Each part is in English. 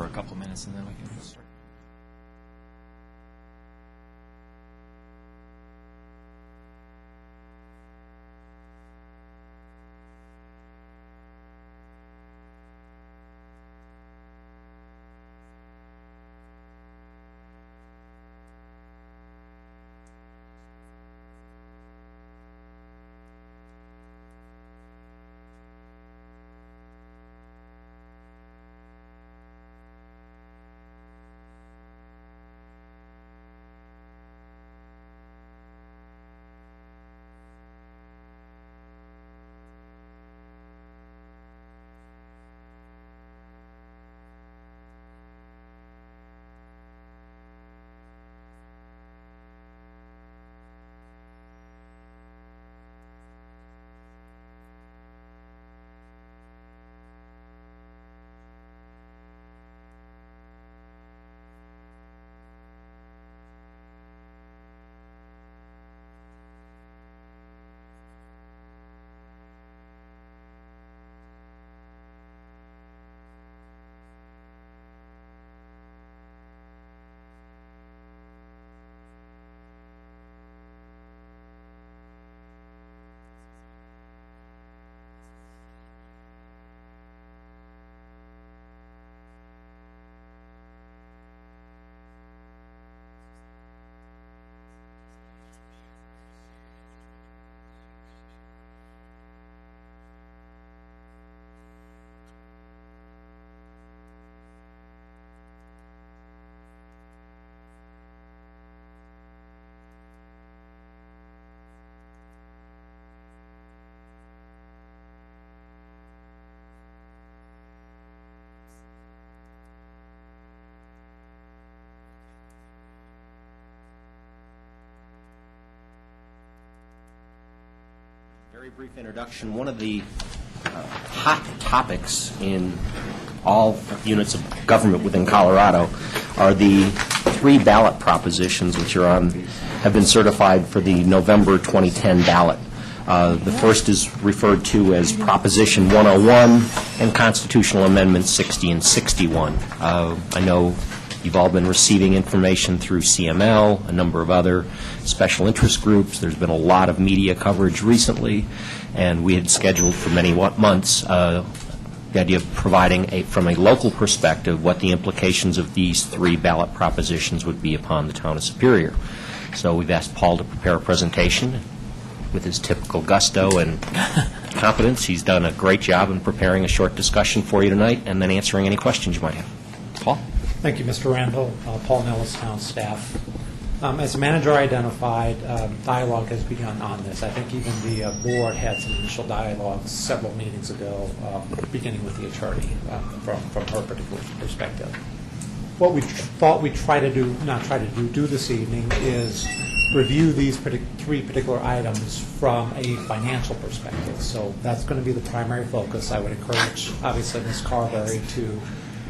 for a couple minutes and then we can start. Very brief introduction. One of the hot topics in all units of government within Colorado are the 3 ballot propositions which have been certified for the November 2010 ballot. The first is referred to as Proposition 101 and Constitutional Amendments 60 and 61. I know you've all been receiving information through CML, a number of other special interest groups. There's been a lot of media coverage recently, and we had scheduled for many months the idea of providing, from a local perspective, what the implications of these 3 ballot propositions would be upon the town of Superior. So we've asked Paul to prepare a presentation. With his typical gusto and competence, he's done a great job in preparing a short discussion for you tonight and then answering any questions you might have. Paul? Thank you, Mr. Randall. Paul Nellis, town staff. As the manager identified, dialogue has begun on this. I think even the board had some initial dialogue several meetings ago, beginning with the attorney from her particular perspective. What we thought we'd do this evening is review these 3 particular items from a financial perspective. So that's going to be the primary focus. I would encourage, obviously, Ms. Carberry to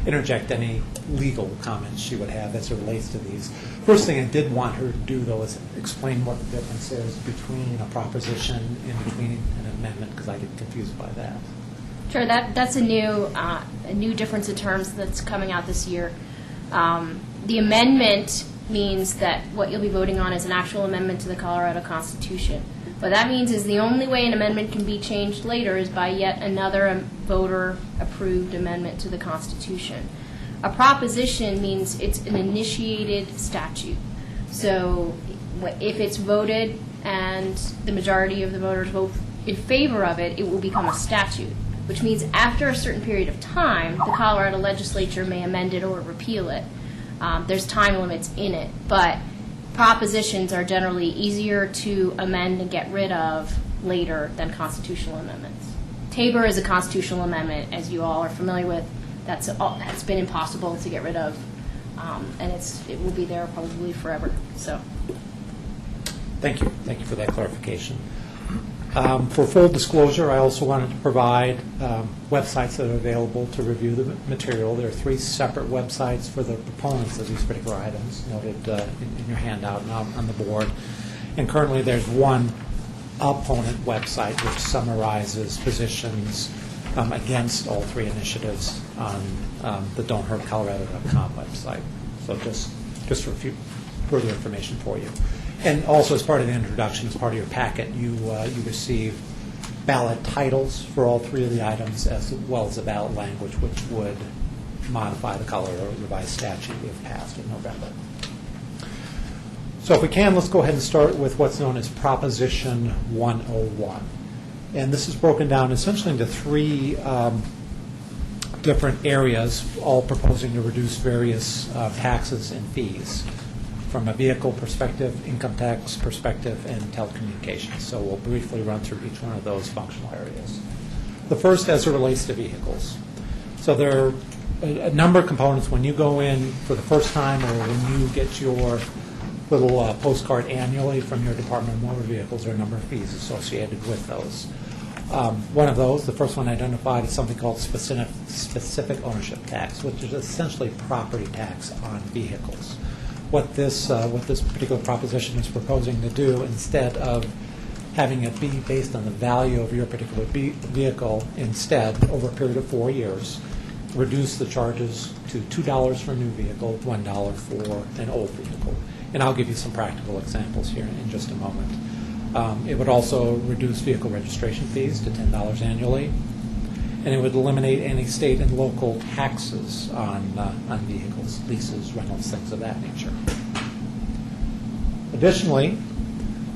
interject any legal comments she would have as it relates to these. First thing I did want her to do, though, is explain what the difference is between a proposition and between an amendment, because I get confused by that. Sure, that's a new difference in terms that's coming out this year. The amendment means that what you'll be voting on is an actual amendment to the Colorado Constitution. What that means is the only way an amendment can be changed later is by yet another voter-approved amendment to the Constitution. A proposition means it's an initiated statute. So if it's voted and the majority of the voters vote in favor of it, it will become a statute, which means after a certain period of time, the Colorado legislature may amend it or repeal it. There's time limits in it, but propositions are generally easier to amend and get rid of later than constitutional amendments. Tabor is a constitutional amendment, as you all are familiar with. That's been impossible to get rid of, and it will be there probably forever. So, thank you for that clarification. For full disclosure, I also wanted to provide websites that are available to review the material. There are 3 separate websites for the proponents of these particular items, noted in your handout and on the board. And currently there's one opponent website which summarizes positions against all 3 initiatives. on the don'thurtcolorado.com website. So just for a few further information for you. And also, as part of the introduction, as part of your packet, you receive ballot titles for all three of the items, as well as the ballot language, which would modify the Colorado revised statute if passed in November. So if we can, let's go ahead and start with what's known as Proposition 101. And this is broken down essentially into three different areas, all proposing to reduce various taxes and fees from a vehicle perspective, income tax perspective, and telecommunications. So we'll briefly run through each one of those functional areas. The first, as it relates to vehicles. So there are a number of components. When you go in for the first time, or when you get your little postcard annually from your Department of Motor Vehicles, there are a number of fees associated with those. One of those, the first one identified, is something called specific ownership tax, which is essentially property tax on vehicles. What this particular proposition is proposing to do, instead of having it be based on the value of your particular vehicle, instead, over a period of 4 years, reduce the charges to $2 for a new vehicle, $1 for an old vehicle. And I'll give you some practical examples here in just a moment. It would also reduce vehicle registration fees to $10 annually, and it would eliminate any state and local taxes on vehicles, leases, rentals, things of that nature. Additionally,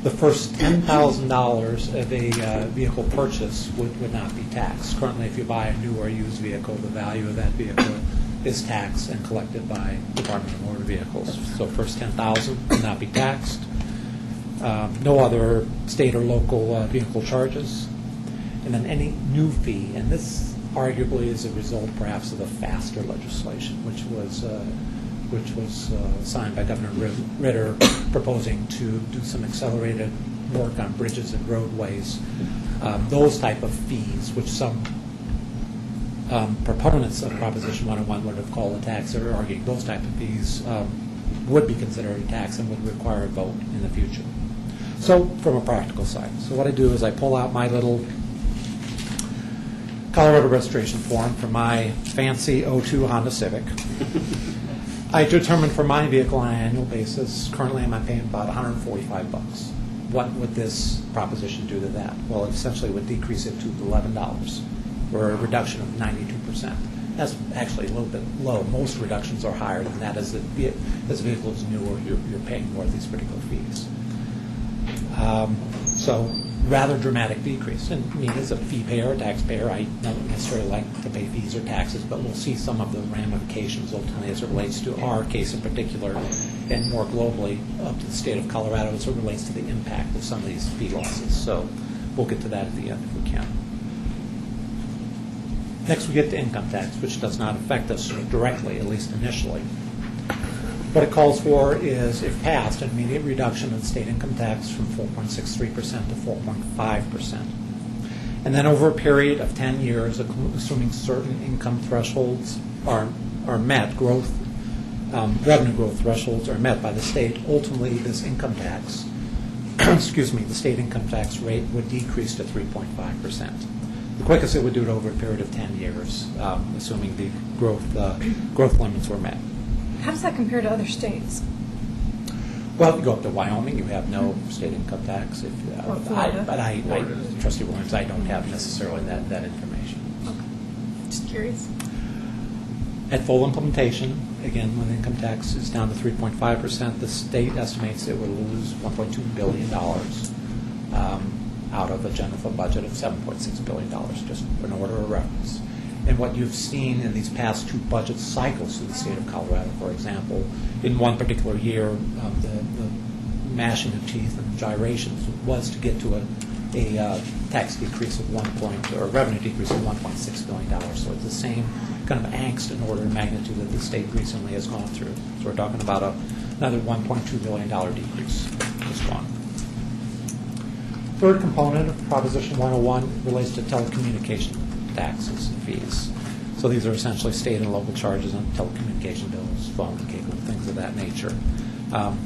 the first $10,000 of a vehicle purchase would not be taxed. Currently, if you buy a new or used vehicle, the value of that vehicle is taxed and collected by Department of Motor Vehicles. So first $10,000 would not be taxed. No other state or local vehicle charges. And then any new fee, and this arguably is a result perhaps of the FASTER legislation, which was signed by Governor Ritter, proposing to do some accelerated work on bridges and roadways. Those type of fees, which some proponents of Proposition 101 would have called a tax, are arguing those type of fees would be considered a tax and would require a vote in the future. So from a practical side, so what I do is I pull out my little Colorado registration form for my fancy 02 Honda Civic. I determined for my vehicle on an annual basis, currently I'm paying about $145. What would this proposition do to that? Well, it essentially would decrease it to $11, or a reduction of 92%. That's actually a little bit low. Most reductions are higher than that. As the vehicle is newer, you're paying more of these particular fees. So rather dramatic decrease. And me as a fee payer, a taxpayer, I don't necessarily like to pay fees or taxes, but we'll see some of the ramifications ultimately as it relates to our case in particular, and more globally up to the state of Colorado as it relates to the impact of some of these fee losses. So we'll get to that at the end if we can. Next we get to income tax, which does not affect us directly, at least initially. What it calls for is, if passed, an immediate reduction in state income tax from 4.63% to 4.5%. And then over a period of 10 years, assuming certain income thresholds are met, revenue growth thresholds are met by the state, ultimately this income tax, the state income tax rate would decrease to 3.5%. The quickest it would do it over a period of 10 years, assuming the growth limits were met. How does that compare to other states? Well, if you go up to Wyoming, you have no state income tax. Or Florida. Trustee Williams, I don't have necessarily that information. Okay. Just curious. At full implementation, again, when the income tax is down to 3.5%, the state estimates it will lose $1.2 billion out of a general fund budget of $7.6 billion, just for an order of reference. And what you've seen in these past two budget cycles in the state of Colorado, for example, in one particular year, the mashing of teeth and gyrations was to get to a tax decrease of revenue decrease of $1.6 billion. So it's the same kind of angst and order of magnitude that the state recently has gone through. So we're talking about another $1.2 billion decrease this one. Third component of Proposition 101 relates to telecommunication taxes and fees. So these are essentially state and local charges on telecommunication bills, phone, cable, things of that nature.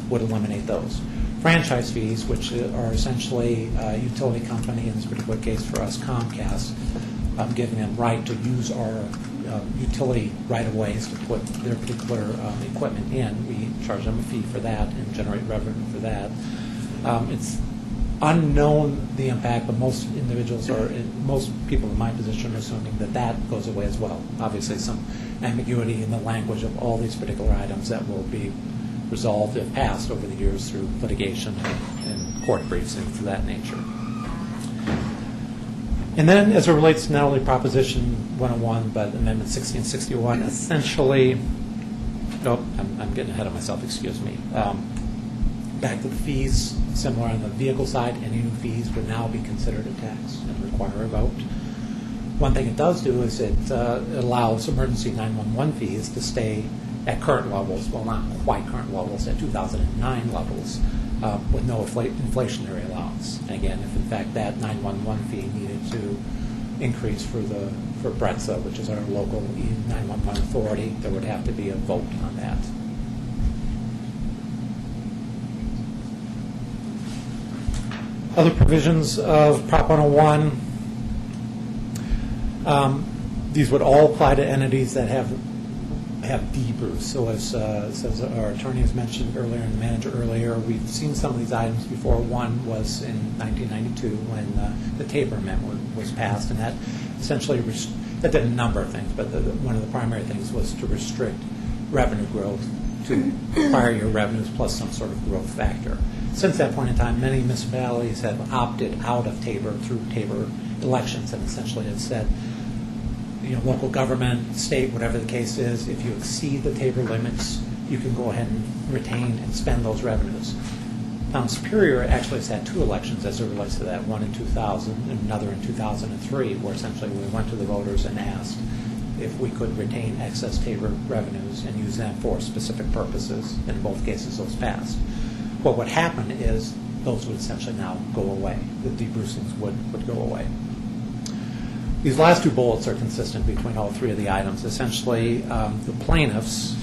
Would eliminate those. Franchise fees, which are essentially a utility company, in this particular case for us, Comcast, giving them right to use our utility right-of-ways to put their particular equipment in. We charge them a fee for that and generate revenue for that. It's unknown the impact, but most individuals most people in my position are assuming that that goes away as well. Obviously, some ambiguity in the language of all these particular items that will be resolved if passed over the years through litigation and court briefs and things of that nature. And then, as it relates to not only Proposition 101, but Amendment 60 and 61, essentially, I'm getting ahead of myself, excuse me. Back to the fees, similar on the vehicle side, any new fees would now be considered a tax and require a vote. One thing it does do is it allows emergency 911 fees to stay at current levels, well, not quite current levels, at 2009 levels, with no inflationary allowance. And again, if in fact that 911 fee needed to increase for BRETSA, which is our local 911 authority, there would have to be a vote on that. Other provisions of Prop 101, these would all apply to entities that have debriefs. So as our attorney has mentioned earlier and the manager earlier, we've seen some of these items before. One was in 1992 when the Tabor Amendment was passed, and that essentially that did a number of things, but one of the primary things was to restrict revenue growth to prior year revenues plus some sort of growth factor. Since that point in time, many municipalities have opted out of Tabor through Tabor elections and essentially have said, local government, state, whatever the case is, if you exceed the Tabor limits, you can go ahead and retain and spend those revenues. Superior actually has had two elections as it relates to that, one in 2000 and another in 2003, where essentially we went to the voters and asked if we could retain excess Tabor revenues and use them for specific purposes. In both cases, those passed. What would happen is those would essentially now go away. The debrucings would go away. These last two bullets are consistent between all three of the items. Essentially, the plaintiffs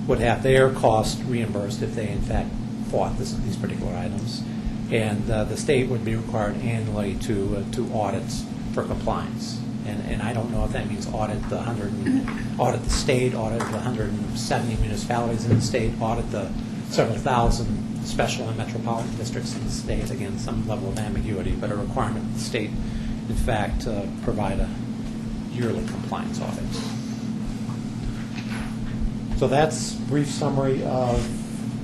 would have their cost reimbursed if they, in fact, fought these particular items, and the state would be required annually to audit for compliance. And I don't know if that means audit the state, audit the 170 municipalities in the state, audit the several thousand special and metropolitan districts in the state. Again, some level of ambiguity, but a requirement that the state, in fact, provide a yearly compliance audit. So that's a brief summary of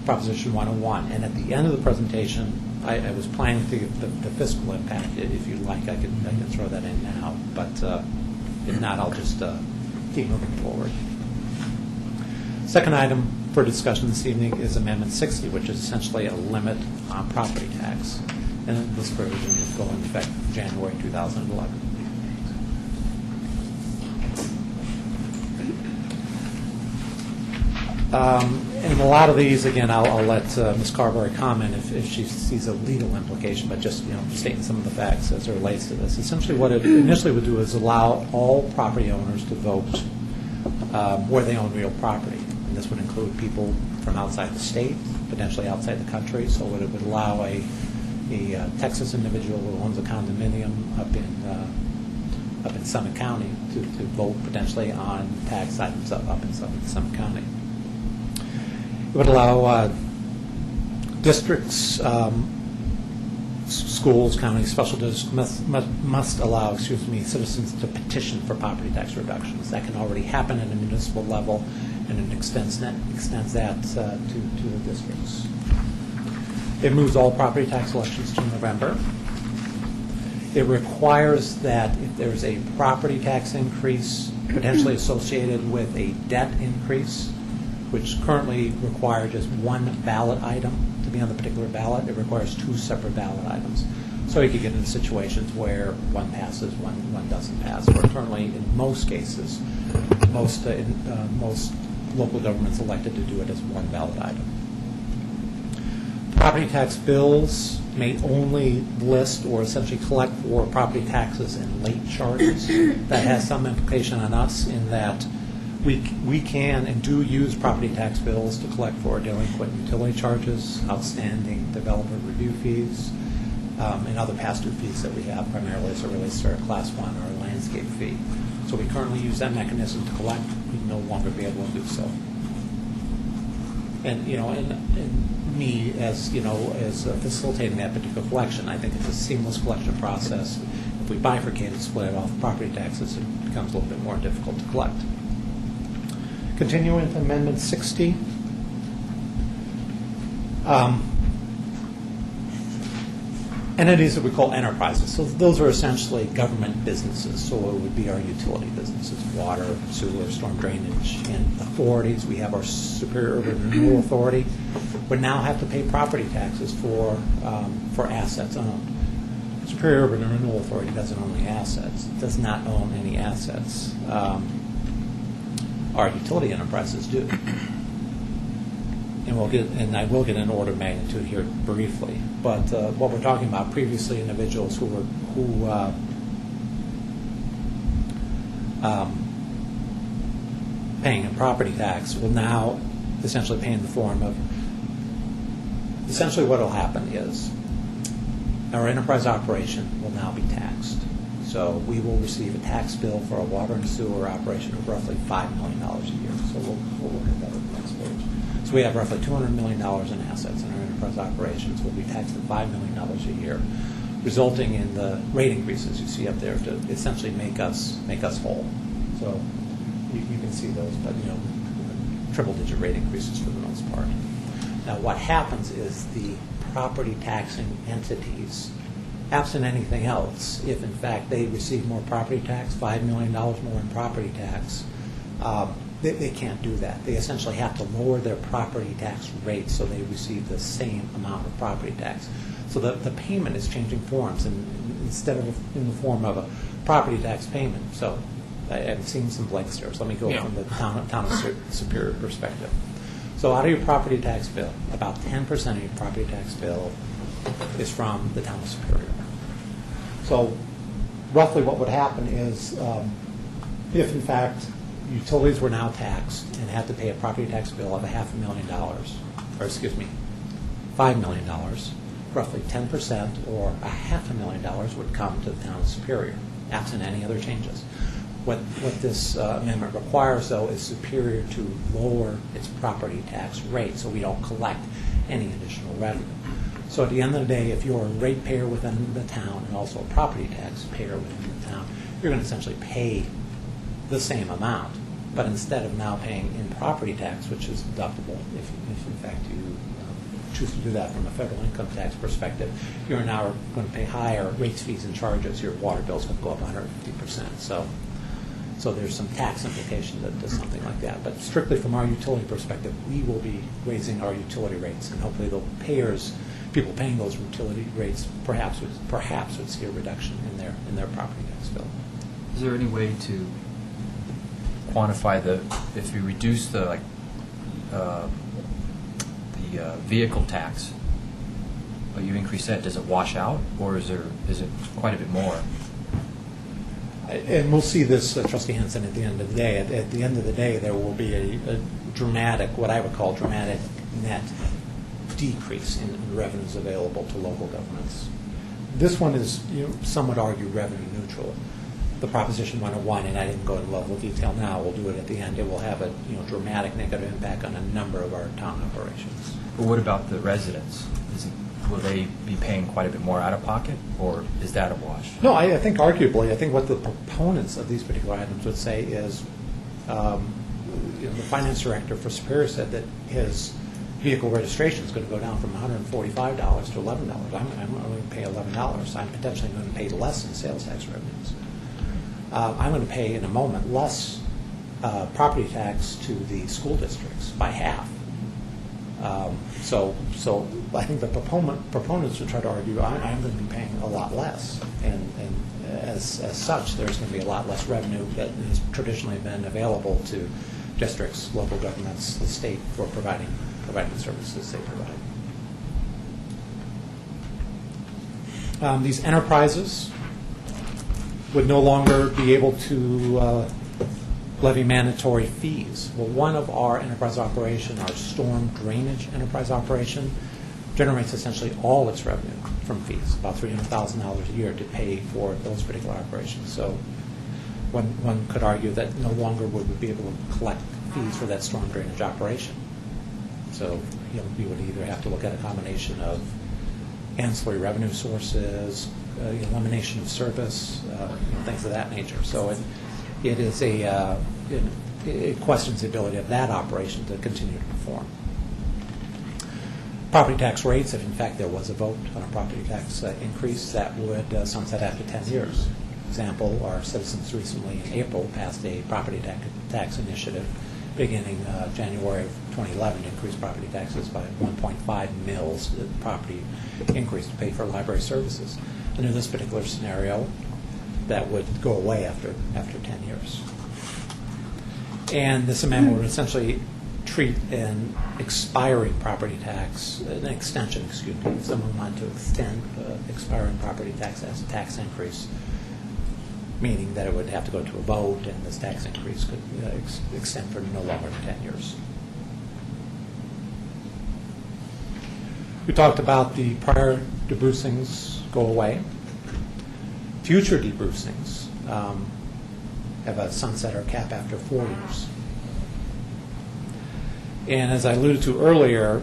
Proposition 101. And at the end of the presentation, I was planning to give the fiscal impact. If you'd like, I can throw that in now. But if not, I'll just keep moving forward. Second item for discussion this evening is Amendment 60, which is essentially a limit on property tax. And this provision is going into effect January 2011. And a lot of these, again, I'll let Ms. Carberry comment if she sees a legal implication, but just stating some of the facts as it relates to this. Essentially, what it initially would do is allow all property owners to vote where they own real property. And this would include people from outside the state, potentially outside the country. So it would allow a Texas individual who owns a condominium up in Summit County to vote potentially on tax items up in Summit County. It would allow districts, schools, counties, special districts must allow, citizens to petition for property tax reductions. That can already happen at a municipal level, and it extends that to the districts. It moves all property tax elections to November. It requires that if there's a property tax increase potentially associated with a debt increase, which currently require just one ballot item to be on the particular ballot, it requires two separate ballot items. So you could get into situations where one passes, one doesn't pass. Or currently, in most cases, most local governments elected to do it as one ballot item. Property tax bills may only list or essentially collect for property taxes and late charges. That has some implication on us in that we can and do use property tax bills to collect for delinquent utility charges, outstanding developer review fees, and other past due fees that we have, primarily as it relates to our Class 1 or landscape fee. So we currently use that mechanism to collect. We no longer be able to do so. And, and me as, as facilitating that particular collection, I think it's a seamless collection process. If we bifurcate and split it off property taxes, it becomes a little bit more difficult to collect. Continuing with Amendment 60. Entities that we call enterprises. So those are essentially government businesses. So it would be our utility businesses, water, sewer, storm drainage, and authorities. We have our Superior Urban Renewal Authority would now have to pay property taxes for assets owned. Superior Urban Renewal Authority doesn't own any assets. It does not own any assets. Our utility enterprises do. And I will get an order of magnitude here briefly. But what we're talking about previously, individuals who paying a property tax will now essentially pay in the form of. Essentially, what will happen is our enterprise operation will now be taxed. So we will receive a tax bill for a water and sewer operation of roughly $5 million a year. So we'll look at that on the next page. So we have roughly $200 million in assets in our enterprise operations. We'll be taxed at $5 million a year, resulting in the rate increases you see up there to essentially make us whole. So you can see those, but triple-digit rate increases for the most part. Now, what happens is the property taxing entities, absent anything else, if in fact they receive more property tax, $5 million more in property tax, they can't do that. They essentially have to lower their property tax rate so they receive the same amount of property tax. So the payment is changing forms, and instead of in the form of a property tax payment. So I'm seeing some blank stares. Let me go from the town of Superior perspective. So out of your property tax bill, about 10% of your property tax bill is from the town of Superior. So roughly what would happen is if, in fact, utilities were now taxed and had to pay a property tax bill of $500,000, or excuse me, $5 million, roughly 10% or $500,000 would come to the town of Superior, absent any other changes. What this amendment requires, though, is Superior to lower its property tax rate so we don't collect any additional revenue. So at the end of the day, if you're a ratepayer within the town and also a property tax payer within the town, you're going to essentially pay the same amount. But instead of now paying in property tax, which is deductible if in fact you choose to do that from a federal income tax perspective, you're now going to pay higher rates, fees, and charges. Your water bill's going to go up 150%. So there's some tax implication to something like that. But strictly from our utility perspective, we will be raising our utility rates, and hopefully the people paying those utility rates, perhaps would see a reduction in their property tax bill. Is there any way to quantify if you reduce the vehicle tax, but you increase that, does it wash out, or is it quite a bit more? And we'll see this, Trustee Henson, at the end of the day. At the end of the day, there will be a dramatic, what I would call dramatic net decrease in revenues available to local governments. This one is, some would argue, revenue neutral. The Proposition 101, and I didn't go into level of detail now, we'll do it at the end. It will have a dramatic negative impact on a number of our town operations. But what about the residents? Will they be paying quite a bit more out of pocket, or is that a wash? No, I think arguably, what the proponents of these particular items would say is, the finance director for Superior said that his vehicle registration is going to go down from $145 to $11. I'm going to pay $11. I'm potentially going to pay less in sales tax revenues. I'm going to pay in a moment less property tax to the school districts by half. So I think the proponents would try to argue I'm going to be paying a lot less, and as such, there's going to be a lot less revenue that has traditionally been available to districts, local governments, the state for providing the services they provide. These enterprises would no longer be able to levy mandatory fees. Well, one of our enterprise operation, our storm drainage enterprise operation, generates essentially all its revenue from fees, about $300,000 a year to pay for those particular operations. So one could argue that no longer would we be able to collect fees for that storm drainage operation. So, we would either have to look at a combination of ancillary revenue sources, elimination of service, things of that nature. So it is it questions the ability of that operation to continue to perform. Property tax rates, if in fact there was a vote on a property tax increase, that would sunset after 10 years. Example, our citizens recently in April passed a property tax initiative beginning January of 2011 to increase property taxes by 1.5 mils, the property increase to pay for library services. Under this particular scenario, that would go away after 10 years. And this amendment would essentially treat an expiring property tax, an extension, excuse me, if someone wanted to extend expiring property tax as a tax increase, meaning that it would have to go to a vote and this tax increase could extend for no longer than 10 years. We talked about the prior debrucings go away. Future debrucings have a sunset or cap after 4 years. And as I alluded to earlier,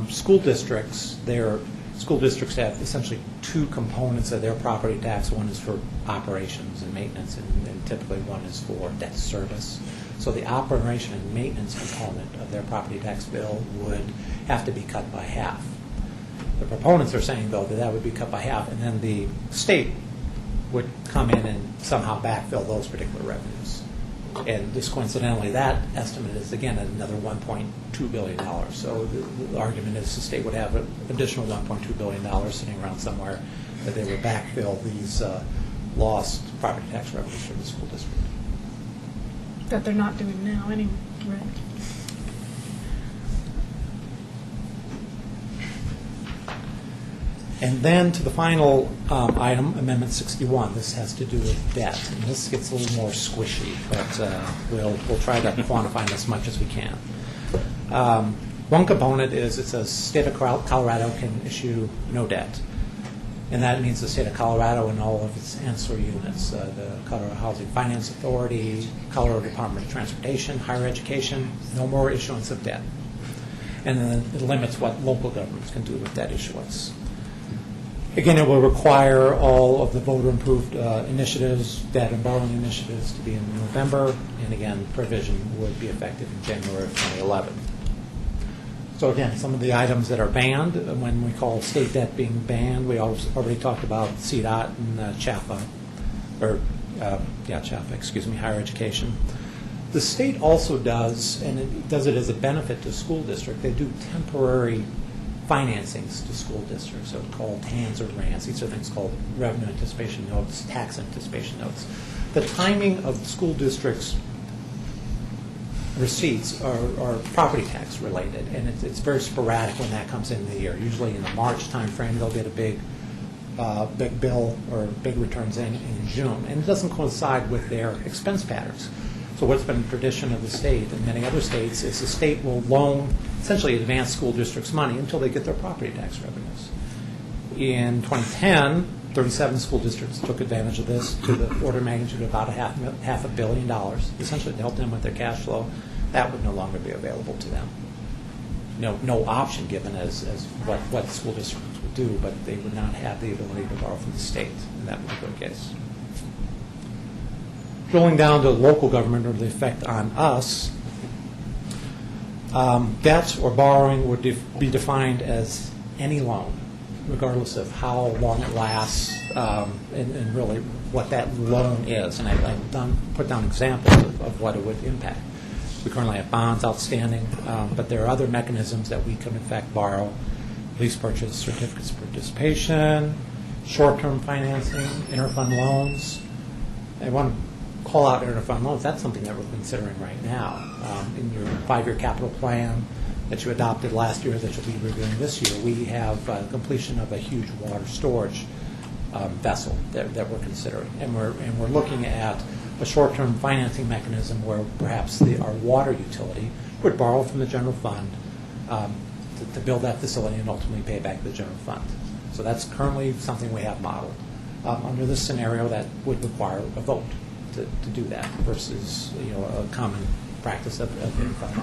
school districts have essentially two components of their property tax. One is for operations and maintenance, and typically one is for debt service. So the operation and maintenance component of their property tax bill would have to be cut by half. The proponents are saying, though, that would be cut by half, and then the state would come in and somehow backfill those particular revenues. And just coincidentally, that estimate is, again, at another $1.2 billion. So the argument is the state would have an additional $1.2 billion sitting around somewhere that they would backfill these lost property tax revenues from the school district. That they're not doing now anyway, right? And then to the final item, Amendment 61. This has to do with debt. And this gets a little more squishy, but we'll try to quantify as much as we can. One component is it says state of Colorado can issue no debt. And that means the state of Colorado and all of its ancillary units, the Colorado Housing Finance Authority, Colorado Department of Transportation, higher education, no more issuance of debt. And then it limits what local governments can do with debt issuance. Again, it will require all of the voter-approved initiatives, debt and borrowing initiatives to be in November, and again, provision would be effective in January of 2011. So again, some of the items that are banned, when we call state debt being banned, we already talked about CDOT and CHAFA, higher education. The state also does, and it does it as a benefit to school district, they do temporary financings to school districts, so called TANs or grants. These are things called revenue anticipation notes, tax anticipation notes. The timing of school districts' receipts are property tax related, and it's very sporadic when that comes in the year. Usually in the March timeframe, they'll get a big bill or big returns in June, and it doesn't coincide with their expense patterns. So what's been the tradition of the state and many other states is the state will loan, essentially advance school districts money until they get their property tax revenues. In 2010, 37 school districts took advantage of this to the order of magnitude of about half $500 million, essentially to help them with their cash flow. That would no longer be available to them. No option given as what the school districts would do, but they would not have the ability to borrow from the state in that particular case. Drilling down to local government or the effect on us, debt or borrowing would be defined as any loan, regardless of how long it lasts and really what that loan is. And I've put down examples of what it would impact. We currently have bonds outstanding, but there are other mechanisms that we can in fact borrow: lease purchase, certificates of participation, short-term financing, interfund loans. I want to call out interfund loans. That's something that we're considering right now. In your 5-year capital plan that you adopted last year that you'll be reviewing this year, we have completion of a huge water storage vessel that we're considering. And we're looking at a short-term financing mechanism where perhaps our water utility would borrow from the general fund to build that facility and ultimately pay back the general fund. So that's currently something we have modeled. Under this scenario, that would require a vote to do that versus, a common practice of getting fund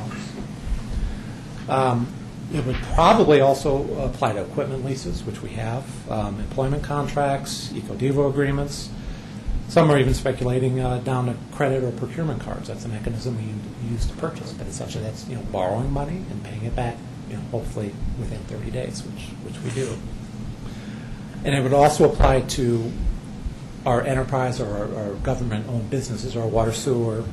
loans. It would probably also apply to equipment leases, which we have, employment contracts, eco-devo agreements. Some are even speculating down to credit or procurement cards. That's a mechanism we use to purchase, but essentially that's borrowing money and paying it back, hopefully within 30 days, which we do. And it would also apply to our enterprise or our government-owned businesses, our water, sewer,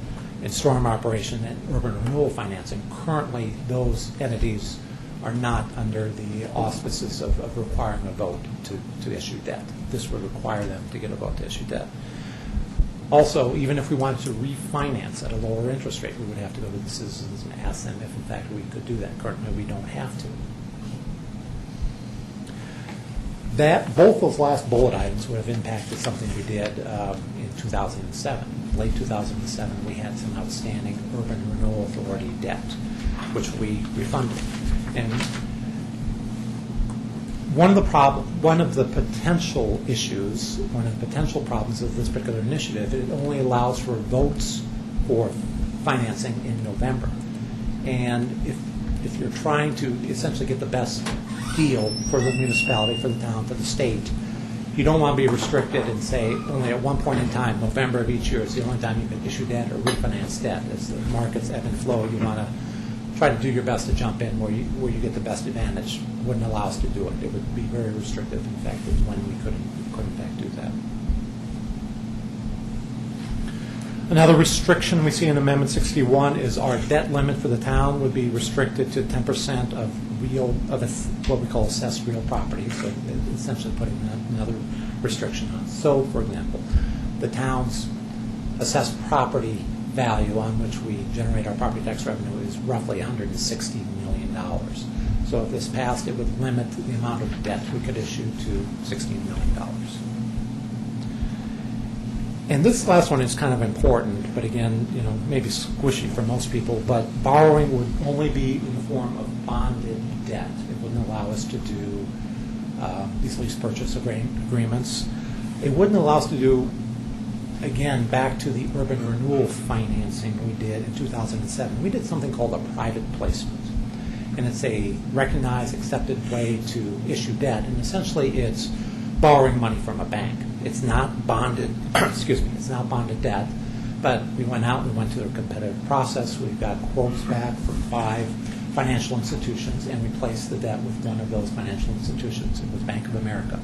and storm operation and urban renewal financing. Currently, those entities are not under the auspices of requiring a vote to issue debt. This would require them to get a vote to issue debt. Also, even if we wanted to refinance at a lower interest rate, we would have to go to the citizens and ask them if, in fact, we could do that. Currently, we don't have to. Both those last bullet items would have impacted something we did in 2007. Late 2007, we had some outstanding Urban Renewal Authority debt, which we refunded. And one of the potential problems of this particular initiative, it only allows for votes for financing in November. And if you're trying to essentially get the best deal for the municipality, for the town, for the state, you don't want to be restricted and say only at one point in time, November of each year is the only time you can issue debt or refinance debt. As the markets ebb and flow, you want to try to do your best to jump in where you get the best advantage. Wouldn't allow us to do it. It would be very restrictive. In fact, it's when we could in fact do that. Another restriction we see in Amendment 61 is our debt limit for the town would be restricted to 10% of what we call assessed real property. So essentially putting another restriction on. So, for example, the town's assessed property value on which we generate our property tax revenue is roughly $160 million. So if this passed, it would limit the amount of debt we could issue to $16 million. And this last one is kind of important, but again, maybe squishy for most people, but borrowing would only be in the form of bonded debt. It wouldn't allow us to do these lease purchase agreements. It wouldn't allow us to do, again, back to the urban renewal financing we did in 2007. We did something called a private placement. And it's a recognized, accepted way to issue debt. And essentially it's borrowing money from a bank. It's not bonded, it's not bonded debt. But we went out, we went through a competitive process. We got quotes back from 5 financial institutions, and we placed the debt with one of those financial institutions. It was Bank of America.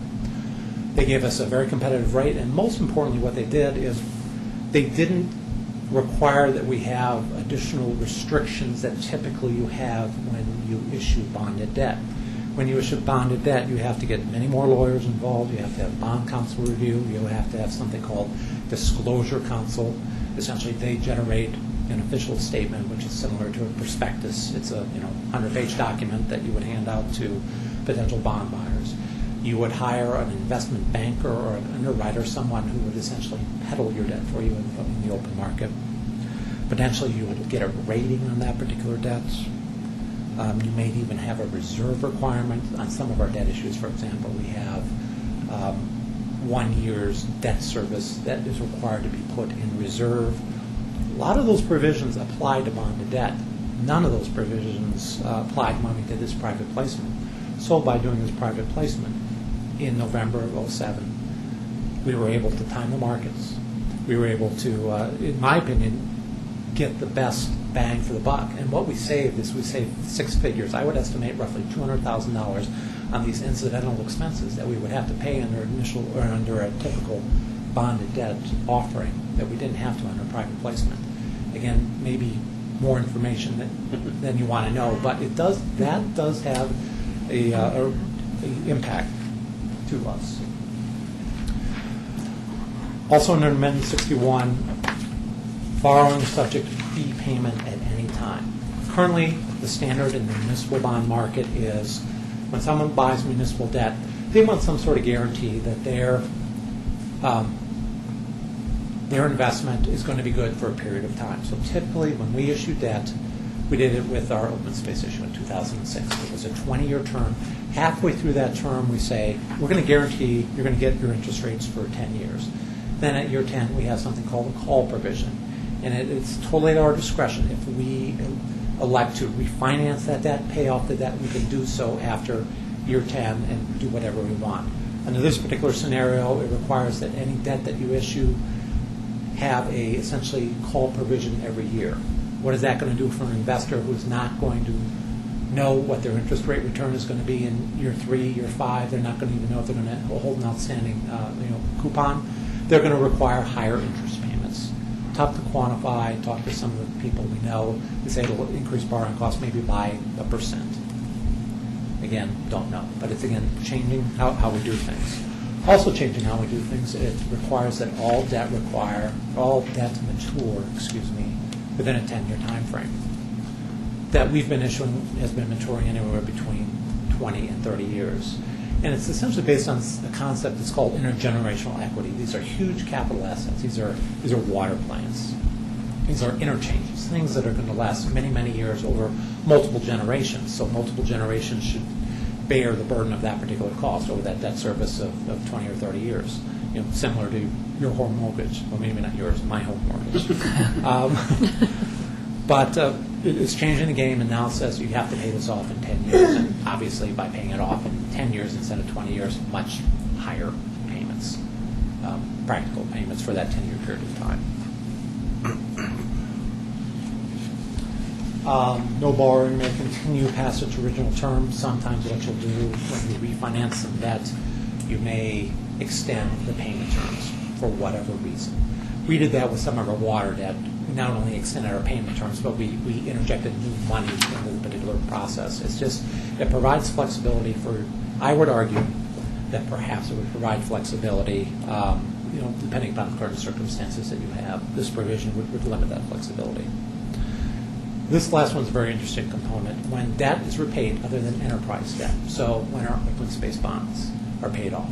They gave us a very competitive rate, and most importantly, what they did is they didn't require that we have additional restrictions that typically you have when you issue bonded debt. When you issue bonded debt, you have to get many more lawyers involved. You have to have bond counsel review. You have to have something called disclosure counsel. Essentially, they generate an official statement, which is similar to a prospectus. It's a 100-page document that you would hand out to potential bond buyers. You would hire an investment banker or an underwriter, someone who would essentially peddle your debt for you in the open market. Potentially, you would get a rating on that particular debt. You may even have a reserve requirement on some of our debt issues. For example, we have 1 year's debt service that is required to be put in reserve. A lot of those provisions apply to bonded debt. None of those provisions applied when we did this private placement. So by doing this private placement in November of 2007, we were able to time the markets. We were able to, in my opinion, get the best bang for the buck. And what we saved is we saved 6 figures. I would estimate roughly $200,000 on these incidental expenses that we would have to pay under under a typical bonded debt offering that we didn't have to under private placement. Again, maybe more information than you want to know, but that does have a impact to us. Also under Amendment 61, borrowing is subject to fee payment at any time. Currently, the standard in the municipal bond market is when someone buys municipal debt, they want some sort of guarantee that their investment is going to be good for a period of time. So typically, when we issue debt, we did it with our open space issue in 2006. It was a 20-year term. Halfway through that term, we say, we're going to guarantee you're going to get your interest rates for 10 years. Then at year 10, we have something called a call provision. And it's totally at our discretion. If we elect to refinance that debt, pay off the debt, we can do so after year 10 and do whatever we want. Under this particular scenario, it requires that any debt that you issue have a essentially call provision every year. What is that going to do for an investor who's not going to know what their interest rate return is going to be in year 3, year 5? They're not going to even know if they're going to hold an outstanding coupon. They're going to require higher interest payments. Tough to quantify. Talk to some of the people we know. They say it'll increase borrowing costs maybe by 1%. Again, don't know. But it's, again, changing how we do things. Also changing how we do things, it requires that all debt mature, within a 10-year time frame. That we've been issuing has been maturing anywhere between 20 and 30 years. And it's essentially based on a concept that's called intergenerational equity. These are huge capital assets. These are water plants. These are interchanges, things that are going to last many, many years over multiple generations. So multiple generations should bear the burden of that particular cost over that debt service of 20 or 30 years. Similar to your home mortgage. Well, maybe not yours, my home mortgage. But it's changing the game, and now it says you have to pay this off in 10 years. And obviously, by paying it off in 10 years instead of 20 years, much higher payments, practical payments for that 10-year period of time. No borrowing may continue past its original term. Sometimes what you'll do when you refinance some debt, you may extend the payment terms for whatever reason. We did that with some of our water debt. We not only extended our payment terms, but we interjected new money into the particular process. It provides flexibility for, I would argue, that perhaps it would provide flexibility, depending upon the current circumstances that you have. This provision would limit that flexibility. This last one's a very interesting component. When debt is repaid other than enterprise debt, so when our open space bonds are paid off,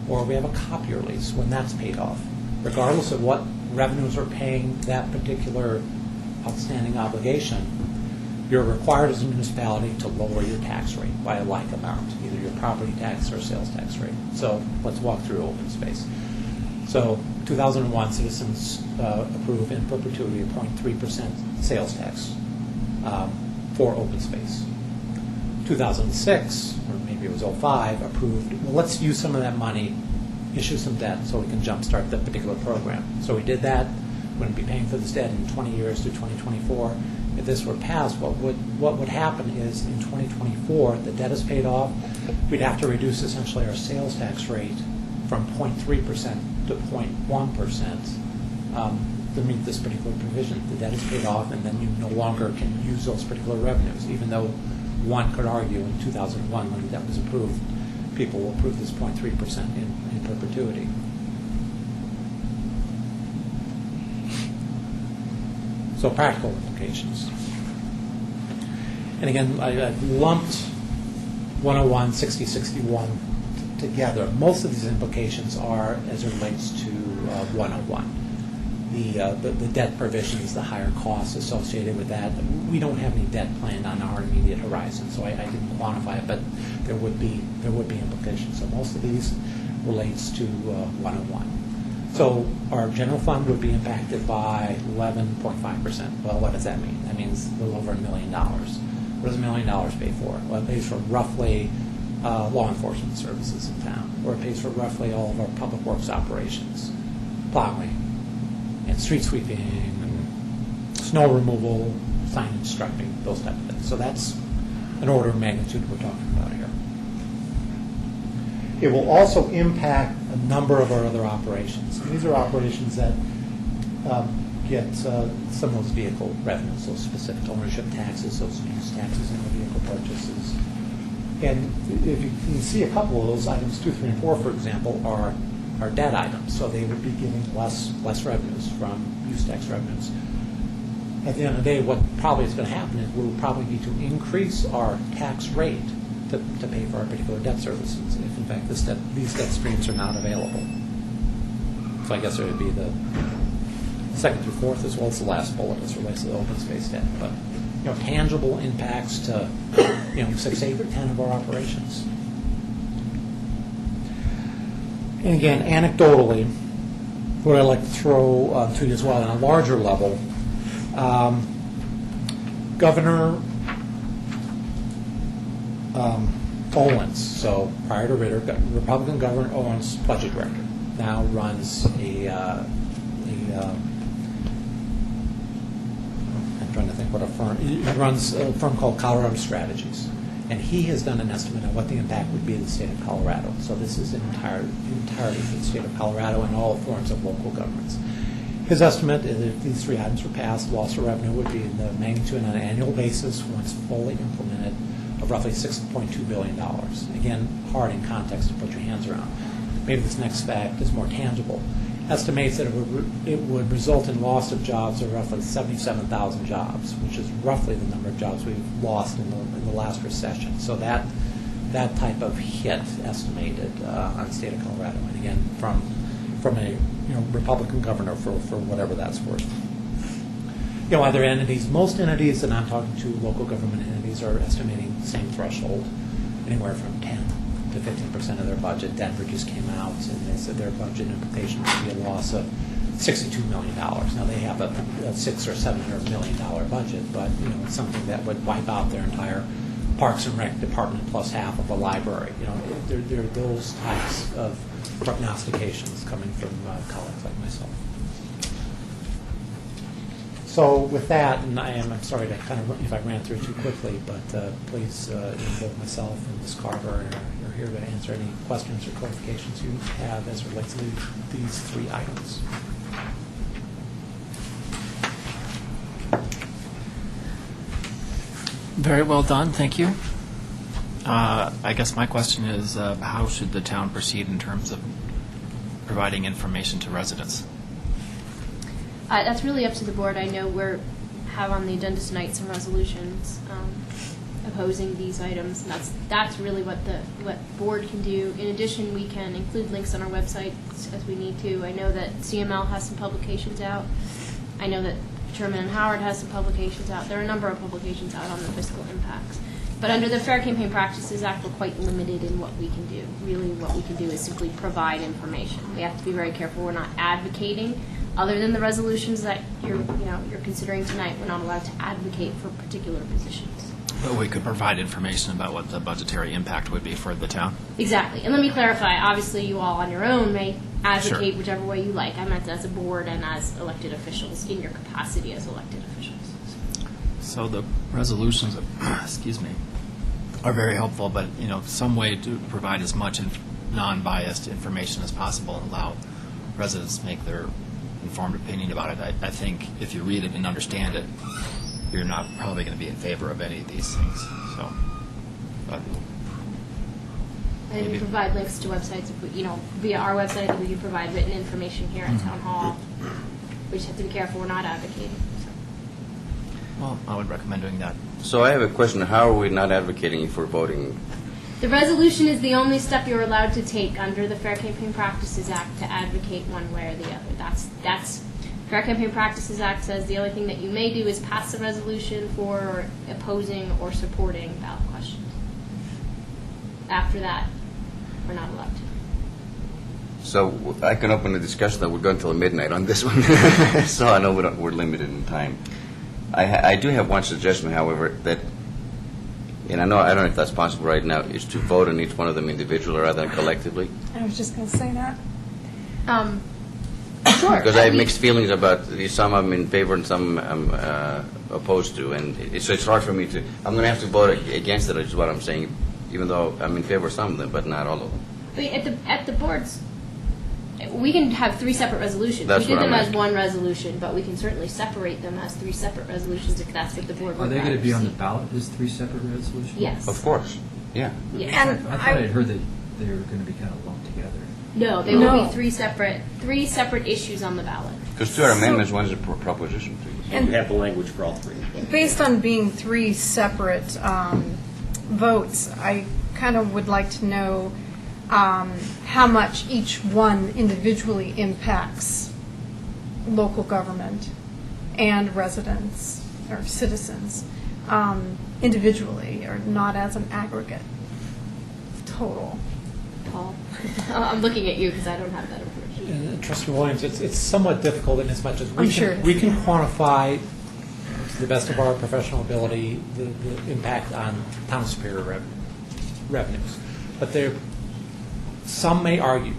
or we have a copier lease, when that's paid off, regardless of what revenues are paying that particular outstanding obligation, you're required as a municipality to lower your tax rate by a like amount, either your property tax or sales tax rate. So let's walk through open space. So 2001, citizens approved in perpetuity a 0.3% sales tax for open space. 2006, or maybe it was 05, approved, well, let's use some of that money, issue some debt so we can jumpstart that particular program. So we did that. We're going to be paying for this debt in 20 years to 2024. If this were passed, what would happen is in 2024, the debt is paid off. We'd have to reduce essentially our sales tax rate from 0.3% to 0.1% to meet this particular provision. The debt is paid off, and then you no longer can use those particular revenues, even though one could argue in 2001 when the debt was approved, people will approve this 0.3% in perpetuity. So practical implications. And again, I lumped 101, 60, 61 together. Most of these implications are as it relates to 101. The debt provisions, the higher costs associated with that. We don't have any debt planned on our immediate horizon, so I didn't quantify it, but there would be implications. So most of these relates to 101. So our general fund would be impacted by 11.5%. Well, what does that mean? That means a little over $1 million. What does $1 million pay for? Well, it pays for roughly law enforcement services in town, or it pays for roughly all of our public works operations, plowing, and street sweeping, and snow removal, signage striping, those type of things. So that's an order of magnitude we're talking about here. It will also impact a number of our other operations. And these are operations that get some of those vehicle revenues, those specific ownership taxes, those use taxes on the vehicle purchases. And if you can see a couple of those items, 2, 3, and 4, for example, are debt items, so they would be giving less revenues from use tax revenues. At the end of the day, what probably is going to happen is we will probably need to increase our tax rate to pay for our particular debt services if, in fact, these debt streams are not available. So I guess there would be the second through fourth as well as the last bullet as relates to the open space debt. But tangible impacts to 6, 8, or 10 of our operations. And again, anecdotally, what I'd like to throw to you as well on a larger level, Governor Owens, so prior to Ritter, Republican Governor Owens, budget director, now runs I'm trying to think what a firm, he runs a firm called Colorado Strategies. And he has done an estimate of what the impact would be in the state of Colorado. So this is entirely for the state of Colorado and all forms of local governments. His estimate is if these three items were passed, loss of revenue would be in the magnitude on an annual basis, once fully implemented, of roughly $6.2 billion. Again, hard in context to put your hands around. Maybe this next fact is more tangible. Estimates that it would result in loss of jobs of roughly 77,000 jobs, which is roughly the number of jobs we've lost in the last recession. So that type of hit estimated on the state of Colorado, and again from a Republican governor for whatever that's worth. Other entities, most entities, and I'm talking to local government entities, are estimating the same threshold, anywhere from 10 to 15% of their budget. Denver just came out and they said their budget implication would be a loss of $62 million. Now they have a $600 or $700 million budget, but it's something that would wipe out their entire Parks and Rec department plus half of a library. There are those types of prognostications coming from colleagues like myself. So with that, and I'm sorry to if I ran through too quickly, but please, both myself and Ms. Carver are here to answer any questions or clarifications you have as it relates to these three items. Very well done, thank you. I guess my question is, how should the town proceed in terms of providing information to residents? That's really up to the board. I know have on the agenda tonight some resolutions opposing these items, and that's really what the board can do. In addition, we can include links on our website as we need to. I know that CML has some publications out. I know that Sherman and Howard has some publications out. There are a number of publications out on the fiscal impacts. But under the Fair Campaign Practices Act, we're quite limited in what we can do. Really, what we can do is simply provide information. We have to be very careful. We're not advocating. Other than the resolutions that you're considering tonight, we're not allowed to advocate for particular positions. But we could provide information about what the budgetary impact would be for the town. Exactly. And let me clarify, obviously you all on your own may advocate Sure. whichever way you like. I meant as a board and as elected officials, in your capacity as elected officials. So the resolutions, excuse me, are very helpful, but some way to provide as much non-biased information as possible and allow residents to make their informed opinion about it. I think if you read it and understand it, you're not probably going to be in favor of any of these things. So, but And we provide links to websites, via our website, that we can provide written information here at Town Hall. We just have to be careful we're not advocating. well, I would recommend doing that. So I have a question. How are we not advocating for voting? The resolution is the only step you're allowed to take under the Fair Campaign Practices Act to advocate one way or the other. That's Fair Campaign Practices Act says the only thing that you may do is pass a resolution for opposing or supporting ballot questions. After that, we're not allowed to. So I can open the discussion that we're going until midnight on this one. So I know we're limited in time. I do have one suggestion, however, that, and I don't know if that's possible right now, is to vote on each one of them individually rather than collectively. I was just going to say that. Sure. Because I have mixed feelings about these. Some I'm in favor and some I'm opposed to, and it's hard for me to. I'm going to have to vote against it, is what I'm saying, even though I'm in favor of some of them, but not all of them. But at the boards, we can have three separate resolutions. That's we did what them I'm as asking. one resolution, but we can certainly separate them as three separate resolutions if that's what the board would Are they rather going to be on the see. ballot as three separate resolutions? Yes. Of course, yeah. Yes. And I thought I'd heard that they were going to be kind of lumped together. No, they will No. be three separate issues on the ballot. Because two are amendments, one is a proposition. And we have the language for all three. Based on being three separate votes, I kind of would like to know how much each one individually impacts local government and residents or citizens individually, or not as an aggregate total. Paul, I'm looking at you because I don't have that information. Trustee Williams, it's somewhat difficult in as much as I'm sure. we can quantify to the best of our professional ability the impact on town Superior revenues. But some may argue,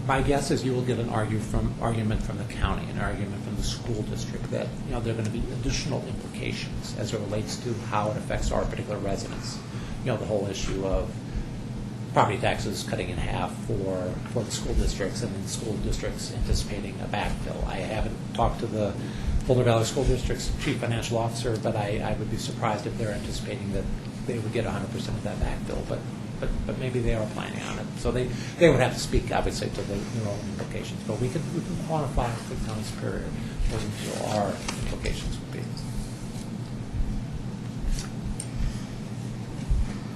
my guess is you will get an argument from the county, an argument from the school district that there are going to be additional implications as it relates to how it affects our particular residents. The whole issue of property taxes cutting in half for the school districts, and then the school districts anticipating a backfill. I haven't talked to the Boulder Valley School District's chief financial officer, but I would be surprised if they're anticipating that they would get 100% of that backfill, but maybe they are planning on it. So they would have to speak, obviously, to their own implications. But we can quantify for the county Superior what we feel our implications would be.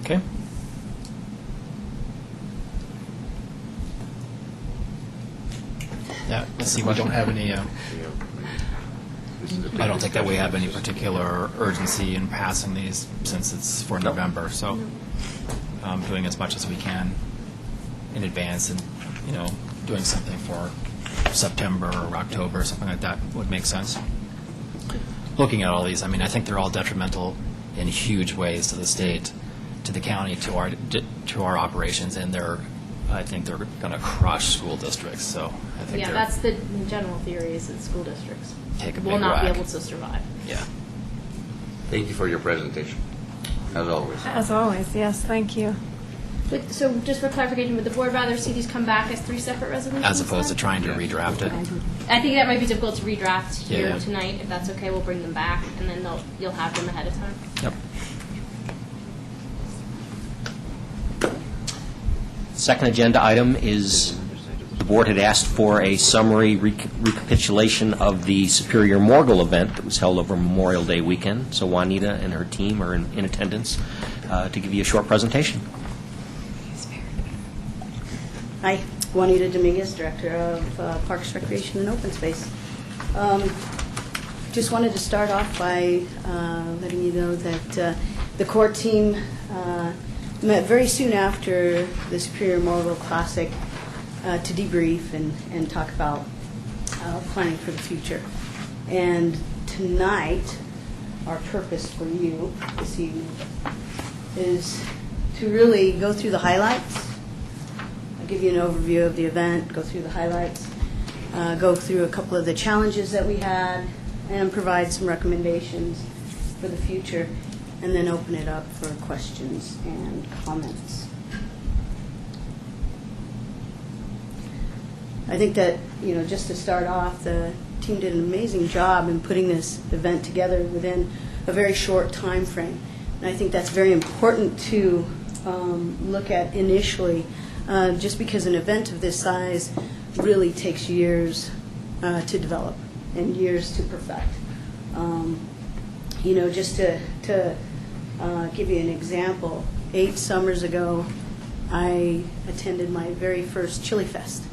Okay. Yeah, let's see, we don't have any, I don't think that we have any particular urgency in passing these since it's for November, so doing as much as we can in advance and, doing something for September or October, something like that would make sense. Looking at all these, I think they're all detrimental in huge ways to the state, to the county, to our operations, and I think they're going to crush school districts. So I think that's the general theory, is that school districts take a will big not be whack. able to survive. Yeah. Thank you for your presentation, as always. As always, yes, thank you. But, so just for clarification, would the board rather see these come back as 3 separate resolutions? As opposed to then? trying to redraft it. I think that might be difficult to redraft here Yeah. tonight. If that's okay, we'll bring them back, and then you'll have them ahead of time. Yep. Second agenda item is the board had asked for a summary recapitulation of the Superior Morgul event that was held over Memorial Day weekend. So Juanita and her team are in attendance to give you a short presentation. Hi, Juanita Dominguez, Director of Parks, Recreation, and Open Space. Just wanted to start off by letting you know that the core team met very soon after the Superior Morgul Classic to debrief and talk about planning for the future. And tonight, our purpose for you this evening is to really go through the highlights. I'll give you an overview of the event, go through the highlights, go through a couple of the challenges that we had, and provide some recommendations for the future, and then open it up for questions and comments. I think that, just to start off, the team did an amazing job in putting this event together within a very short time frame. And I think that's very important to look at initially, just because an event of this size really takes years to develop and years to perfect. Just to give you an example, 8 summers ago, I attended my very first Chili Fest.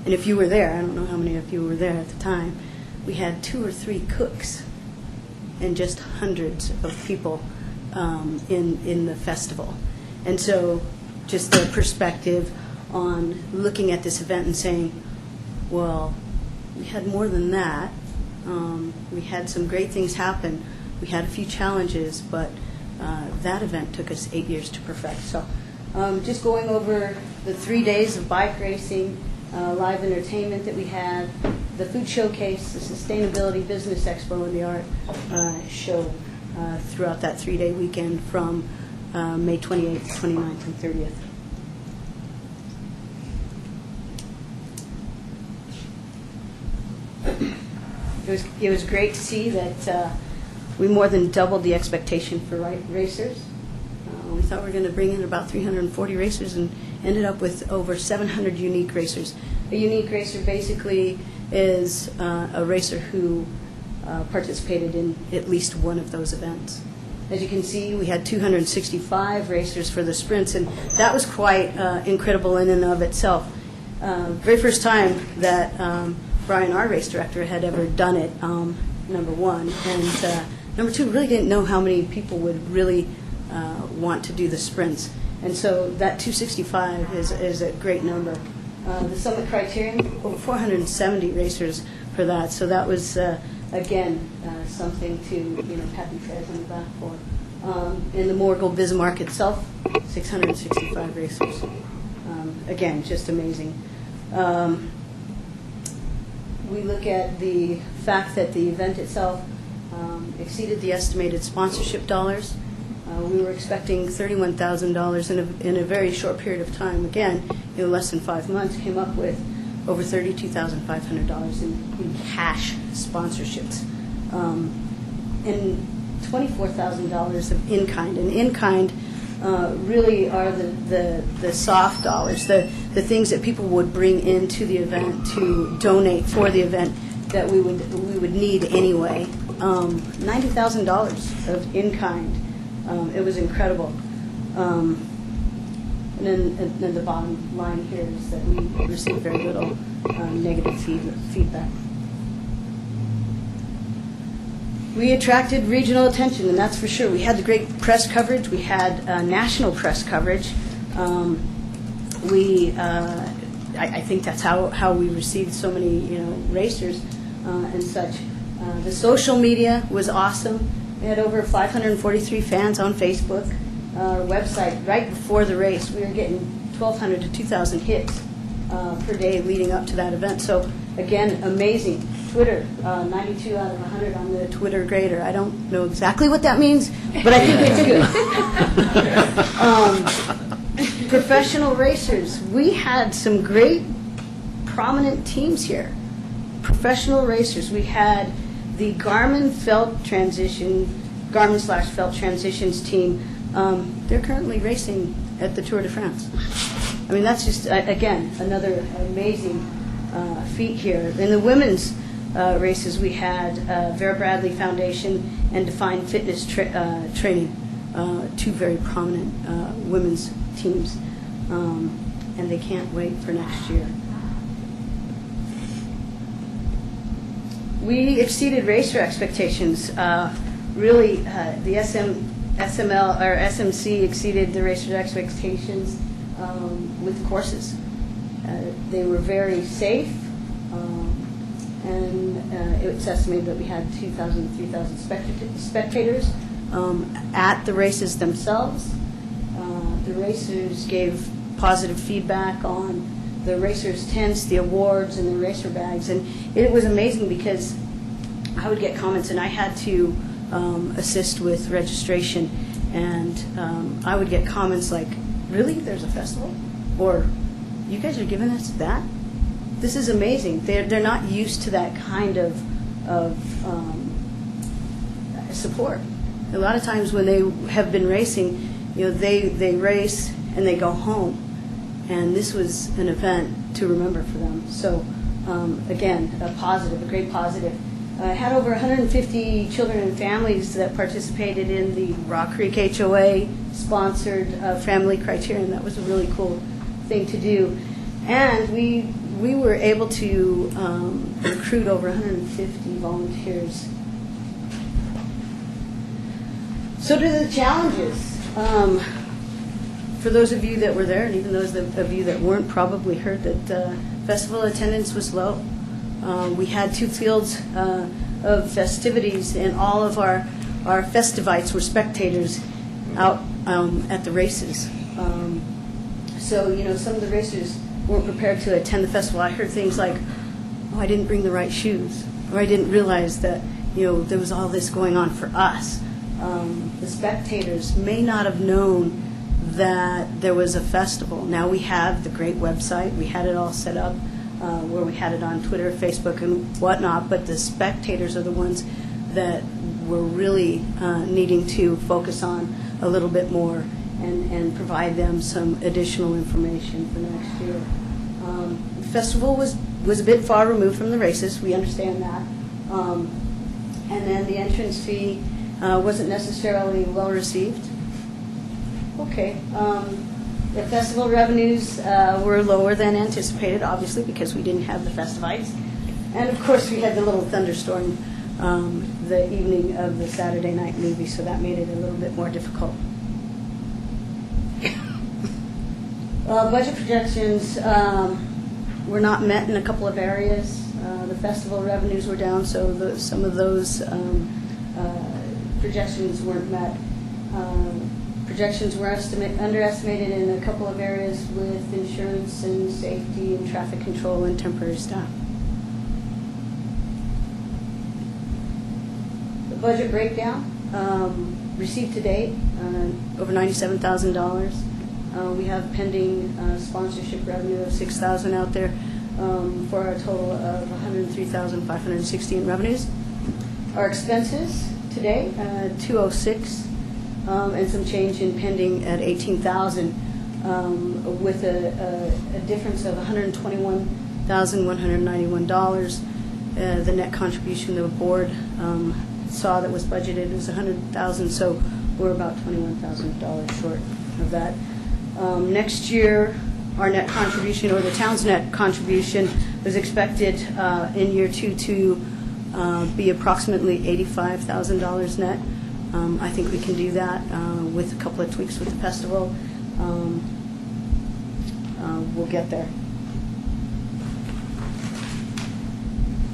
And if you were there, I don't know how many of you were there at the time, we had 2 or 3 cooks and just hundreds of people in the festival. And so just the perspective on looking at this event and saying, well, we had more than that. We had some great things happen. We had a few challenges, but that event took us 8 years to perfect. So just going over the 3 days of bike racing, live entertainment that we had, the food showcase, the sustainability business expo, and the art show throughout that 3-day weekend from May 28th, 29th, and 30th. It was great to see that we more than doubled the expectation for racers. We thought we were going to bring in about 340 racers and ended up with over 700 unique racers. A unique racer basically is a racer who participated in at least one of those events. As you can see, we had 265 racers for the sprints, and that was quite incredible in and of itself. Very first time that Brian, our race director, had ever done it, number one. And number two, really didn't know how many people would really want to do the sprints. And so that 265 is a great number. The Summit Criterion, over 470 racers for that. So that was, again, something to, pat themselves on the back for. In the Morgul Bismarck itself, 665 racers. Again, just amazing. We look at the fact that the event itself exceeded the estimated sponsorship dollars. We were expecting $31,000 in a very short period of time. Again, less than 5 months, came up with over $32,500 in cash sponsorships. And $24,000 of in-kind. And in-kind really are the soft dollars, the things that people would bring into the event to donate for the event that we would need anyway. $90,000 of in-kind. It was incredible. And then the bottom line here is that we received very little negative feedback. We attracted regional attention, and that's for sure. We had the great press coverage. We had national press coverage. I think that's how we received so many racers and such. The social media was awesome. We had over 543 fans on Facebook. Our website, right before the race, we were getting 1,200 to 2,000 hits per day leading up to that event. So, again, amazing. Twitter, 92 out of 100 on the Twitter grader. I don't know exactly what that means, but I think it's good. Professional racers. We had some great prominent teams here. Professional racers. We had the Garmin/Felt Transitions team. They're currently racing at the Tour de France. I mean, that's just, again, another amazing feat here. In the women's races, we had Vera Bradley Foundation and Defined Fitness Training, two very prominent women's teams, and they can't wait for next year. We exceeded racer expectations. Really, the SML or SMC exceeded the racers' expectations with courses. They were very safe, and it's estimated that we had 2,000 to 3,000 spectators at the races themselves. The racers gave positive feedback on the racers' tents, the awards, and the racer bags, and it was amazing because I would get comments, and I had to assist with registration, and I would get comments like, "Really, there's a festival?" Or, "You guys are giving us that? This is amazing." They're not used to that kind of support. A lot of times when they have been racing, they race and they go home, and this was an event to remember for them. So, again, a great positive. I had over 150 children and families that participated in the Rock Creek HOA-sponsored Family Criterion. That was a really cool thing to do. And we were able to recruit over 150 volunteers. So to the challenges. For those of you that were there, and even those of you that weren't, probably heard that festival attendance was low. We had 2 fields of festivities, and all of our festivites were spectators out at the races. So, some of the racers weren't prepared to attend the festival. I heard things like, "Oh, I didn't bring the right shoes," or "I didn't realize that, there was all this going on for us." The spectators may not have known that there was a festival. Now we have the great website. We had it all set up where we had it on Twitter, Facebook, and whatnot, but the spectators are the ones that we're really needing to focus on a little bit more and provide them some additional information for next year. The festival was a bit far removed from the races. We understand that. And then the entrance fee wasn't necessarily well received. Okay. The festival revenues were lower than anticipated, obviously, because we didn't have the festivites. And, of course, we had the little thunderstorm the evening of the Saturday night movie, so that made it a little bit more difficult. Budget projections, were not met in a couple of areas. The festival revenues were down, so some of those projections weren't met. Projections were underestimated in a couple of areas with insurance and safety and traffic control and temporary staff. The budget breakdown, received to date, over $97,000. We have pending sponsorship revenue of $6,000 out there for a total of $103,560 in revenues. Our expenses today, $206,000 and some change in pending at $18,000 with a difference of $121,191. The net contribution the board saw that was budgeted was $100,000, so we're about $21,000 short of that. Next year, our net contribution, or the town's net contribution, was expected in year 2 to be approximately $85,000 net. I think we can do that with a couple of tweaks with the festival. We'll get there.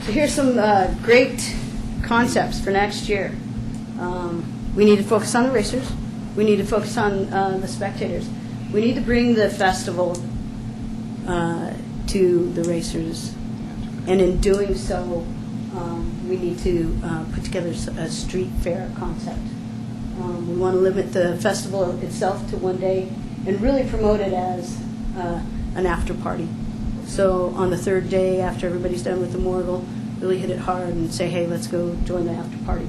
So here's some great concepts for next year. We need to focus on the racers. We need to focus on the spectators. We need to bring the festival to the racers. And in doing so, we need to put together a street fair concept. We want to limit the festival itself to one day and really promote it as an after party. So on the third day, after everybody's done with the Morgul, really hit it hard and say, hey, let's go join the after party.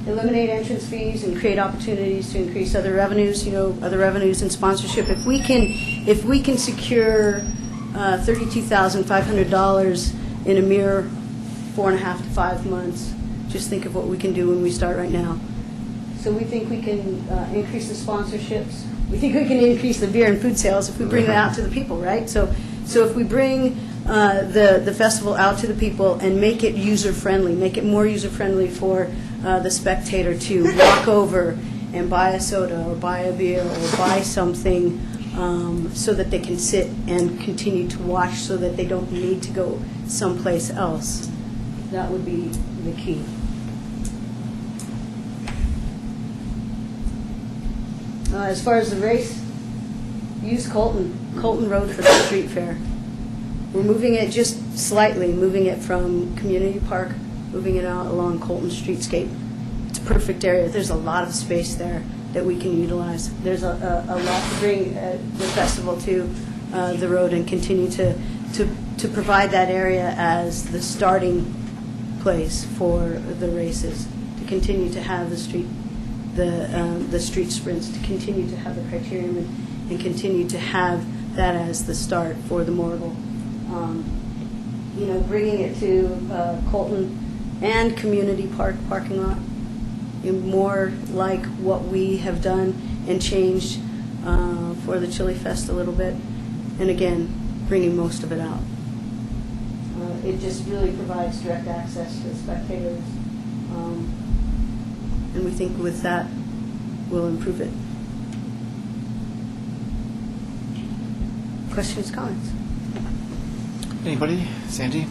Eliminate entrance fees and create opportunities to increase other revenues, other revenues and sponsorship. If we can secure $32,500 in a mere 4.5 to 5 months, just think of what we can do when we start right now. So we think we can increase the sponsorships. We think we can increase the beer and food sales if we bring that out to the people, right? So if we bring the festival out to the people and make it user-friendly, make it more user-friendly for the spectator to walk over and buy a soda or buy a beer or buy something so that they can sit and continue to watch so that they don't need to go someplace else. That would be the key. As far as the race, use Colton Road for the street fair. We're moving it just slightly, moving it from Community Park, moving it out along Colton Streetscape. It's a perfect area. There's a lot of space there that we can utilize. There's a lot to bring the festival to the road and continue to provide that area as the starting place for the races, to continue to have the street sprints, to continue to have the criterium and continue to have that as the start for the Morgul. Bringing it to Colton and Community Park parking lot, more like what we have done and changed for the Chili Fest a little bit, and again, bringing most of it out. It just really provides direct access to the spectators, and we think with that, we'll improve it. Questions, comments? Anybody? Sandy?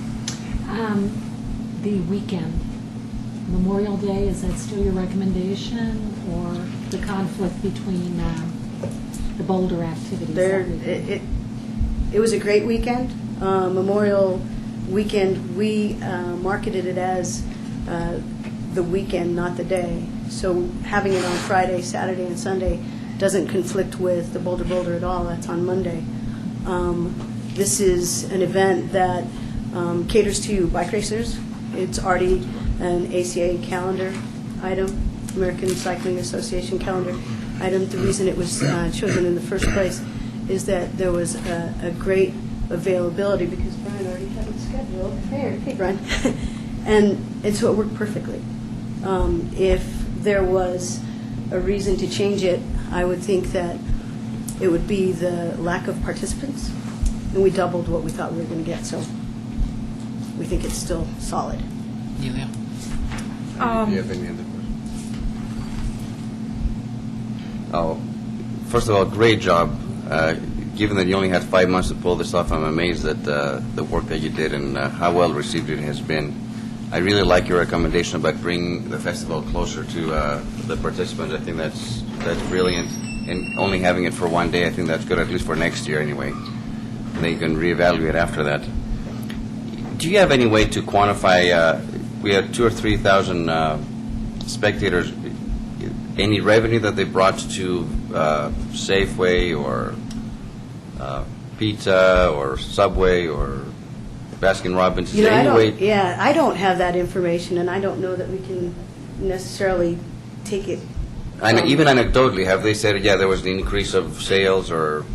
The weekend, Memorial Day, is that still your recommendation, or the conflict between the Boulder activities? It was a great weekend. Memorial weekend, we marketed it as the weekend, not the day. So having it on Friday, Saturday, and Sunday doesn't conflict with the Boulder at all. That's on Monday. This is an event that caters to bike racers. It's already an ACA calendar item, American Cycling Association calendar item. The reason it was chosen in the first place is that there was a great availability because Brian already had it scheduled. Hey, Brian. and so it worked perfectly. If there was a reason to change it, I would think that it would be the lack of participants, and we doubled what we thought we were going to get, so we think it's still solid. Nelia? Do you have any other questions? Oh, first of all, great job. given that you only had 5 months to pull this off, I'm amazed at the work that you did and how well received it has been. I really like your recommendation about bringing the festival closer to the participants. I think that's brilliant. And only having it for one day, I think that's good, at least for next year anyway. And then you can reevaluate after that. Do you have any way to quantify, we had 2,000 or 3,000 spectators, any revenue that they brought to Safeway or Pizza or Subway or Baskin-Robbins? Is there any way? I don't have that information, and I don't know that we can necessarily take it. Even anecdotally, have they said, yeah, there was an increase of sales, or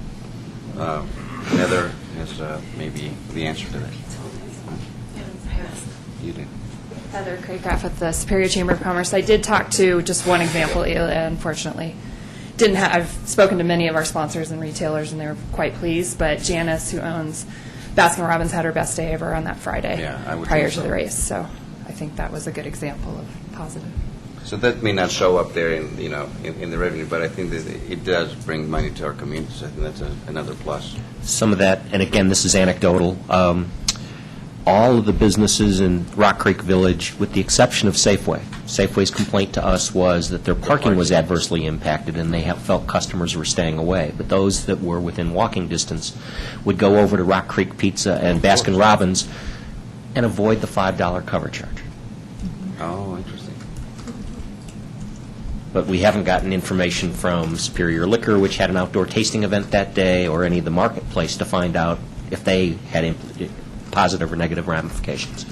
Heather has maybe the answer to that? You did. Heather Craycraft with the Superior Chamber of Commerce. I did talk to just one example, unfortunately. I've spoken to many of our sponsors and retailers, and they were quite pleased, but Janice, who owns Baskin-Robbins, had her best day ever on that Friday prior to the race. So I think that was a good example of positive. So that may not show up there in the revenue, but I think that it does bring money to our communities. I think that's another plus. Some of that, and again, this is anecdotal, all of the businesses in Rock Creek Village, with the exception of Safeway. Safeway's complaint to us was that their parking was adversely impacted, and they felt customers were staying away. But those that were within walking distance would go over to Rock Creek Pizza and Baskin-Robbins and avoid the $5 cover charge. Oh, interesting. But we haven't gotten information from Superior Liquor, which had an outdoor tasting event that day, or any of the marketplace to find out if they had positive or negative ramifications.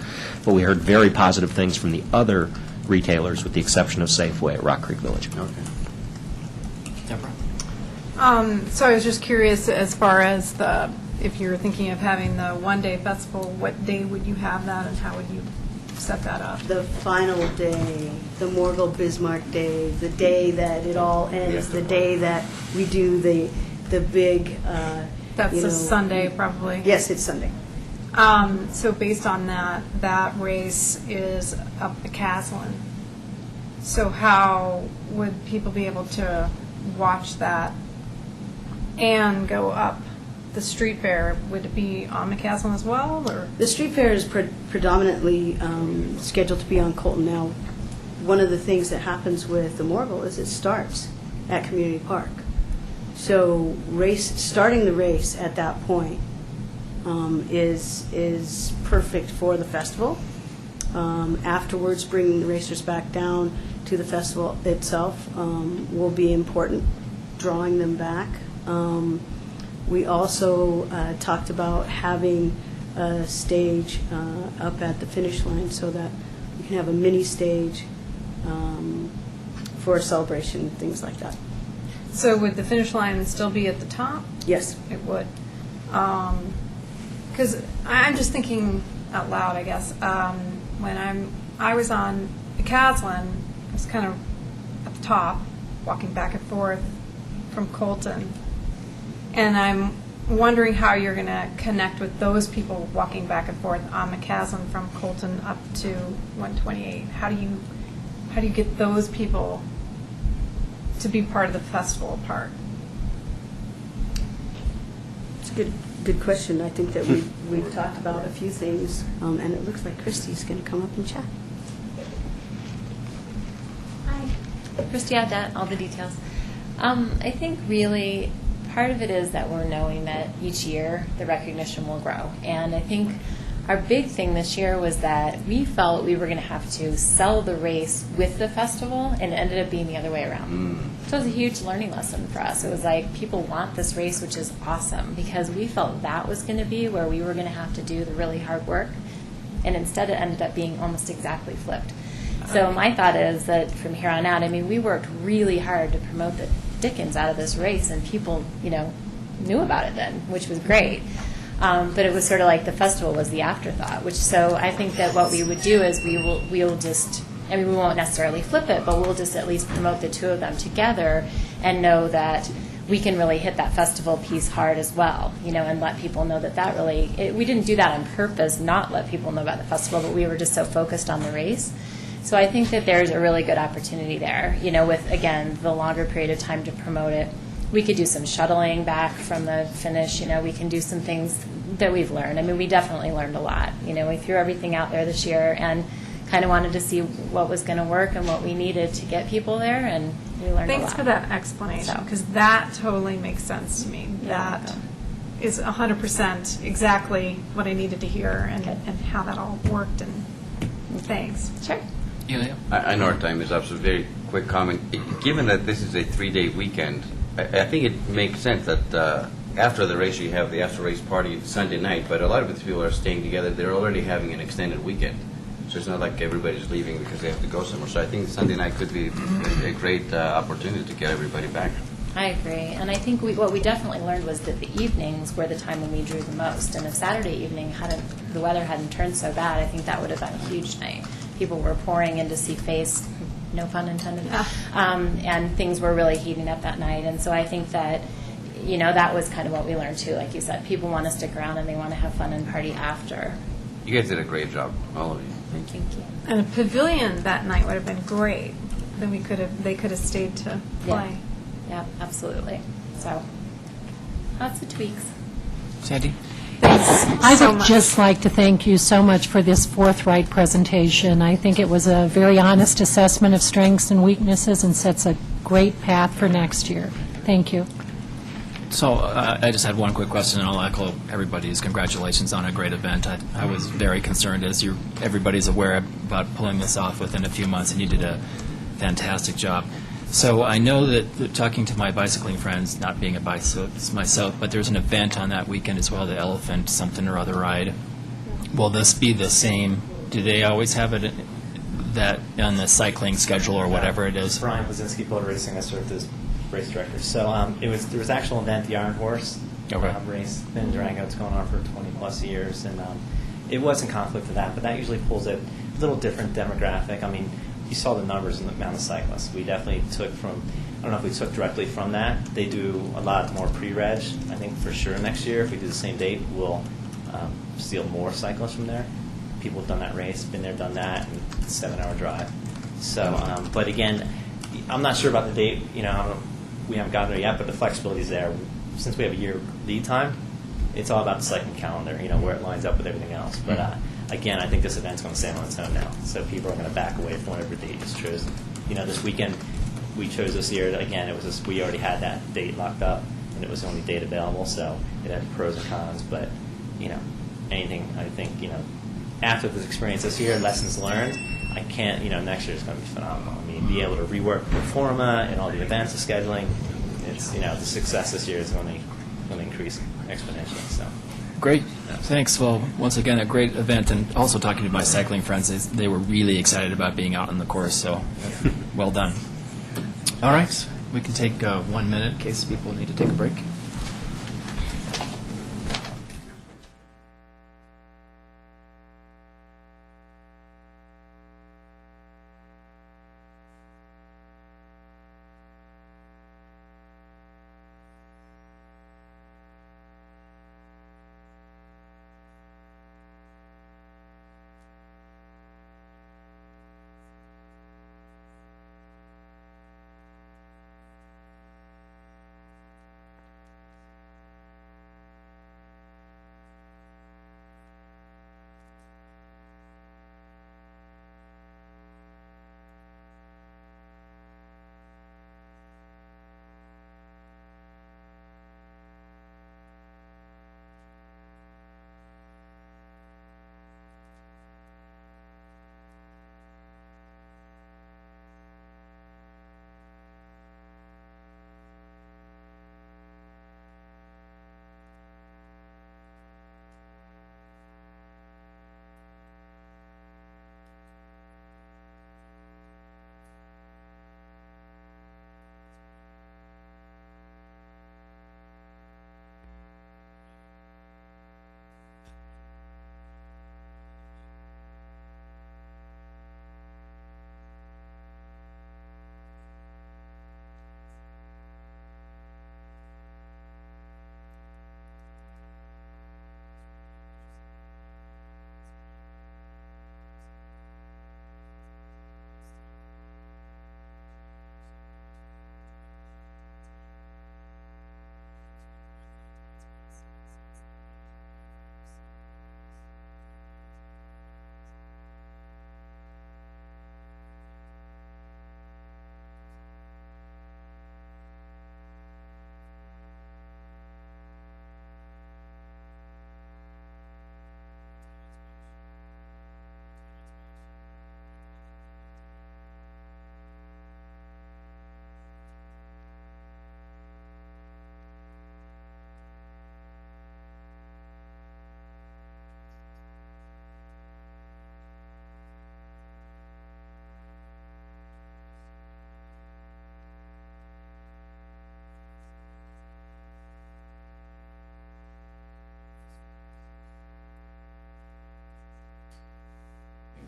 But we heard very positive things from the other retailers, with the exception of Safeway at Rock Creek Village. Okay. Deborah? So I was just curious, as far as if you're thinking of having the one-day festival, what day would you have that, and how would you set that up? The final day, the Morgul Bismarck Day, the day that it all ends, the day that we do the big. That's a Sunday, probably. Yes, it's Sunday. So based on that race is up the Caslin. So how would people be able to watch that and go up the street fair? Would it be on McCaslin as well, or? The street fair is predominantly scheduled to be on Colton now. One of the things that happens with the Morgul is it starts at Community Park. So starting the race at that point is perfect for the festival. Afterwards, bringing the racers back down to the festival itself will be important, drawing them back. We also talked about having a stage up at the finish line so that we can have a mini stage for a celebration, things like that. So would the finish line still be at the top? Yes. It would. Because I'm just thinking out loud, I guess. When I was on the Caslin, I was kind of at the top, walking back and forth from Colton. And I'm wondering how you're going to connect with those people walking back and forth on McCaslin from Colton up to 128. How do you get those people to be part of the festival part? It's a good question. I think that we've talked about a few things, and it looks like Christy's going to come up and chat. Hi, Christy Audette, all the details. I think really part of it is that we're knowing that each year the recognition will grow. And I think our big thing this year was that we felt we were going to have to sell the race with the festival, and it ended up being the other way around. So it was a huge learning lesson for us. It was like, people want this race, which is awesome, because we felt that was going to be where we were going to have to do the really hard work. And instead it ended up being almost exactly flipped. So my thought is that from here on out, I mean, we worked really hard to promote the dickens out of this race, and people, knew about it then, which was great. But it was sort of like the festival was the afterthought, so I think that what we would do is we'll just, we won't necessarily flip it, but we'll just at least promote the two of them together and know that we can really hit that festival piece hard as well, and let people know that really, we didn't do that on purpose, not let people know about the festival, but we were just so focused on the race. So I think that there's a really good opportunity there, with, again, the longer period of time to promote it. we could do some shuttling back from the finish. We can do some things that we've learned. I mean, we definitely learned a lot. We threw everything out there this year and kind of wanted to see what was going to work and what we needed to get people there, and we learned a lot. Thanks for that explanation, because that totally makes sense to me. That is 100% exactly what I needed to hear, and how that all worked, and thanks. Sure. Ilya? I know our time is up, so very quick comment. Given that this is a 3-day weekend, I think it makes sense that after the race you have the after-race party Sunday night, but a lot of the people are staying together. They're already having an extended weekend. So it's not like everybody's leaving because they have to go somewhere. So I think Sunday night could be a great opportunity to get everybody back. I agree. And I think what we definitely learned was that the evenings were the time when we drew the most. And if Saturday evening the weather hadn't turned so bad, I think that would have been a huge night. People were pouring in to see Face, no pun intended, and things were really heating up that night. And so I think that, that was kind of what we learned too. Like you said, people want to stick around and they want to have fun and party after. You guys did a great job, all of you. Thank you. And a pavilion that night would have been great. Then they could have stayed to play. Yeah, absolutely. So, lots of tweaks. Sandy? I would just like to thank you so much for this forthright presentation. I think it was a very honest assessment of strengths and weaknesses and sets a great path for next year. Thank you. So I just had one quick question, and I'll echo everybody's congratulations on a great event. I was very concerned, as everybody's aware, about pulling this off within a few months, and you did a fantastic job. So I know that talking to my bicycling friends, not being a bicyclist myself, but there's an event on that weekend as well, the Elephant something or other ride. Will this be the same? Do they always have it that on the cycling schedule or whatever it is? Brian Blazinski, Boat Racing. I served as race director. So there was an actual event, the Iron Horse race in Durango. It's going on for 20-plus years, and it was in conflict with that, but that usually pulls a little different demographic. I mean, you saw the numbers in the amount of cyclists. We definitely took from, I don't know if we took directly from that. They do a lot more pre-reg. I think for sure next year, if we do the same date, we'll steal more cyclists from there. People have done that race, been there, done that, and it's a 7-hour drive. So, but again, I'm not sure about the date. We haven't gotten there yet, but the flexibility is there. Since we have a year lead time, it's all about the cycling calendar, where it lines up with everything else. But again, I think this event's going to stand on its own now, so people are going to back away from whatever date is chosen. This weekend we chose this year. Again, it was we already had that date locked up, and it was the only date available, so it had pros and cons. But anything, I think after this experience this year, lessons learned. I can't, next year is going to be phenomenal. I mean, be able to rework the forma and all the events, the scheduling. It's, the success this year is going to increase exponentially. So. Great. Thanks. Well, once again, a great event, and also talking to my cycling friends, they were really excited about being out on the course, so well done. All right. We can take 1 minute in case people need to take a break.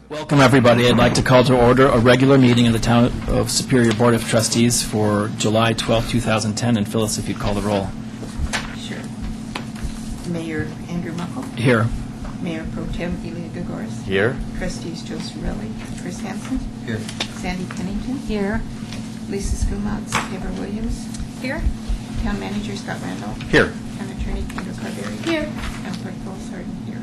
Welcome, everybody. I'd like to call to order a regular meeting of the Town of Superior Board of Trustees for July 12, 2010. And Phyllis, if you'd call the roll. Sure. Mayor Andrew Muckle. Here. Mayor Pro Tem Elia Gagoras. Here? Trustees Joe Cirelli. Chris Hansen. Here. Sandy Pennington. Here. Lisa Skumatz. Deborah Williams. Here. Town Manager Scott Randall. Here. Town Attorney Kendra Carberry. Here. Town Clerk Paul Sarden. Here.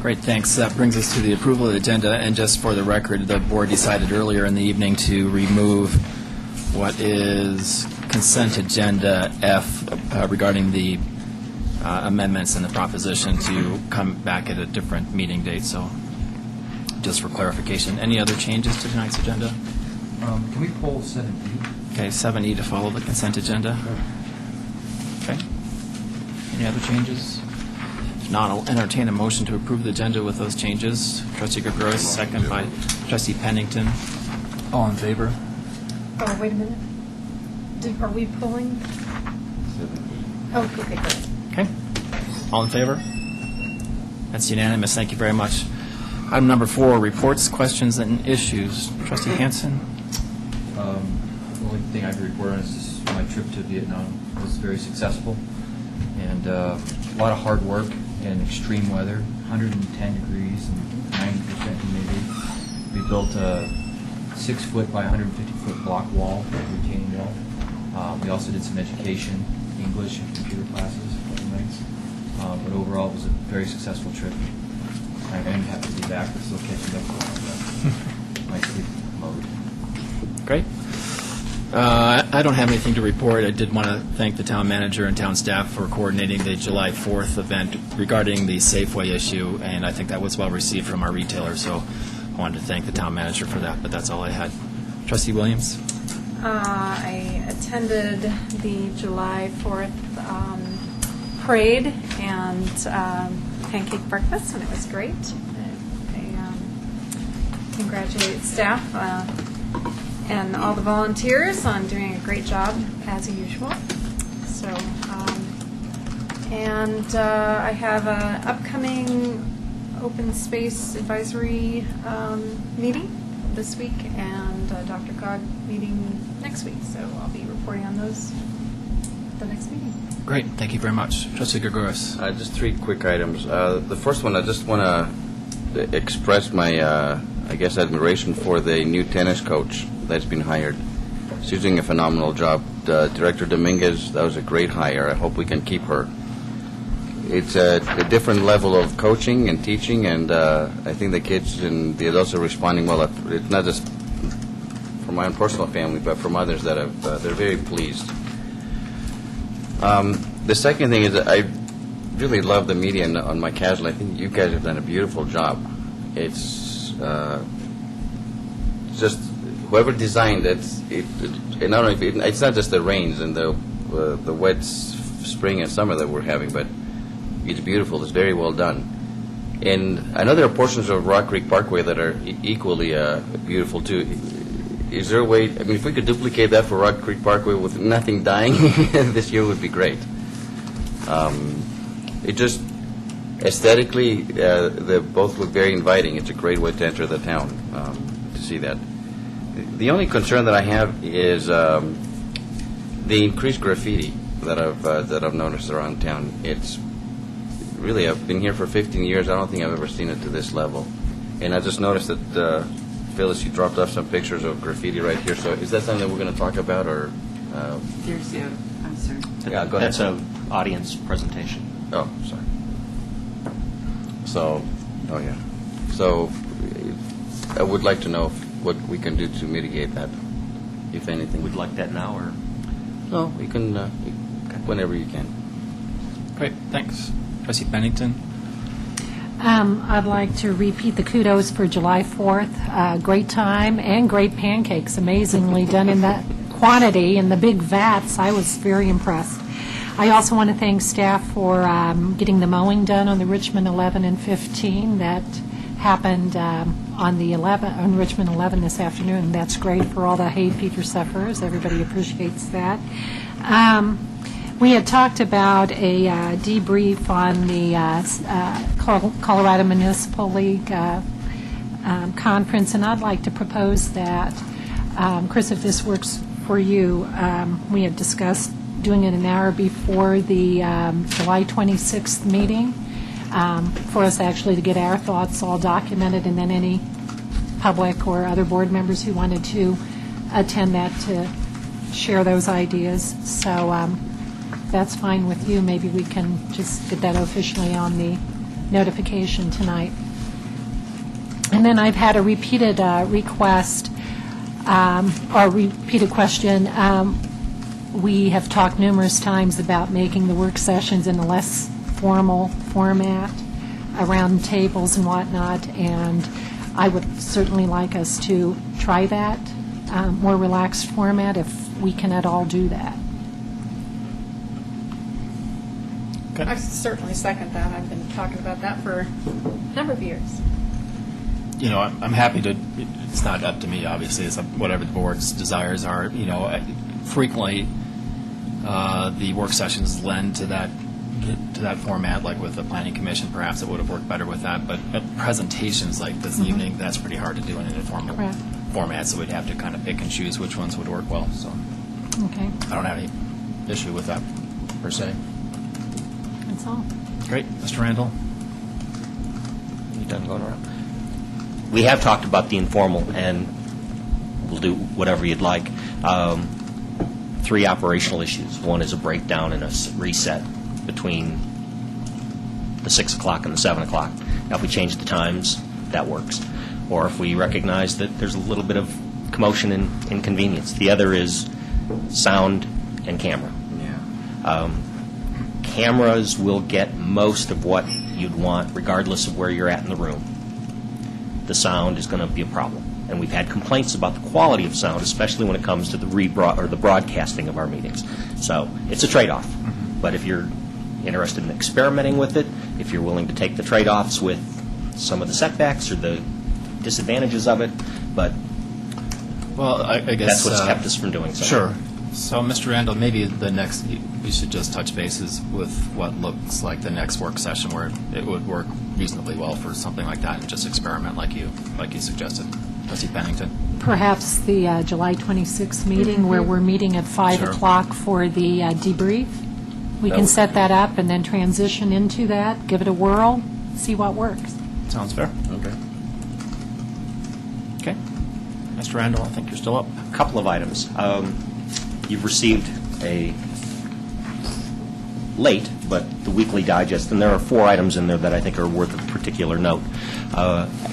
Great, thanks. That brings us to the approval of the agenda. And just for the record, the board decided earlier in the evening to remove what is consent agenda F regarding the amendments and the proposition to come back at a different meeting date. So just for clarification, any other changes to tonight's agenda? Can we pull 7E? Okay, 7E to follow the consent agenda. Okay. Any other changes? If not, I'll entertain a motion to approve the agenda with those changes. Trustee Gregorius, second by Trustee Pennington. All in favor? Oh, wait a minute. Are we pulling? Oh, okay, good. Okay. All in favor? That's unanimous. Thank you very much. Item number 4, reports, questions, and issues. Trustee Hansen? The only thing I could report on is just my trip to Vietnam was very successful, and a lot of hard work and extreme weather, 110 degrees and 90% humidity. We built a 6-foot by 150-foot block wall, retaining wall. We also did some education, English and computer classes for the nights. But overall, it was a very successful trip. I am happy to be back. We're still catching up on my sleep mode. Great. I don't have anything to report. I did want to thank the town manager and town staff for coordinating the July 4th event regarding the Safeway issue, and I think that was well received from our retailers, so I wanted to thank the town manager for that, but that's all I had. Trustee Williams? I attended the July 4th parade and pancake breakfast, and it was great. I congratulate staff and all the volunteers on doing a great job, as usual. So, I have an upcoming open space advisory meeting this week and Dr. Cog meeting next week. So I'll be reporting on those at the next meeting. Great. Thank you very much. Trustee Gregorius? Just 3 quick items. The first one, I just want to express my, admiration for the new tennis coach that's been hired. She's doing a phenomenal job. Director Dominguez, that was a great hire. I hope we can keep her. It's a different level of coaching and teaching, and I think the kids and the adults are responding well. It's not just from my own personal family, but from others that they're very pleased. The second thing is that I really love the media on my casual. I think you guys have done a beautiful job. It's just whoever designed it. And not only it's not just the rains and the wet spring and summer that we're having, but it's beautiful. It's very well done. And I know there are portions of Rock Creek Parkway that are equally beautiful too. Is there a way? I mean, if we could duplicate that for Rock Creek Parkway with nothing dying this year, would be great. It just aesthetically, they both look very inviting. It's a great way to enter the town to see that. The only concern that I have is the increased graffiti that I've noticed around town. It's really, I've been here for 15 years. I don't think I've ever seen it to this level. And I just noticed that Phyllis, you dropped off some pictures of graffiti right here. So is that something that we're going to talk about, or? There's I'm sorry. Yeah, go ahead. That's an audience presentation. Oh, sorry. So, So I would like to know what we can do to mitigate that, if anything. Would like that now, or? No, we can, whenever you can. Great. Thanks. Trustee Pennington? I'd like to repeat the kudos for July 4th. Great time and great pancakes, amazingly done in that quantity in the big vats. I was very impressed. I also want to thank staff for getting the mowing done on the Richmond 11 and 15. That happened on Richmond 11 this afternoon. That's great for all the hay fever sufferers. Everybody appreciates that. We had talked about a debrief on the Colorado Municipal League conference, and I'd like to propose that, Chris, if this works for you, we had discussed doing it an hour before the July 26th meeting, for us actually to get our thoughts all documented, and then any public or other board members who wanted to attend that to share those ideas. So that's fine with you. Maybe we can just get that officially on the notification tonight. And then I've had a repeated request, or repeated question. We have talked numerous times about making the work sessions in a less formal format, around tables and whatnot, and I would certainly like us to try that more relaxed format if we can at all do that. I certainly second that. I've been talking about that for a number of years. You know, I'm happy to, it's not up to me, obviously, it's whatever the board's desires are. You know, frequently, the work sessions lend to that format, like with the planning commission, perhaps it would have worked better with that, but presentations like this evening, that's pretty hard to do in an informal format, so we'd have to kind of pick and choose which ones would work well, so. Okay. I don't have any issue with that, per se. That's all. Great. Mr. Randall? You done going around? We have talked about the informal, and we'll do whatever you'd like. 3 operational issues. One is a breakdown and a reset between the 6 o'clock and the 7 o'clock. Now, if we change the times, that works. Or if we recognize that there's a little bit of commotion and inconvenience. The other is sound and camera. Yeah. Cameras will get most of what you'd want, regardless of where you're at in the room. The sound is going to be a problem. And we've had complaints about the quality of sound, especially when it comes to the broadcasting of our meetings. So it's a trade-off. But if you're interested in experimenting with it, if you're willing to take the trade-offs with some of the setbacks or the disadvantages of it, but well, I guess that's what's kept us from doing so. Sure. So, Mr. Randall, maybe the next, we should just touch bases with what looks like the next work session where it would work reasonably well for something like that and just experiment like you suggested. Trustee Pennington? Perhaps the July 26th meeting where we're meeting at 5 Sure. o'clock for the debrief. We can set that up and then transition into that, give it a whirl, see what works. Sounds fair. Okay. Okay. Mr. Randall, I think you're still up. A couple of items. You've received a late, but the weekly digest, and there are 4 items in there that I think are worth a particular note.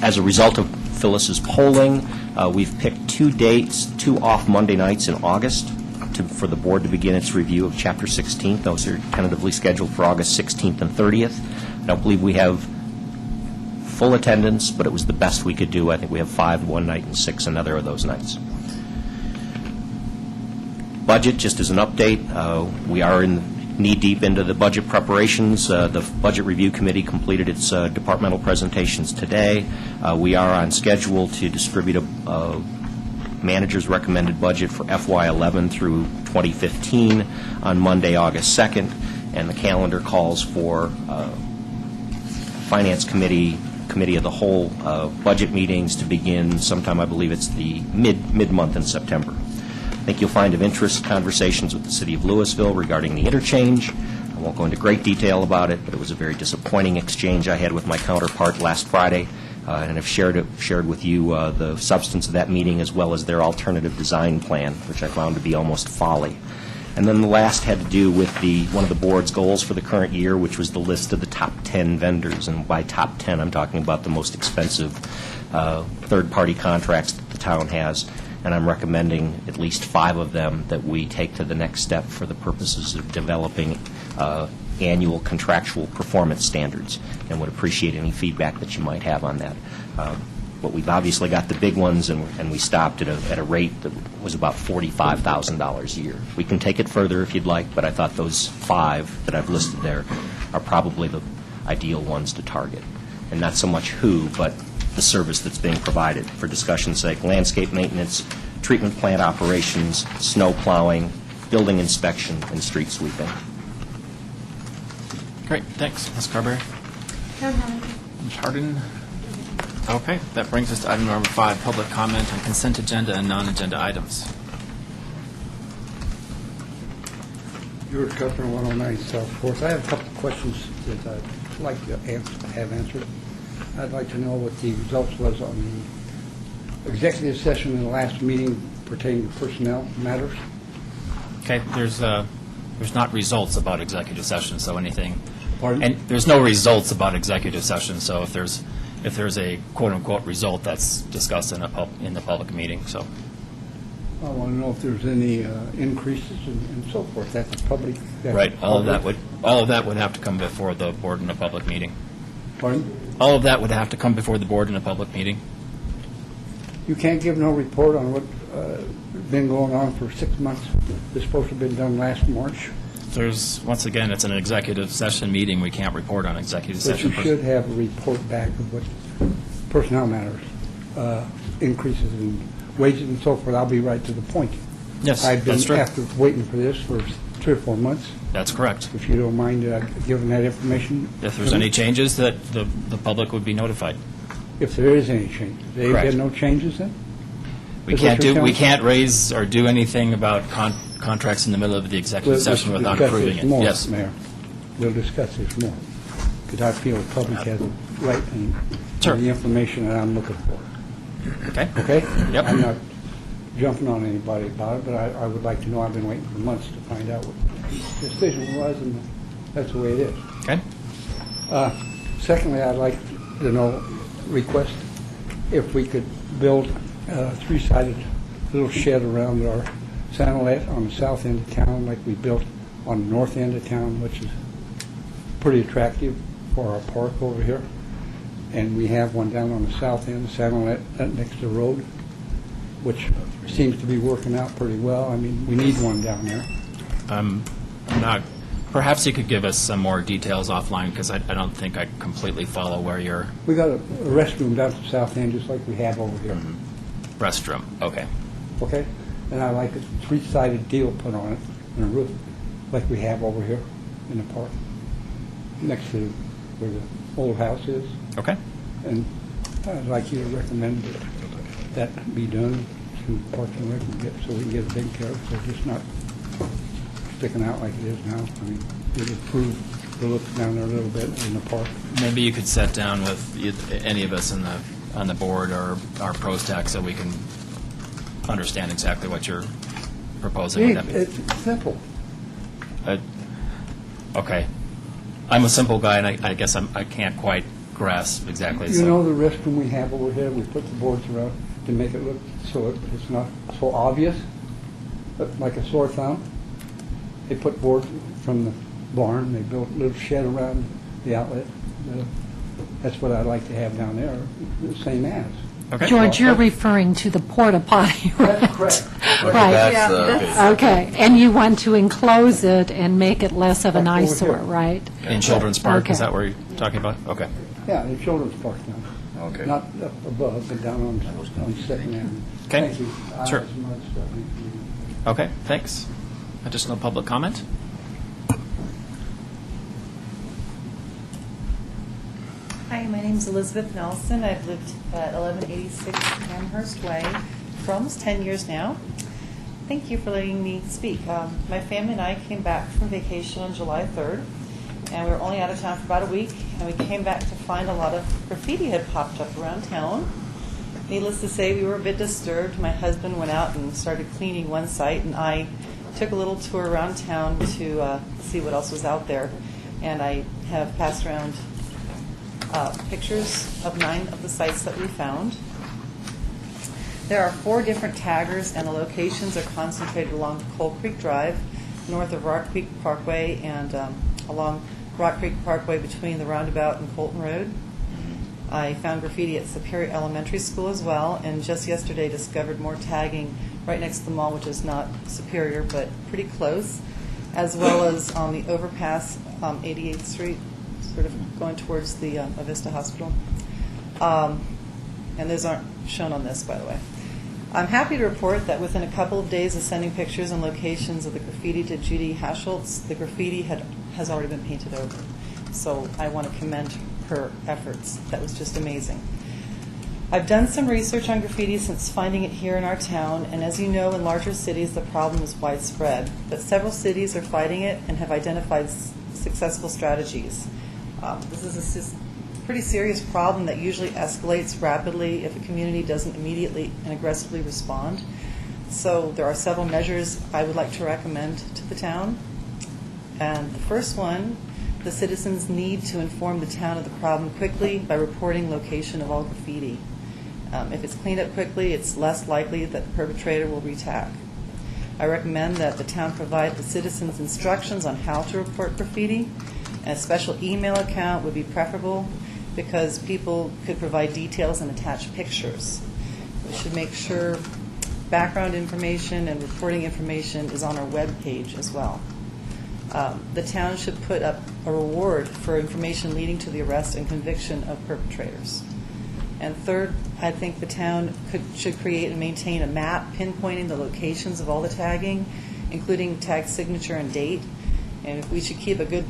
As a result of Phyllis's polling, we've picked 2 dates, 2 off Monday nights in August for the board to begin its review of Chapter 16. Those are tentatively scheduled for August 16th and 30th. I don't believe we have full attendance, but it was the best we could do. I think we have 5 one night and 6 another of those nights. Budget, just as an update, we are knee-deep into the budget preparations. The Budget Review Committee completed its departmental presentations today. We are on schedule to distribute a manager's recommended budget for FY11 through 2015 on Monday, August 2nd, and the calendar calls for Finance Committee of the Whole budget meetings to begin sometime, I believe it's the mid-month in September. I think you'll find of interest conversations with the City of Louisville regarding the interchange. I won't go into great detail about it, but it was a very disappointing exchange I had with my counterpart last Friday, and I've shared with you the substance of that meeting as well as their alternative design plan, which I found to be almost folly. And then the last had to do with one of the board's goals for the current year, which was the list of the top 10 vendors. And by top 10, I'm talking about the most expensive third-party contracts that the town has. And I'm recommending at least 5 of them that we take to the next step for the purposes of developing annual contractual performance standards, and would appreciate any feedback that you might have on that. But we've obviously got the big ones, and we stopped at a rate that was about $45,000 a year. We can take it further if you'd like, but I thought those 5 that I've listed there are probably the ideal ones to target. And not so much who, but the service that's being provided. For discussion's sake, landscape maintenance, treatment plant operations, snow plowing, building inspection, and street sweeping. Great, thanks. Ms. Carberry? Don't have Ms. Hardin? Okay, that brings us to item number 5, public comment on consent agenda and non-agenda items. George Cuthbert, 109 South Fourth. I have a couple of questions that I'd like to have answered. I'd like to know what the results was on the executive session in the last meeting pertaining to personnel matters. Okay, there's not results about executive session, so anything. Pardon? And there's no results about executive session, so if there's a quote-unquote result, that's discussed in the public meeting, so. I want to know if there's any increases and so forth. That's public. Right, all of that would have to come before the board in a public meeting. Pardon? All of that would have to come before the board in a public meeting. You can't give no report on what's been going on for 6 months. It's supposed to have been done last March. Once again, it's an executive session meeting. We can't report on executive But session. you should have a report back of what personnel matters, increases in wages and so forth. I'll be right to the point. Yes, I've that's been true. after waiting for this for 3 or 4 months. That's correct. If you don't mind giving that information. If there's any changes, that the public would be notified. If there is any changes. They've Correct. had no changes then? We Is what can't you're do, telling we me? can't raise or do anything about contracts in the middle of the executive session We'll without discuss approving this it. more, Yes. Mayor. We'll discuss this more, because I feel the public has a right and Sure. the information that I'm looking for. Okay. Okay? Yep. I'm not jumping on anybody about it, but I would like to know. I've been waiting for months to find out what the decision was, and that's the way it is. Okay. Secondly, I'd like to know, request if we could build a 3-sided little shed around our Sanolet on the south end of town, like we built on the north end of town, which is pretty attractive for our park over here. And we have one down on the south end, Sanolet, next to the road, which seems to be working out pretty well. I mean, we need one down there. I'm not, perhaps you could give us some more details offline, because I don't think I completely follow where your We got a restroom down at the south end, just like we have over here. restroom, okay. Okay? And I like a 3-sided deal put on it, and a roof, like we have over here in the park, next to where the old house is. Okay. And I'd like you to recommend that be done to Parks and Rec, so we can get it taken care of, so it's just not sticking out like it is now. I mean, it improve the look down there a little bit in the park. Maybe you could sit down with any of us on the board or our pros tech so we can understand exactly what you're proposing. Would that be- It's simple. Okay. I'm a simple guy, and I guess I can't quite grasp exactly. You know the restroom we have over here, we put the boards around to make it look so it's not so obvious, but like a sore thumb. They put boards from the barn, they built a little shed around the outlet. That's what I'd like to have down there, the same as. Okay. George, you're referring to the porta potty, right? That's correct. Right. That's, Okay, and you want to enclose it and make it less of an Like over eyesore, here. right? In Children's Park, is Okay. that where you're talking about? Okay. Yeah, the children's park now. Okay. Not up above, but down on Second Avenue. Okay. Thank you. I Sure. have some other stuff I need to read. Okay, thanks. Additional public comment? Hi, my name is Elizabeth Nelson. I've lived at 1186 Amherst Way for almost 10 years now. Thank you for letting me speak. My family and I came back from vacation on July 3rd, and we were only out of town for about a week, and we came back to find a lot of graffiti had popped up around town. Needless to say, we were a bit disturbed. My husband went out and started cleaning one site, and I took a little tour around town to see what else was out there. And I have passed around pictures of 9 of the sites that we found. There are 4 different taggers, and the locations are concentrated along Coal Creek Drive, north of Rock Creek Parkway, and along Rock Creek Parkway between the roundabout and Colton Road. I found graffiti at Superior Elementary School as well, and just yesterday discovered more tagging right next to the mall, which is not Superior, but pretty close, as well as on the overpass, 88th Street, sort of going towards the Avista Hospital. And those aren't shown on this, by the way. I'm happy to report that within a couple of days of sending pictures and locations of the graffiti to Judy Haschultz, the graffiti has already been painted over. So I want to commend her efforts. That was just amazing. I've done some research on graffiti since finding it here in our town, and as you know, in larger cities, the problem is widespread. But several cities are fighting it and have identified successful strategies. This is a pretty serious problem that usually escalates rapidly if a community doesn't immediately and aggressively respond. So there are several measures I would like to recommend to the town. And the first one, the citizens need to inform the town of the problem quickly by reporting location of all graffiti. If it's cleaned up quickly, it's less likely that the perpetrator will retag. I recommend that the town provide the citizens instructions on how to report graffiti, and a special email account would be preferable because people could provide details and attach pictures. We should make sure background information and reporting information is on our web page as well. The town should put up a reward for information leading to the arrest and conviction of perpetrators. And third, I think the town should create and maintain a map pinpointing the locations of all the tagging, including tag signature and date. And we should keep a good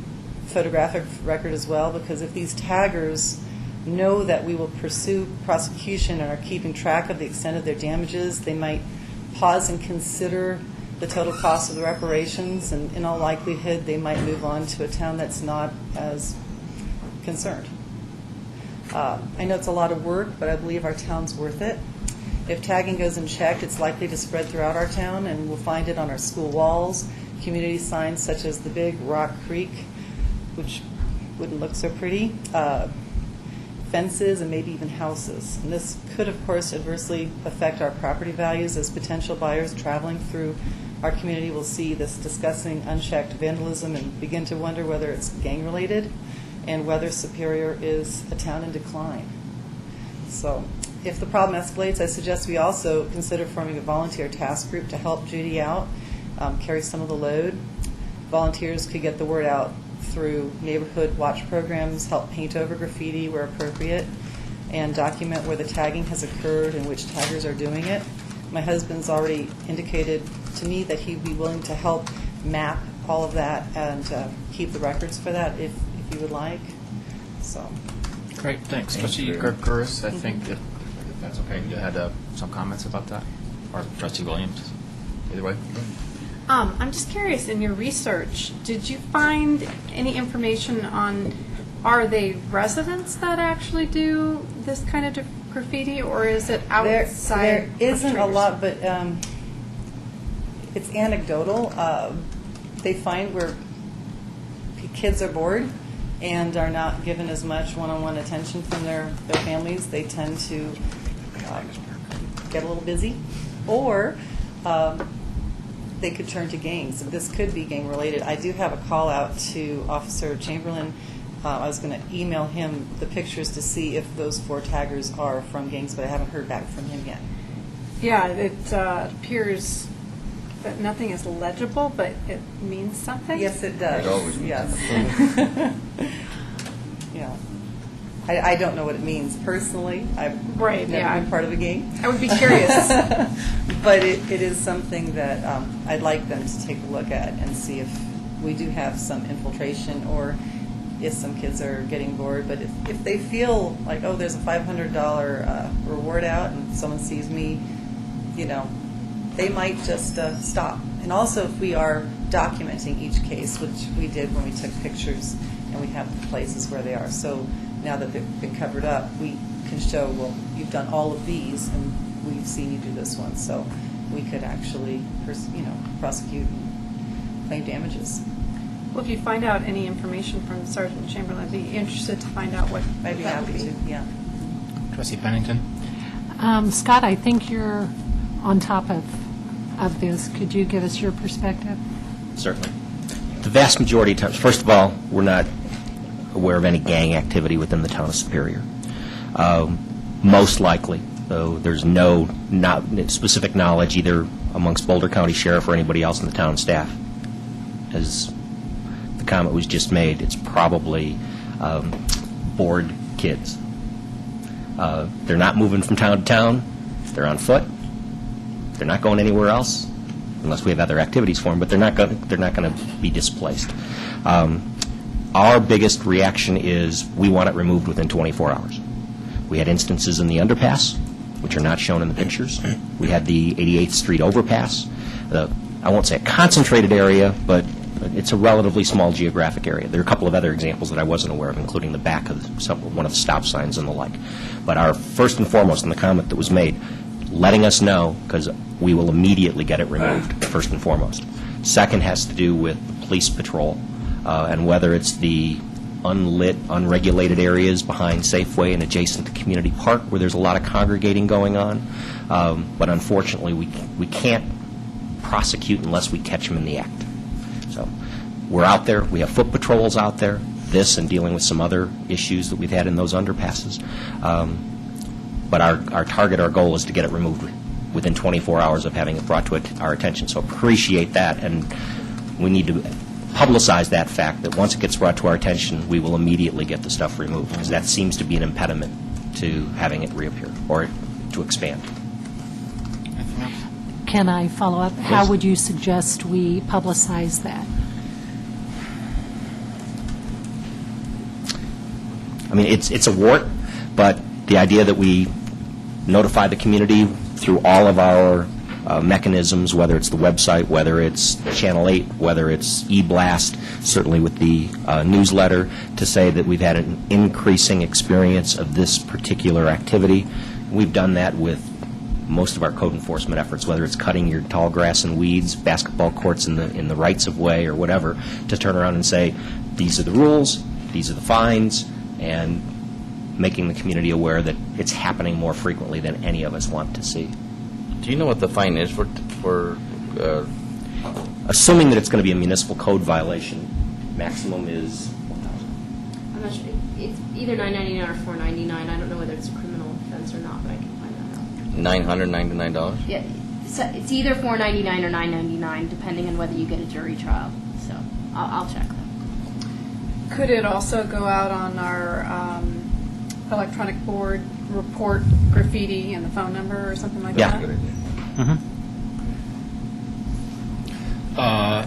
photographic record as well, because if these taggers know that we will pursue prosecution and are keeping track of the extent of their damages, they might pause and consider the total cost of the reparations, and in all likelihood, they might move on to a town that's not as concerned. I know it's a lot of work, but I believe our town's worth it. If tagging goes unchecked, it's likely to spread throughout our town, and we'll find it on our school walls, community signs such as the big Rock Creek, which wouldn't look so pretty, fences, and maybe even houses. And this could, of course, adversely affect our property values, as potential buyers traveling through our community will see this disgusting unchecked vandalism and begin to wonder whether it's gang-related and whether Superior is a town in decline. So if the problem escalates, I suggest we also consider forming a volunteer task group to help Judy out, carry some of the load. Volunteers could get the word out through neighborhood watch programs, help paint over graffiti where appropriate, and document where the tagging has occurred and which taggers are doing it. My husband's already indicated to me that he'd be willing to help map all of that and keep the records for that if you would like. So. Great, thanks. Trustee Gergeris, I think, if that's okay, you had some comments about that? Or Trustee Williams? Either way. I'm just curious, in your research, did you find any information on, are they residents that actually do this kind of graffiti, or is it outside? There isn't a lot, but it's anecdotal. They find where kids are bored and are not given as much one-on-one attention from their families, they tend to get a little busy, or they could turn to gangs. This could be gang-related. I do have a call out to Officer Chamberlain. I was going to email him the pictures to see if those 4 taggers are from gangs, but I haven't heard back from him yet. Yeah, it appears that nothing is legible, but it means something. Yes, it does. It always means yes. Yeah. I don't know what it means personally. I've never been part of a gang. I would be curious. But it is something that I'd like them to take a look at and see if we do have some infiltration or if some kids are getting bored. But if they feel like, oh, there's a $500 reward out and someone sees me, they might just stop. And also if we are documenting each case, which we did when we took pictures and we have the places where they are. So now that they've been covered up, we can show, well, you've done all of these and we've seen you do this one. So we could actually, prosecute and claim damages. Well, if you find out any information from Sergeant Chamberlain, I'd be interested to find out what I'd be that happy would be. to, yeah. Trustee Pennington? Scott, I think you're on top of this. Could you give us your perspective? Certainly. The vast majority of times, first of all, we're not aware of any gang activity within the town of Superior. Most likely, though, there's no specific knowledge either amongst Boulder County Sheriff or anybody else in the town staff. As the comment was just made, it's probably bored kids. They're not moving from town to town. They're on foot. They're not going anywhere else, unless we have other activities for them. But they're not going to be displaced. Our biggest reaction is we want it removed within 24 hours. We had instances in the underpass, which are not shown in the pictures. We had the 88th Street overpass. I won't say a concentrated area, but it's a relatively small geographic area. There are a couple of other examples that I wasn't aware of, including the back of one of the stop signs and the like. But our first and foremost, in the comment that was made, letting us know, because we will immediately get it removed, first and foremost. Second has to do with the police patrol, and whether it's the unlit, unregulated areas behind Safeway and adjacent to Community Park where there's a lot of congregating going on. But unfortunately, we can't prosecute unless we catch them in the act. So we're out there. We have foot patrols out there, this and dealing with some other issues that we've had in those underpasses. But our target, our goal is to get it removed within 24 hours of having it brought to our attention. So appreciate that, and we need to publicize that fact that once it gets brought to our attention, we will immediately get the stuff removed, because that seems to be an impediment to having it reappear or to expand. Can I follow up? Yes. How would you suggest we publicize that? I mean, it's a wart, but the idea that we notify the community through all of our mechanisms, whether it's the website, whether it's Channel 8, whether it's e-blast, certainly with the newsletter, to say that we've had an increasing experience of this particular activity. We've done that with most of our code enforcement efforts, whether it's cutting your tall grass and weeds, basketball courts in the rights of way or whatever, to turn around and say, these are the rules, these are the fines, and making the community aware that it's happening more frequently than any of us want to see. Do you know what the fine is for Assuming that it's going to be a municipal code violation, maximum is I'm not sure. It's either $9.99 or $4.99. I don't know whether it's a criminal offense or not, but I can find that out. $999? Yeah, so it's either $4.99 or $9.99, depending on whether you get a jury trial. So I'll check that. Could it also go out on our electronic board, report graffiti and the phone number or something like that?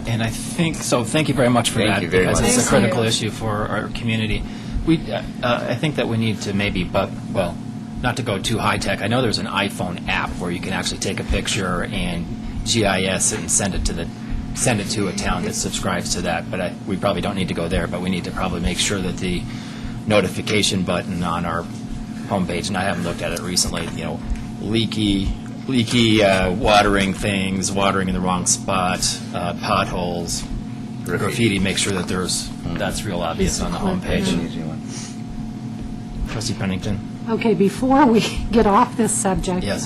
And I think, so thank you very much for Thank that. you very because much. it's a Thank critical you. issue for our community. I think that we need to maybe, well, not to go too high-tech, I know there's an iPhone app where you can actually take a picture and GIS it and send it to a town that subscribes to that. But we probably don't need to go there, but we need to probably make sure that the notification button on our homepage, and I haven't looked at it recently, leaky watering things, watering in the wrong spot, potholes, graffiti, make sure that that's real obvious on the homepage. Trustee Pennington? Okay, before we get off this subject, Yes.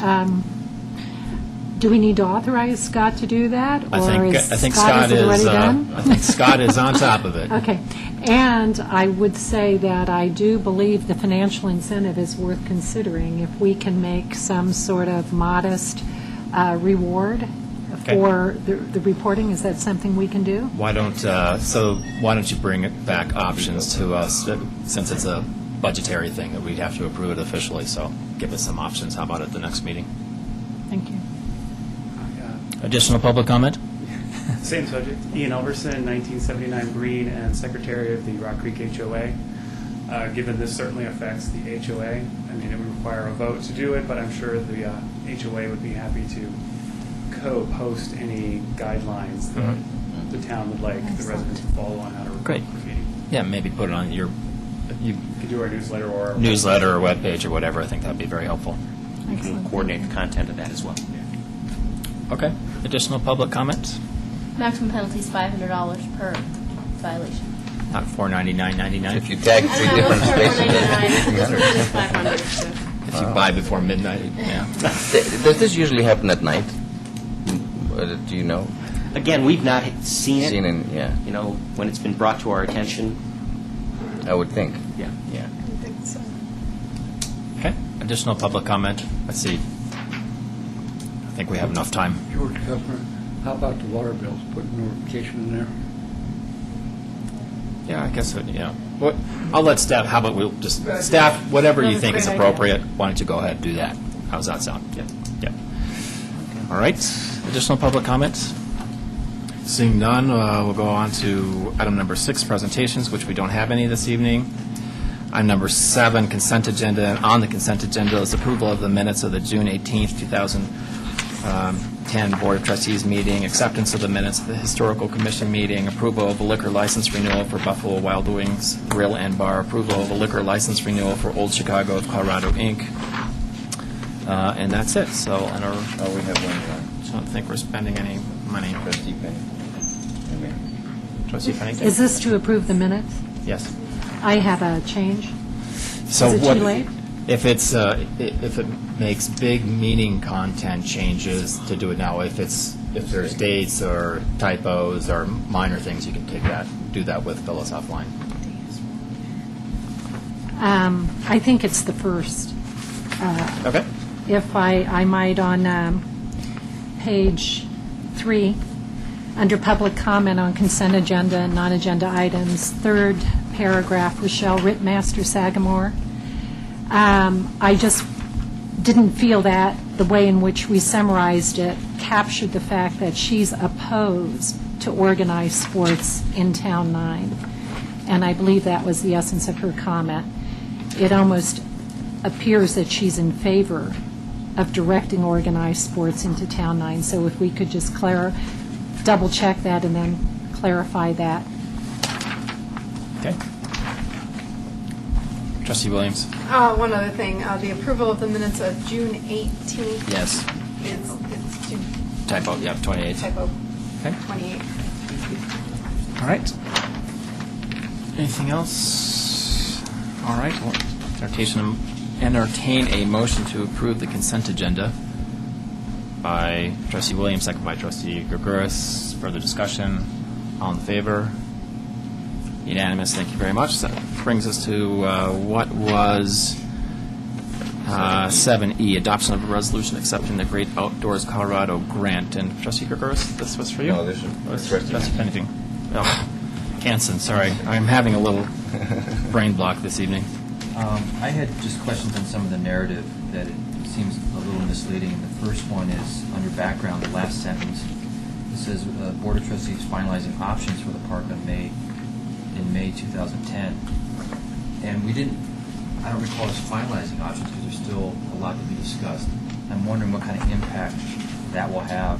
do we need to authorize Scott to do that? I think Scott, is it already done? I think Scott is on top of it. Okay. And I would say that I do believe the financial incentive is worth considering if we can make some sort of modest reward for the reporting. Is that something we can do? Why don't you bring it back options to us, since it's a budgetary thing that we'd have to approve it officially, so give us some options. How about at the next meeting? Thank you. Additional public comment? Same subject. Ian Elverson, 1979 Green and Secretary of the Rock Creek HOA. Given this certainly affects the HOA, I mean, it would require a vote to do it, but I'm sure the HOA would be happy to co-post any guidelines that the town would like the residents to follow on how to report Great. graffiti. Yeah, maybe put it on your You could do our newsletter or our newsletter or webpage or whatever. I think that'd be very helpful. You can coordinate the content of that as well. Okay. Additional public comments? Maximum penalty is $500 per violation. Not $499.99. If you tag I three don't know, different it's spaces, $4.99. it's It's $500. So. If you buy before midnight, yeah. Does this usually happen at night? Do you know? Again, we've not seen it. Yeah, When it's been brought to our attention. I would think. Yeah. Yeah. I think so. Okay. Additional public comment? Let's see. I think we have enough time. George Kessler, how about the water bills, put notification in there? Yeah, I guess, What, I'll let staff, how about we'll just, staff, whatever you think is Great appropriate, why don't you go ahead and do that? How's that sound? Yep. Yep. All right. Additional public comments? Seeing none, we'll go on to item number 6, presentations, which we don't have any this evening. Item number 7, consent agenda. And on the consent agenda is approval of the minutes of the June 18th, 2010 Board of Trustees meeting, acceptance of the minutes of the Historical Commission meeting, approval of a liquor license renewal for Buffalo Wild Wings Grill and Bar, approval of a liquor license renewal for Old Chicago of Colorado, Inc., and that's it. So, I don't Oh, we have one. don't think we're spending any money. Trustee Penny. Trustee Pennington? Is this to approve the minutes? Yes. I have a change. So Is it what, too late? if it's if it makes big meaning content changes, to do it now. If there's dates or typos or minor things, you can do that with Phyllis offline. I think it's the first. Okay. If I might, on page 3, under public comment on consent agenda and non-agenda items, third paragraph, Rochelle Rittmaster Sagamore. I just didn't feel that the way in which we summarized it captured the fact that she's opposed to organized sports in Town 9. And I believe that was the essence of her comment. It almost appears that she's in favor of directing organized sports into Town 9. So if we could just double-check that and then clarify that. Okay. Trustee Williams? One other thing, the approval of the minutes of June 18th. Yes. It's to Typo, yeah, 28. typo Okay. 28. All right. Anything else? All right. Well, entertain a motion to approve the consent agenda by Trustee Williams, second by Trustee Gregouris. Further discussion? All in favor? Unanimous. Thank you very much. That brings us to what was 7E, adoption of a resolution accepting the Great Outdoors Colorado grant. And Trustee Gregouris, this was for you? No, this is Trustee Pennington. Oh, Hanson, sorry. I'm having a little brain block this evening. I had just questions on some of the narrative that it seems a little misleading. The first one is under background, the last sentence. It says, Board of Trustees finalizing options for the park in May 2010. And I don't recall us finalizing options because there's still a lot to be discussed. I'm wondering what kind of impact that will have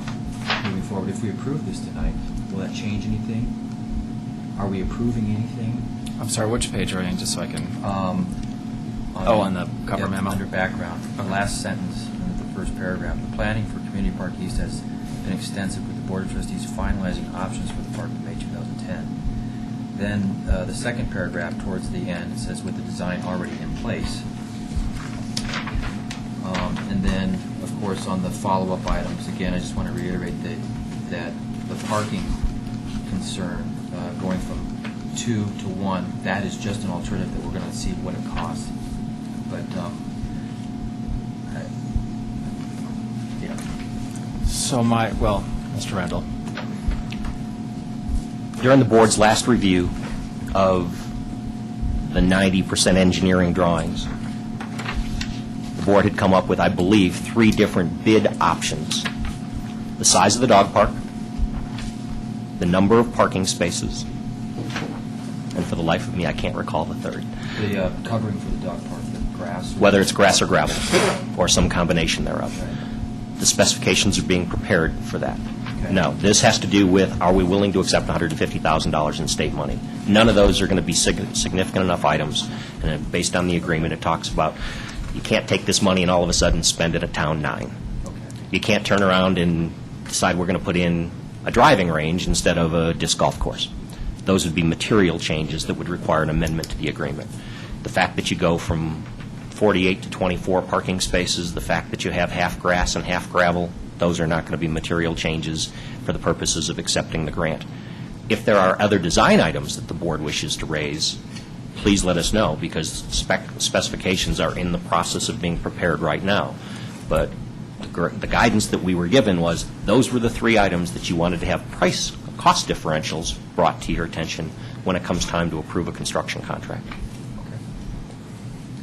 moving forward. If we approve this tonight, will that change anything? Are we approving anything? I'm sorry, which page are you in, just so I can... on the cover memo? Under background, the last sentence in the first paragraph. The planning for Community Park East has been extensive with the Board of Trustees finalizing options for the park in May 2010. Then the second paragraph towards the end, it says with the design already in place. And then, of course, on the follow-up items, again, I just want to reiterate that the parking concern going from 2 to 1, that is just an alternative that we're going to see what it costs. But, yeah. So Mr. Randall. During the board's last review of the 90% engineering drawings, the board had come up with, I believe, 3 different bid options. The size of the dog park, the number of parking spaces, and for the life of me, I can't recall the third. The covering for the dog park, the grass? Whether it's grass or gravel, or some combination thereof. The specifications are being prepared for that. Okay. No, this has to do with, are we willing to accept $150,000 in state money? None of those are going to be significant enough items. And based on the agreement, it talks about you can't take this money and all of a sudden spend it at Town 9. Okay. You can't turn around and decide we're going to put in a driving range instead of a disc golf course. Those would be material changes that would require an amendment to the agreement. The fact that you go from 48 to 24 parking spaces, the fact that you have half grass and half gravel, those are not going to be material changes for the purposes of accepting the grant. If there are other design items that the board wishes to raise, please let us know, because specifications are in the process of being prepared right now. But the guidance that we were given was those were the 3 items that you wanted to have cost differentials brought to your attention when it comes time to approve a construction contract.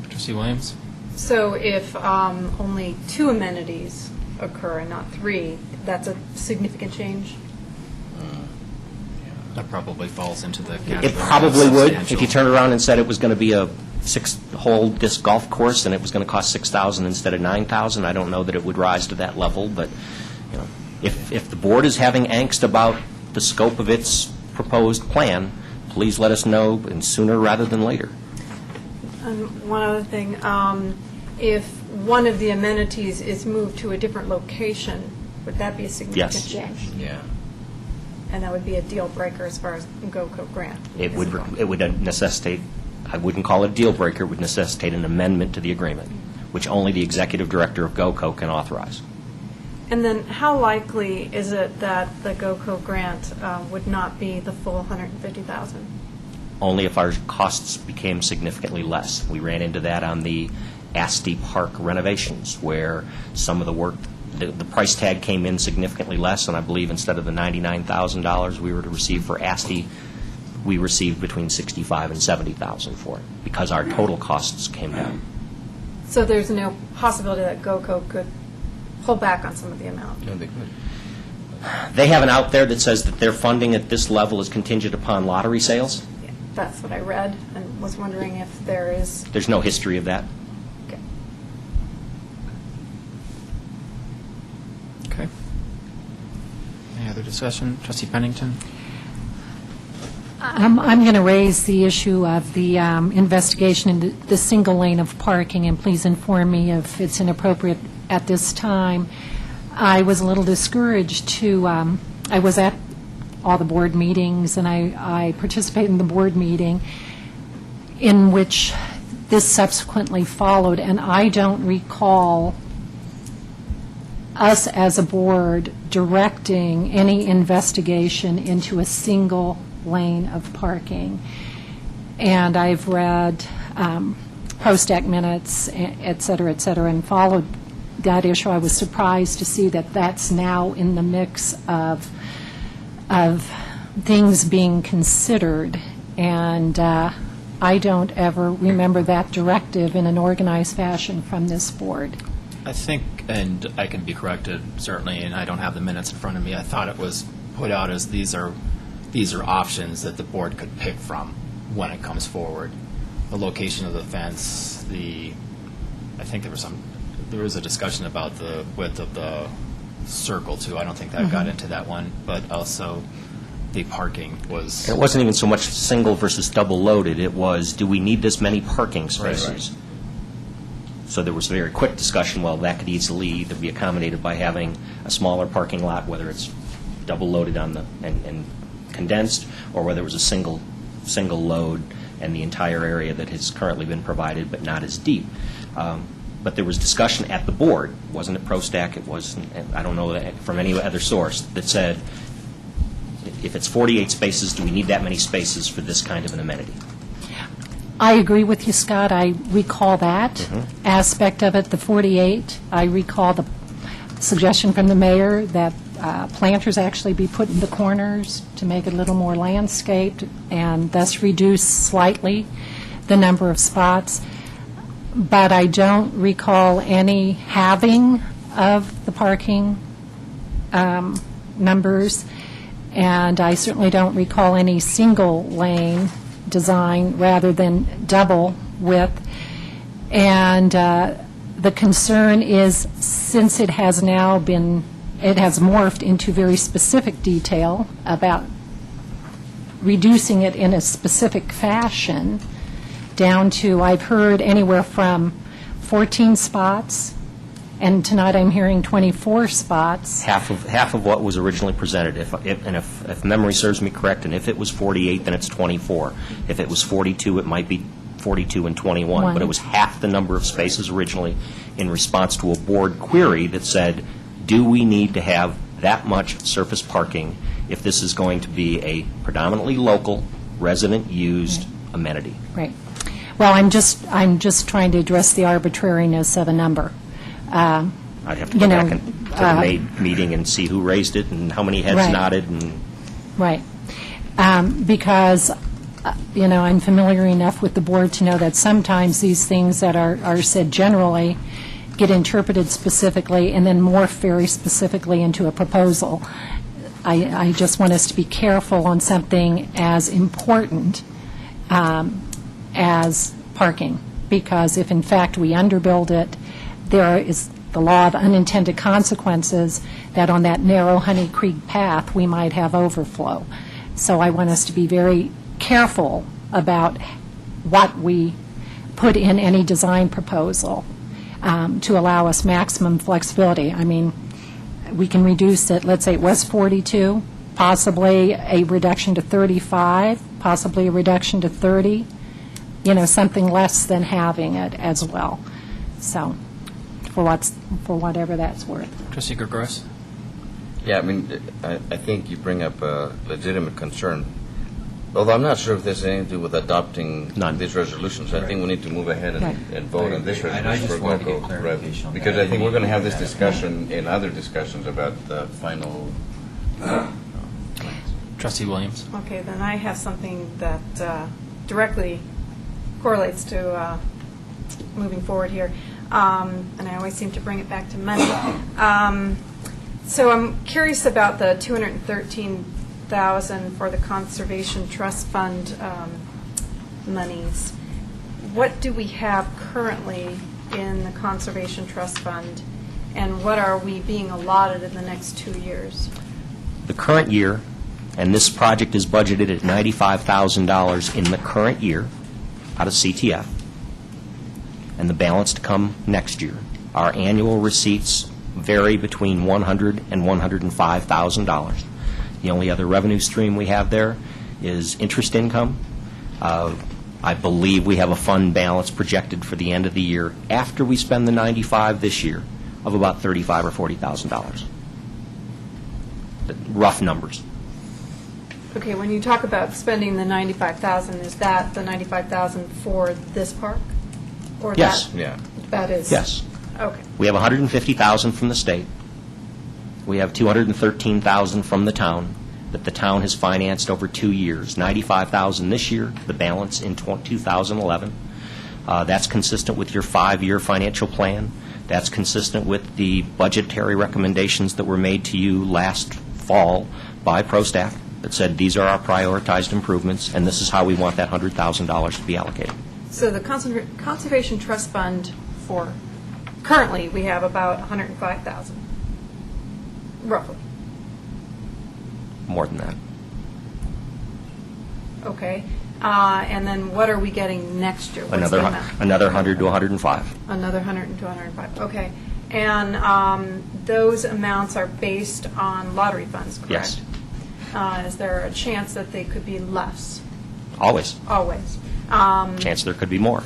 Trustee Williams? So if only 2 amenities occur and not 3, that's a significant change? That probably falls into the It probably would. If you turn around and said it was going to be a six-hole disc golf course and it was going to cost $6,000 instead of $9,000, I don't know that it would rise to that level, but if the board is having angst about the scope of its proposed plan, please let us know, and sooner rather than later. One other thing, if one of the amenities is moved to a different location, would that be a significant Yes. change? Yeah. And that would be a deal breaker as far as GOCO grant? It would necessitate, I wouldn't call it a deal breaker, it would necessitate an amendment to the agreement, which only the executive director of GOCO can authorize. And then how likely is it that the GOCO grant would not be the full $150,000? Only if our costs became significantly less. We ran into that on the Asti Park renovations, where some of the work, the price tag came in significantly less, and I believe instead of the $99,000 we were to receive for Asti, we received between $65,000 and $70,000 for it, because our total costs came down. So there's no possibility that GOCO could pull back on some of the amount? No, they could. They have an out there that says that their funding at this level is contingent upon lottery sales. Yeah, that's what I read, and was wondering if there is... There's no history of that. Okay. Okay. Any other discussion? Trustee Pennington? I'm going to raise the issue of the investigation into the single lane of parking, and please inform me if it's inappropriate at this time. I was a little discouraged to, I was at all the board meetings, and I participated in the board meeting in which this subsequently followed, and I don't recall us as a board directing any investigation into a single lane of parking. And I've read post-act minutes, et cetera, and followed that issue. I was surprised to see that that's now in the mix of things being considered, and I don't ever remember that directive in an organized fashion from this board. I think, and I can be corrected, certainly, and I don't have the minutes in front of me, I thought it was put out as these are options that the board could pick from when it comes forward. The location of the fence, I think there was a discussion about the width of the circle, too. I don't think that got into that one, but also the parking was... It wasn't even so much single versus double loaded. It was, do we need this many parking spaces? Right. So there was a very quick discussion, well, that could easily either be accommodated by having a smaller parking lot, whether it's double loaded on the and condensed, or whether it was a single load and the entire area that has currently been provided but not as deep. But there was discussion at the board, wasn't at ProStack, it wasn't, I don't know from any other source, that said, if it's 48 spaces, do we need that many spaces for this kind of an amenity? I agree with you, Scott. I recall that aspect of it, the 48. I recall the suggestion from the mayor that planters actually be put in the corners to make it a little more landscaped and thus reduce slightly the number of spots. But I don't recall any halving of the parking numbers, and I certainly don't recall any single lane design rather than double width. And the concern is, since it has now been, it has morphed into very specific detail about reducing it in a specific fashion down to, I've heard anywhere from 14 spots, and tonight I'm hearing 24 spots. Half of what was originally presented. If memory serves me correct, and if it was 48, then it's 24. If it was 42, it might be 42 and 21. But it was half the number of spaces originally in response to a board query that said, do we need to have that much surface parking if this is going to be a predominantly local, resident-used amenity? Right. Well, I'm just trying to address the arbitrariness of a number. I'd have to go back to the May meeting and see who raised it and how many heads nodded. Right. Because, I'm familiar enough with the board to know that sometimes these things that are said generally get interpreted specifically and then morph very specifically into a proposal. I just want us to be careful on something as important as parking, because if in fact we underbuild it, there is the law of unintended consequences that on that narrow Honey Creek path, we might have overflow. So I want us to be very careful about what we put in any design proposal to allow us maximum flexibility. I mean, we can reduce it, let's say it was 42, possibly a reduction to 35, possibly a reduction to 30, something less than having it as well. So, for whatever that's worth. Trustee Gregorius? Yeah, I mean, I think you bring up a legitimate concern. Although I'm not sure if there's anything to do with adopting these resolutions. I think we need to move ahead and vote on this resolution. And I just for wanted to local get clarification revenue. on Because that. I think we're going to have this discussion in other discussions about the final. Trustee Williams? Okay, then I have something that directly correlates to moving forward here. And I always seem to bring it back to money. So I'm curious about the $213,000 for the Conservation Trust Fund monies. What do we have currently in the Conservation Trust Fund, and what are we being allotted in the next 2 years? The current year, and this project is budgeted at $95,000 in the current year out of CTF, and the balance to come next year. Our annual receipts vary between $100,000 and $105,000. The only other revenue stream we have there is interest income. I believe we have a fund balance projected for the end of the year, after we spend the $95,000 this year, of about $35,000 or $40,000. Rough numbers. Okay, when you talk about spending the $95,000, is that the $95,000 for this park? Or Yes. That is? Yes. Okay. We have $150,000 from the state. We have $213,000 from the town that the town has financed over 2 years. $95,000 this year, the balance in 2011. That's consistent with your 5-year financial plan. That's consistent with the budgetary recommendations that were made to you last fall by ProStaff that said these are our prioritized improvements, and this is how we want that $100,000 to be allocated. So the Conservation Trust Fund for, currently, we have about $105,000, roughly. More than that. Okay. And then what are we getting next year? What's the amount? Another 100 to 105. Another 100 to 105. Okay. And those amounts are based on lottery funds, correct? Yes. Is there a chance that they could be less? Always. Always. Chance there could be more.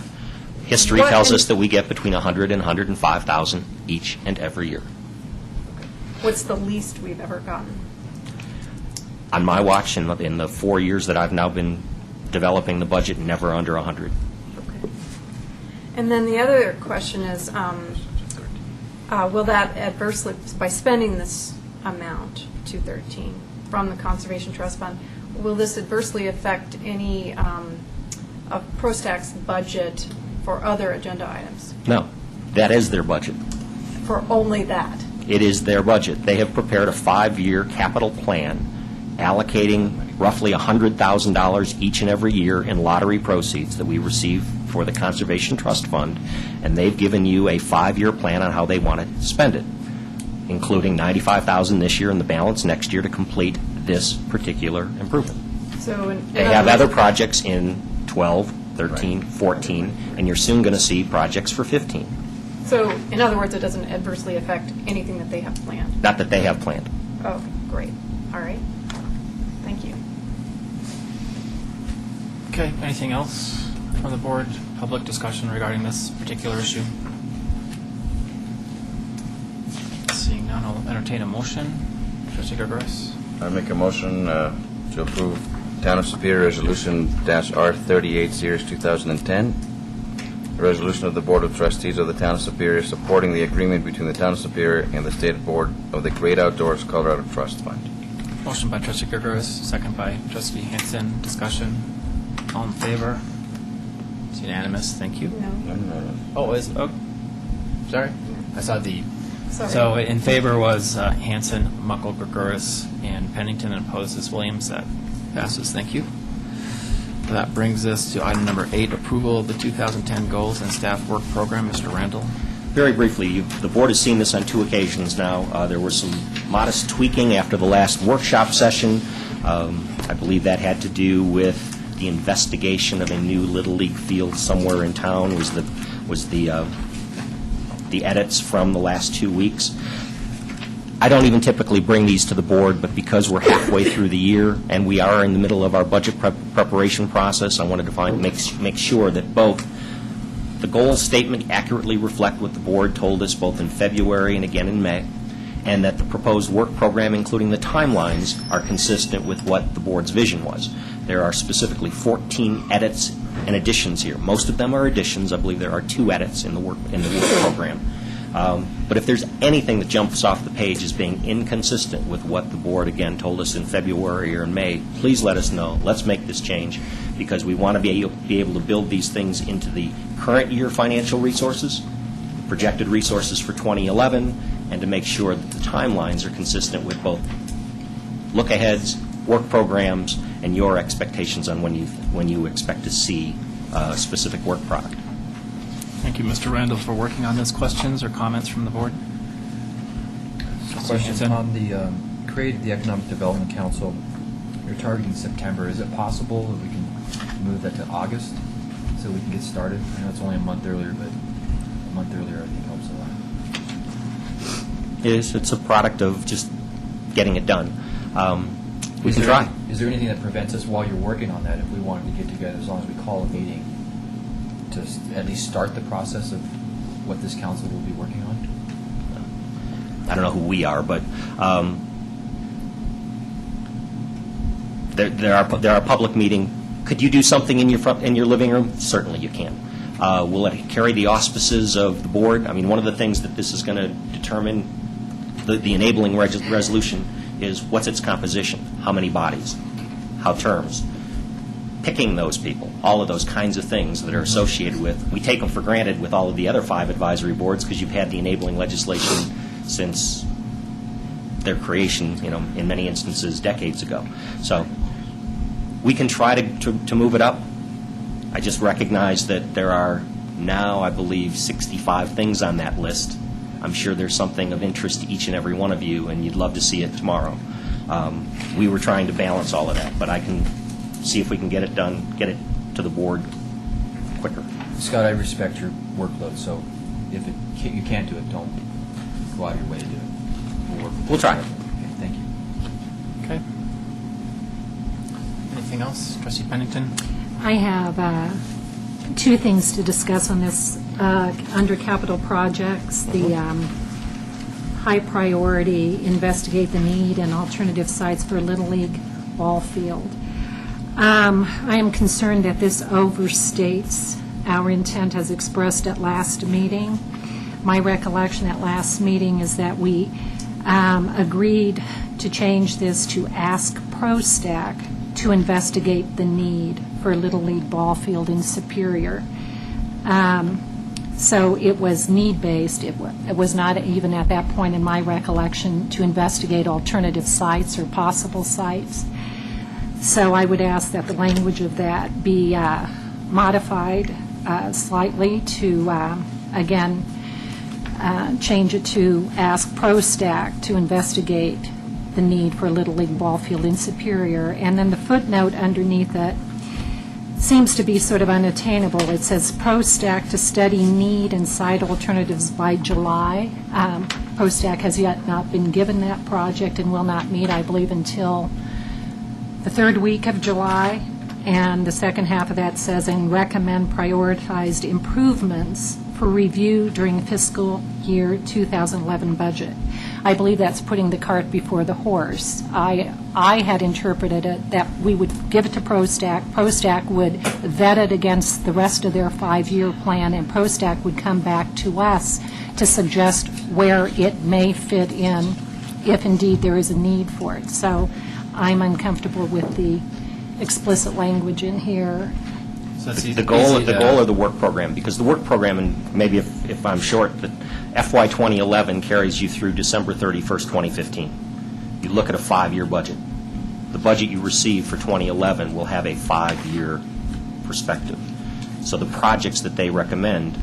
History tells us that we get between 100 and 105,000 each and every year. What's the least we've ever gotten? On my watch, in the 4 years that I've now been developing the budget, never under 100. Okay. And then the other question is, will that adversely, by spending this amount, 213, from the Conservation Trust Fund, will this adversely affect any of ProStack's budget for other agenda items? No. That is their budget. For only that? It is their budget. They have prepared a 5-year capital plan allocating roughly $100,000 each and every year in lottery proceeds that we receive for the Conservation Trust Fund, and they've given you a 5-year plan on how they want to spend it, including $95,000 this year and the balance next year to complete this particular improvement. So they have other projects in 12, 13, 14, and you're soon going to see projects for 15. So, in other words, it doesn't adversely affect anything that they have planned? Not that they have planned. Oh, great. All right. Thank you. Okay, anything else from the board? Public discussion regarding this particular issue? Seeing none, I'll entertain a motion. Trustee Gregorius? I make a motion to approve Town of Superior Resolution -R38 Series 2010, a resolution of the Board of Trustees of the Town of Superior supporting the agreement between the Town of Superior and the State Board of the Great Outdoors Colorado Trust Fund. Motion by Trustee Gregorius, second by Trustee Hanson. Discussion. All in favor? It's unanimous. Thank you. No. Sorry. I saw the. Sorry. So in favor was Hanson, Muckle, Gregorius, and Pennington, and opposed is Williams. That passes. Thank you. That brings us to item number 8, approval of the 2010 goals and staff work program. Mr. Randall. Very briefly, the board has seen this on 2 occasions now. There was some modest tweaking after the last workshop session. I believe that had to do with the investigation of a new Little League field somewhere in town, was the edits from the last 2 weeks. I don't even typically bring these to the board, but because we're halfway through the year and we are in the middle of our budget preparation process, I wanted to make sure that both the goals statement accurately reflect what the board told us both in February and again in May, and that the proposed work program, including the timelines, are consistent with what the board's vision was. There are specifically 14 edits and additions here. Most of them are additions. I believe there are 2 edits in the work program. But if there's anything that jumps off the page as being inconsistent with what the board, again, told us in February or in May, please let us know. Let's make this change, because we want to be able to build these things into the current year financial resources, projected resources for 2011, and to make sure that the timelines are consistent with both look-aheads, work programs, and your expectations on when you expect to see a specific work product. Thank you, Mr. Randall, for working on this. Questions or comments from the board? Question on the create the Economic Development Council. You're targeting September. Is it possible that we can move that to August so we can get started? I know it's only a month earlier, but a month earlier I think helps a lot. It's a product of just getting it done. We can try. Is there anything that prevents us while you're working on that, if we wanted to get together, as long as we call a meeting, to at least start the process of what this council will be working on? I don't know who we are, but there are public meeting. Could you do something in your living room? Certainly you can. Will it carry the auspices of the board? I mean, one of the things that this is going to determine, the enabling resolution, is what's its composition, how many bodies, how terms, picking those people, all of those kinds of things that are associated with. We take them for granted with all of the other 5 advisory boards because you've had the enabling legislation since their creation, in many instances decades ago. So we can try to move it up. I just recognize that there are now, I believe, 65 things on that list. I'm sure there's something of interest to each and every one of you, and you'd love to see it tomorrow. We were trying to balance all of that, but I can see if we can get it done, get it to the board quicker. Scott, I respect your workload, so if you can't do it, don't go out of your way to do it. We'll try. Okay, thank you. Okay. Anything else? Trustee Pennington? I have 2 things to discuss on this. Under capital projects, the high priority, investigate the need and alternative sites for Little League ball field. I am concerned that this overstates our intent as expressed at last meeting. My recollection at last meeting is that we agreed to change this to ask ProStack to investigate the need for a Little League ball field in Superior. So it was need-based. It was not even at that point in my recollection to investigate alternative sites or possible sites. So I would ask that the language of that be modified slightly to, again, change it to ask ProStack to investigate the need for a Little League ball field in Superior. And then the footnote underneath it seems to be sort of unattainable. It says ProStack to study need and site alternatives by July. ProStack has yet not been given that project and will not meet, I believe, until the 3rd week of July. And the second half of that says, and recommend prioritized improvements for review during fiscal year 2011 budget. I believe that's putting the cart before the horse. I had interpreted it that we would give it to ProStack. ProStack would vet it against the rest of their 5-year plan, and ProStack would come back to us to suggest where it may fit in if indeed there is a need for it. So I'm uncomfortable with the explicit language in here. So The goal of the work program, because the work program, and maybe if I'm short, the FY 2011 carries you through December 31st, 2015. You look at a 5-year budget. The budget you receive for 2011 will have a 5-year perspective. So the projects that they recommend,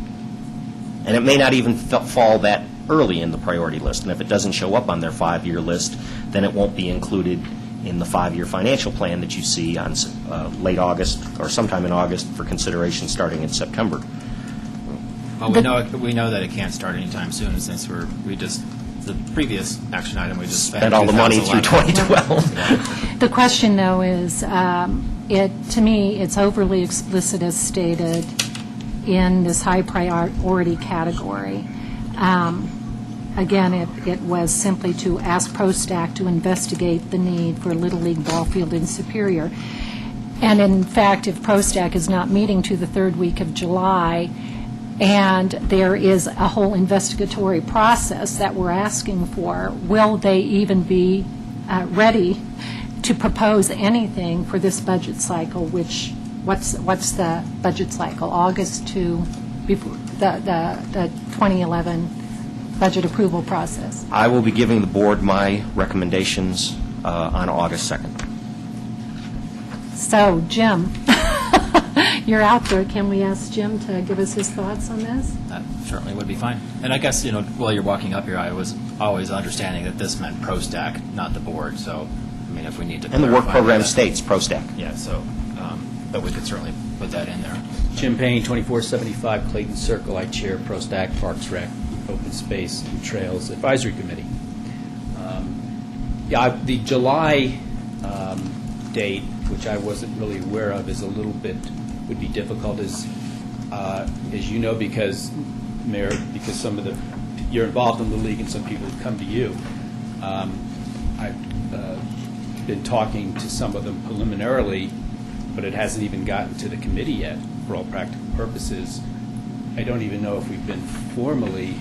and it may not even fall that early in the priority list, and if it doesn't show up on their 5-year list, then it won't be included in the 5-year financial plan that you see on late August or sometime in August for consideration starting in September. Well, we know that it can't start anytime soon since the previous action item, we just spent all the money through 2012. The question, though, is, to me, it's overly explicit as stated in this high priority category. Again, it was simply to ask ProStack to investigate the need for a Little League ball field in Superior. And in fact, if ProStack is not meeting to the third week of July, and there is a whole investigatory process that we're asking for, will they even be ready to propose anything for this budget cycle, what's the budget cycle? August to before the 2011 budget approval process. I will be giving the board my recommendations on August 2nd. So, Jim, you're out there. Can we ask Jim to give us his thoughts on this? That certainly would be fine. And I guess, while you're walking up here, I was always understanding that this meant ProStack, not the board. So, I mean, if we need to And the work clarify program that- states ProStack. Yeah, so, but we could certainly put that in there. Jim Payne, 2475 Clayton Circle. I chair ProStack, Parks Rec, Open Space and Trails Advisory Committee. The July date, which I wasn't really aware of, is a little bit, would be difficult, as you know, because, Mayor, because you're involved in the league and some people have come to you. I've been talking to some of them preliminarily, but it hasn't even gotten to the committee yet, for all practical purposes. I don't even know if we've been formally,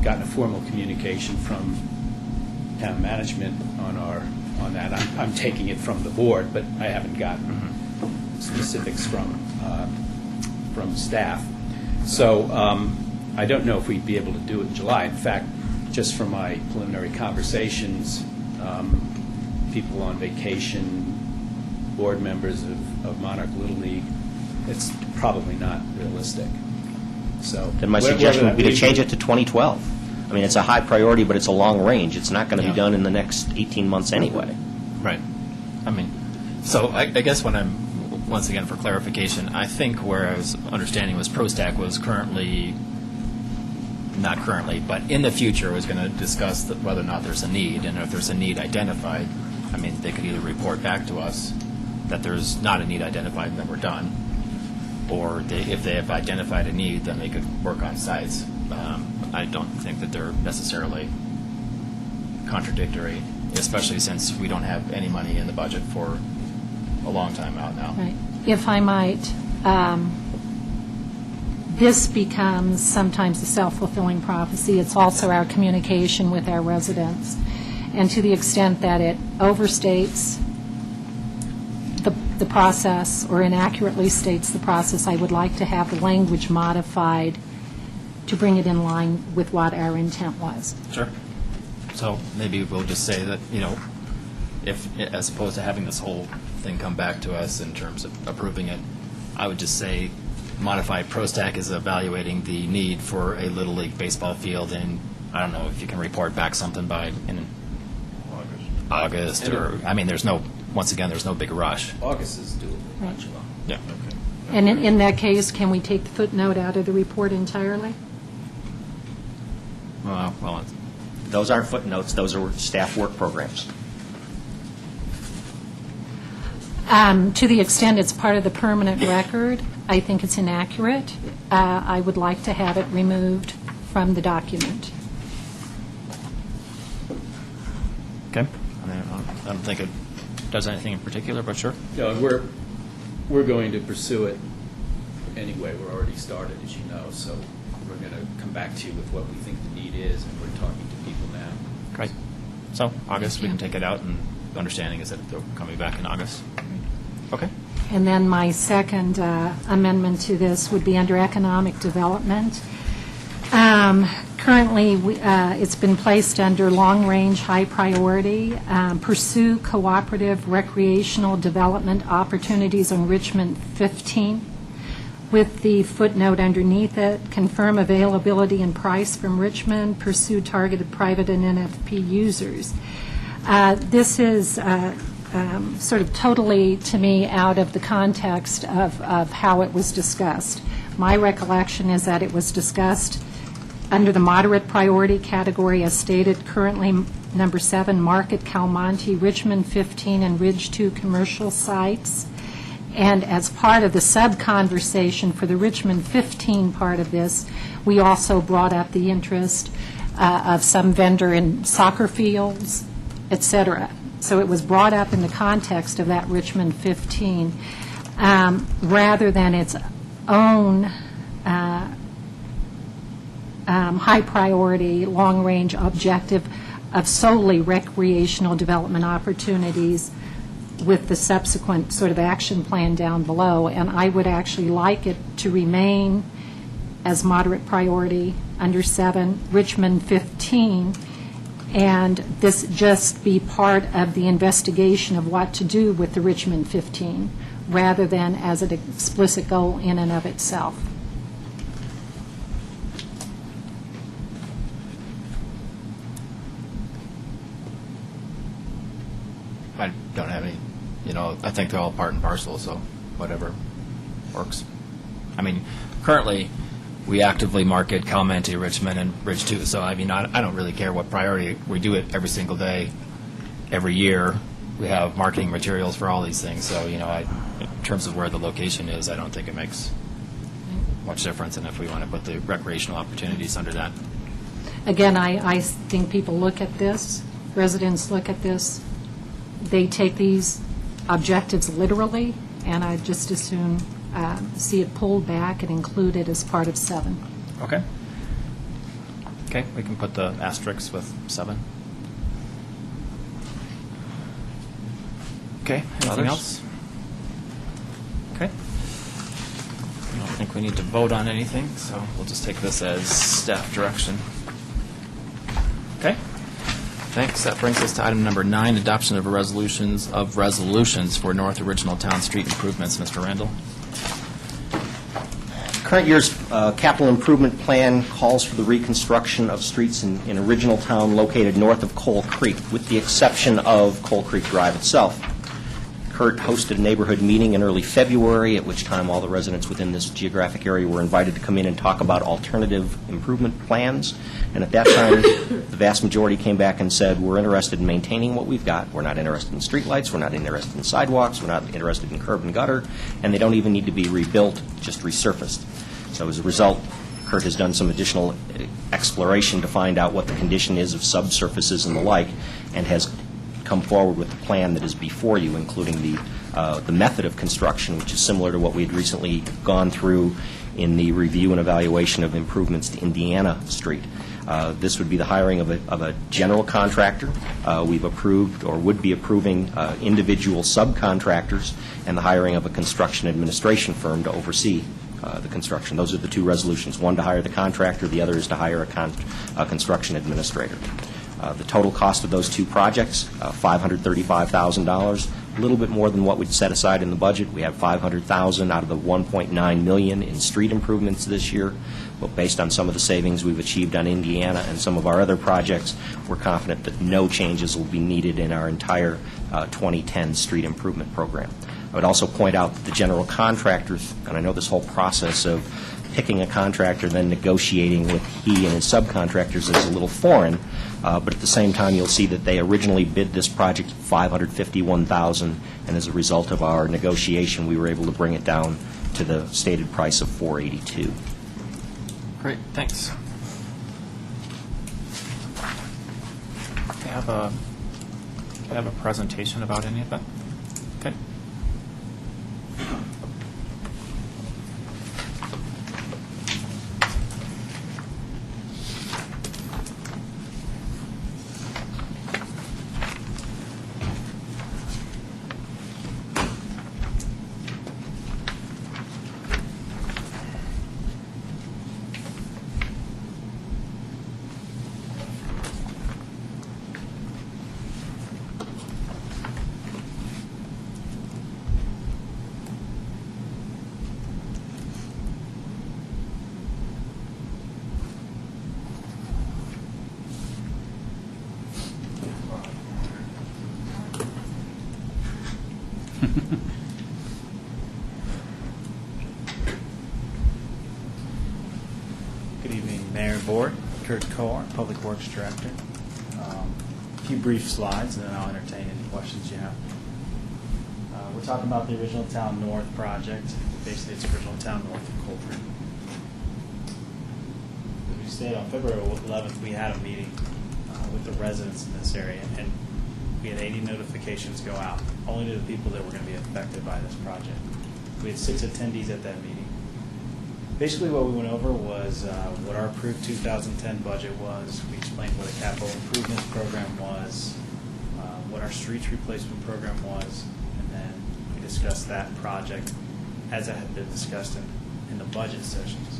gotten a formal communication from town management on that. I'm taking it from the board, but I haven't gotten specifics from staff. So I don't know if we'd be able to do it in July. In fact, just from my preliminary conversations, people on vacation, board members of Monarch Little League, it's probably not realistic. So Then my suggestion would be to change it to 2012. I mean, it's a high priority, but it's a long range. It's not going to be done in the next 18 months anyway. Right. I mean, so I guess when I'm, once again, for clarification, I think where I was understanding was ProStack was currently, not currently, but in the future was going to discuss whether or not there's a need, and if there's a need identified, I mean, they could either report back to us that there's not a need identified, then we're done, or if they have identified a need, then they could work on sites. I don't think that they're necessarily contradictory, especially since we don't have any money in the budget for a long time out now. Right. If I might, this becomes sometimes a self-fulfilling prophecy. It's also our communication with our residents. And to the extent that it overstates the process or inaccurately states the process, I would like to have the language modified to bring it in line with what our intent was. Sure. So maybe we'll just say that, if, as opposed to having this whole thing come back to us in terms of approving it, I would just say modify ProStack is evaluating the need for a Little League baseball field, and I don't know if you can report back something by in August or, I mean, once again, there's no big rush. August is doable. Right. Yeah. And in that case, can we take the footnote out of the report entirely? Well, Those aren't footnotes. Those are staff work programs. To the extent it's part of the permanent record, I think it's inaccurate. I would like to have it removed from the document. okay. I don't think it does anything in particular, but sure. No, we're going to pursue it anyway. We're already started, as you know, so we're going to come back to you with what we think the need is, and we're talking to people now. Great. So August, we can take it out, and the understanding is that they're coming back in August. Okay. And then my second amendment to this would be under economic development. Currently, it's been placed under long-range high priority. Pursue cooperative recreational development opportunities on Richmond 15, with the footnote underneath it, confirm availability and price from Richmond, pursue targeted private and NFP users. This is sort of totally, to me, out of the context of how it was discussed. My recollection is that it was discussed under the moderate priority category as stated, currently number 7, Market, Calmonte, Richmond 15, and Ridge 2 commercial sites. And as part of the sub-conversation for the Richmond 15 part of this, we also brought up the interest of some vendor in soccer fields, et cetera. So it was brought up in the context of that Richmond 15 rather than its own high priority, long range objective of solely recreational development opportunities with the subsequent sort of action plan down below. And I would actually like it to remain as moderate priority under 7, Richmond 15, and this just be part of the investigation of what to do with the Richmond 15 rather than as an explicit goal in and of itself. I don't have any, I think they're all part and parcel, so whatever works. I mean, currently, we actively market Calmonte, Richmond, and Ridge 2, so I mean, I don't really care what priority. We do it every single day, every year. We have marketing materials for all these things, so, in terms of where the location is, I don't think it makes much difference, and if we want to put the recreational opportunities under that. Again, I think people look at this, residents look at this, they take these objectives literally, and I just as soon see it pulled back and included as part of 7. Okay. Okay, we can put the asterisks with 7. Okay, anything Others? else? Okay. I don't think we need to vote on anything, so we'll just take this as staff direction. Okay. Thanks. That brings us to item number 9, adoption of resolutions for North Original Town Street improvements. Mr. Randall. Current year's capital improvement plan calls for the reconstruction of streets in Original Town located north of Coal Creek, with the exception of Coal Creek Drive itself. Kurt hosted a neighborhood meeting in early February, at which time all the residents within this geographic area were invited to come in and talk about alternative improvement plans. And at that time, the vast majority came back and said, we're interested in maintaining what we've got. We're not interested in streetlights. We're not interested in sidewalks. We're not interested in curb and gutter. And they don't even need to be rebuilt, just resurfaced. So as a result, Kurt has done some additional exploration to find out what the condition is of subsurfaces and the like, and has come forward with a plan that is before you, including the method of construction, which is similar to what we had recently gone through in the review and evaluation of improvements to Indiana Street. This would be the hiring of a general contractor. We've approved or would be approving individual subcontractors, and the hiring of a construction administration firm to oversee the construction. Those are the two resolutions, one to hire the contractor, the other is to hire a construction administrator. The total cost of those two projects, $535,000, a little bit more than what we'd set aside in the budget. We have $500,000 out of the $1.9 million in street improvements this year. But based on some of the savings we've achieved on Indiana and some of our other projects, we're confident that no changes will be needed in our entire 2010 street improvement program. I would also point out that the general contractors, and I know this whole process of picking a contractor, then negotiating with he and his subcontractors is a little foreign, but at the same time you'll see that they originally bid this project $551,000, and as a result of our negotiation we were able to bring it down to the stated price of $482,000. Great, thanks. Do you have a presentation about any of that? Okay. Good evening, Mayor and Board. Kurt Cohen, Public Works Director. A few brief slides, and then I'll entertain any questions you have. We're talking about the original Town North project. Basically, it's original Town North of Coal Creek. As we stated, on February 11th, we had a meeting with the residents in this area, and we had 80 notifications go out, only to the people that were going to be affected by this project. We had 6 attendees at that meeting. Basically, what we went over was what our approved 2010 budget was. We explained what a capital improvements program was, what our streets replacement program was, and then we discussed that project as it had been discussed in the budget sessions.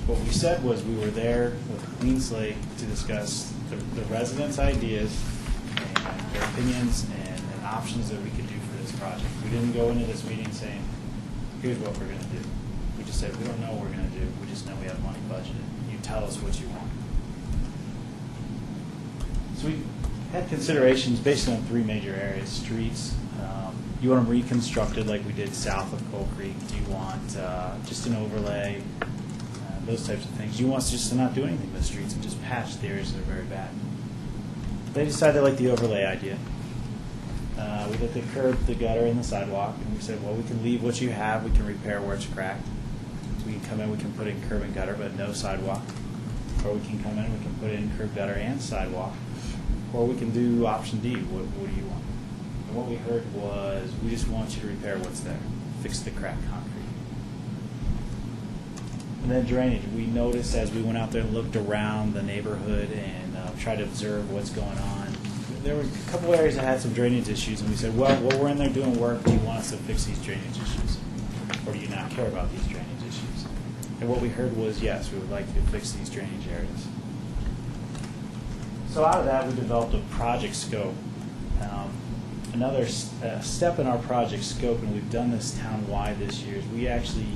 What we said was we were there with a clean slate to discuss the residents' ideas and their opinions and options that we could do for this project. We didn't go into this meeting saying, here's what we're going to do. We just said, we don't know what we're going to do. We just know we have money budgeted. You tell us what you want. So we had considerations based on 3 major areas. Streets, you want them reconstructed like we did south of Coal Creek. Do you want just an overlay? Those types of things. You want us just to not do anything with the streets and just patch the areas that are very bad. They decided they liked the overlay idea. We looked at curb, the gutter, and the sidewalk, and we said, well, we can leave what you have. We can repair where it's cracked. We can come in, we can put in curb and gutter, but no sidewalk. Or we can come in, we can put in curb, gutter, and sidewalk. Or we can do option D. What do you want? And what we heard was, we just want you to repair what's there. Fix the cracked concrete. And then drainage. We noticed as we went out there and looked around the neighborhood and tried to observe what's going on, there were a couple areas that had some drainage issues, and we said, well, we're in there doing work. Do you want us to fix these drainage issues? Or do you not care about these drainage issues? And what we heard was, yes, we would like you to fix these drainage areas. So out of that, we developed a project scope. Another step in our project scope, and we've done this town-wide this year, is we actually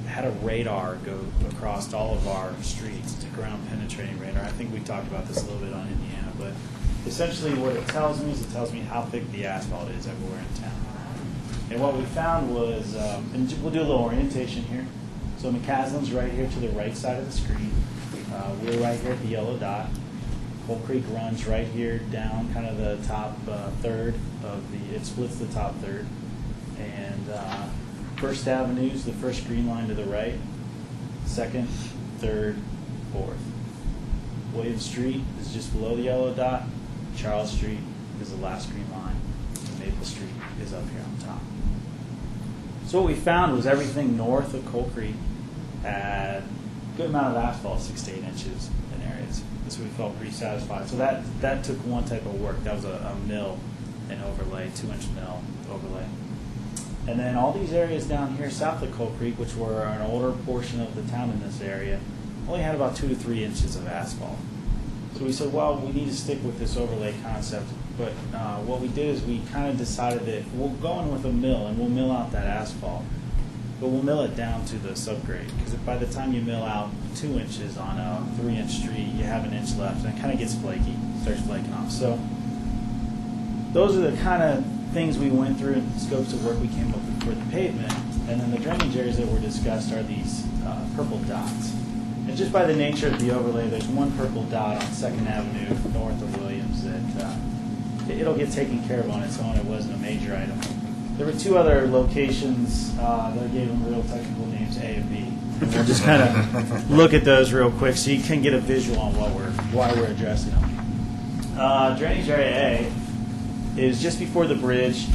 had a radar go across all of our streets. It's a ground-penetrating radar. I think we talked about this a little bit on Indiana, but essentially what it tells me is it tells me how thick the asphalt is everywhere in town. And what we found was, and we'll do a little orientation here. So McCaslin's right here to the right side of the screen. We're right here at the yellow dot. Coal Creek runs right here down kind of the top third of it splits the top third. And First Avenue is the first green line to the right, second, third, fourth. William Street is just below the yellow dot. Charles Street is the last green line. And Maple Street is up here on top. So what we found was everything north of Coal Creek had a good amount of asphalt, 6 to 8 inches in areas. So we felt pretty satisfied. So that took one type of work. That was a mill and overlay, 2-inch mill overlay. And then all these areas down here south of Coal Creek, which were an older portion of the town in this area, only had about 2 to 3 inches of asphalt. So we said, well, we need to stick with this overlay concept. But what we did is we kind of decided that we'll go in with a mill, and we'll mill out that asphalt. But we'll mill it down to the subgrade. Because by the time you mill out 2 inches on a 3-inch street, you have an inch left, and it kind of gets flaky, starts flaking off. So those are the kind of things we went through and scopes of work we came up with for the pavement. And then the drainage areas that were discussed are these purple dots. And just by the nature of the overlay, there's one purple dot on 2nd Avenue north of Williams that it'll get taken care of on its own. It wasn't a major item. There were 2 other locations that gave them real technical names, A and B. And we'll just kind of look at those real quick so you can get a visual on why we're addressing them. Drainage area A is just before the bridge.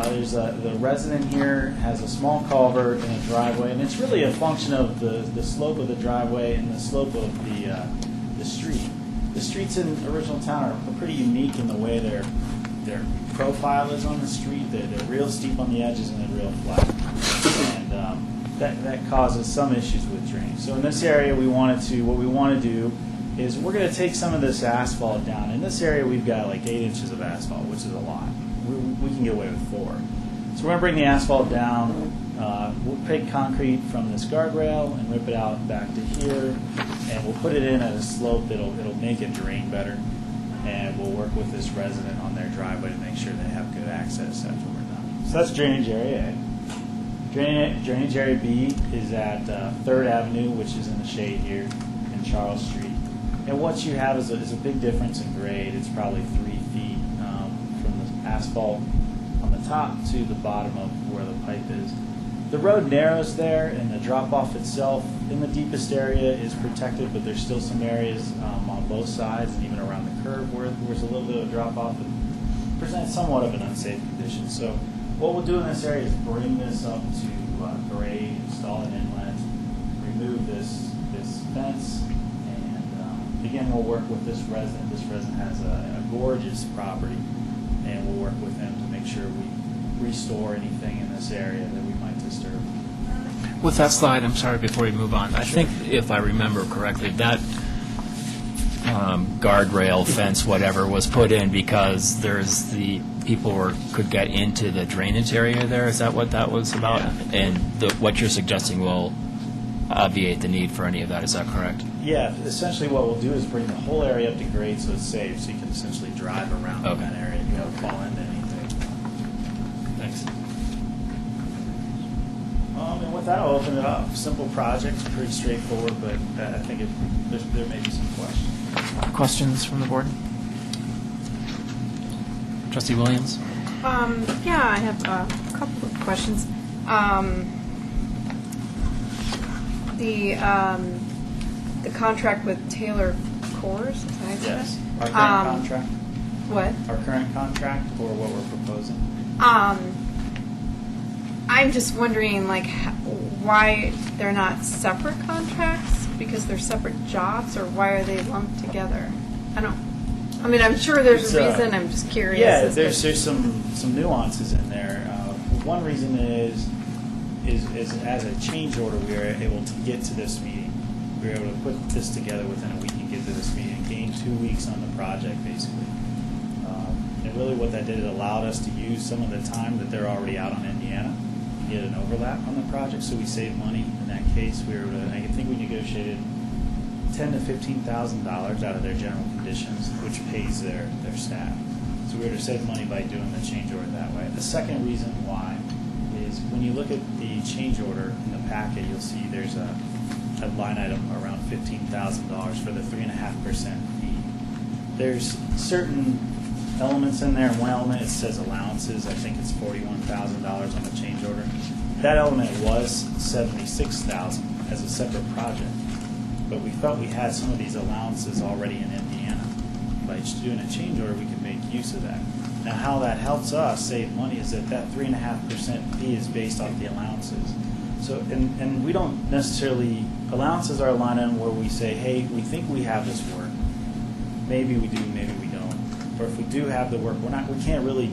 There's the resident here has a small culvert and a driveway, and it's really a function of the slope of the driveway and the slope of the street. The streets in original town are pretty unique in the way their profile is on the street. They're real steep on the edges and they're real flat, and that causes some issues with drainage. So in this area, what we want to do is we're going to take some of this asphalt down. In this area, we've got like 8 inches of asphalt, which is a lot. We can get away with 4. So we're going to bring the asphalt down. We'll take concrete from this guardrail and rip it out back to here, and we'll put it in at a slope that'll make it drain better. and we'll work with this resident on their driveway to make sure they have good access after we're done. So that's drainage area A. Drainage area B is at 3rd Avenue, which is in the shade here, in Charles Street. And what you have is a big difference in grade. It's probably 3 feet from the asphalt on the top to the bottom of where the pipe is. The road narrows there, and the drop-off itself in the deepest area is protected, but there's still some areas on both sides and even around the curve where there's a little bit of drop-off and presents somewhat of an unsafe condition. So what we'll do in this area is bring this up to grade, install an inlet, remove this fence, and again, we'll work with this resident. This resident has a gorgeous property, and we'll work with them to make sure we restore anything in this area that we might disturb. With that slide, I'm sorry, before we move on, I think if I remember correctly, that guardrail, fence, whatever, was put in because there's the people could get into the drainage area there. Is that what that was about? Yeah. And what you're suggesting will obviate the need for any of that. Is that correct? Yeah, essentially what we'll do is bring the whole area up to grade so it's safe, so you can essentially drive around in that area and you don't fall into anything. Thanks. And with that, I'll open it up. Simple project, pretty straightforward, but I think there may be some questions. Questions from the board? Trustee Williams? Yeah, I have a couple of questions. The contract with Taylor Coors, is that how you say Yes. that? Our current contract? What? Our current contract or what we're proposing? I'm just wondering, like, why they're not separate contracts? Because they're separate jobs, or why are they lumped together? I mean, I'm sure there's a reason. I'm just curious. Yeah, there's some nuances in there. One reason is as a change order, we were able to get to this meeting. We were able to put this together within a week and get to this meeting and gain 2 weeks on the project, basically. And really what that did, it allowed us to use some of the time that they're already out on Indiana to get an overlap on the project, so we saved money in that case. We were able to, I think we negotiated $10,000 to $15,000 out of their general conditions, which pays their staff. So we were to save money by doing the change order that way. The second reason why is when you look at the change order in the packet, you'll see there's a line item around $15,000 for the 3.5% fee. There's certain elements in there. In one element, it says allowances. I think it's $41,000 on the change order. That element was $76,000 as a separate project. But we felt we had some of these allowances already in Indiana. By doing a change order, we can make use of that. Now, how that helps us save money is that 3.5% fee is based off the allowances. So, and we don't necessarily, allowances are a line item where we say, hey, we think we have this work. Maybe we do, maybe we don't. Or if we do have the work, we can't really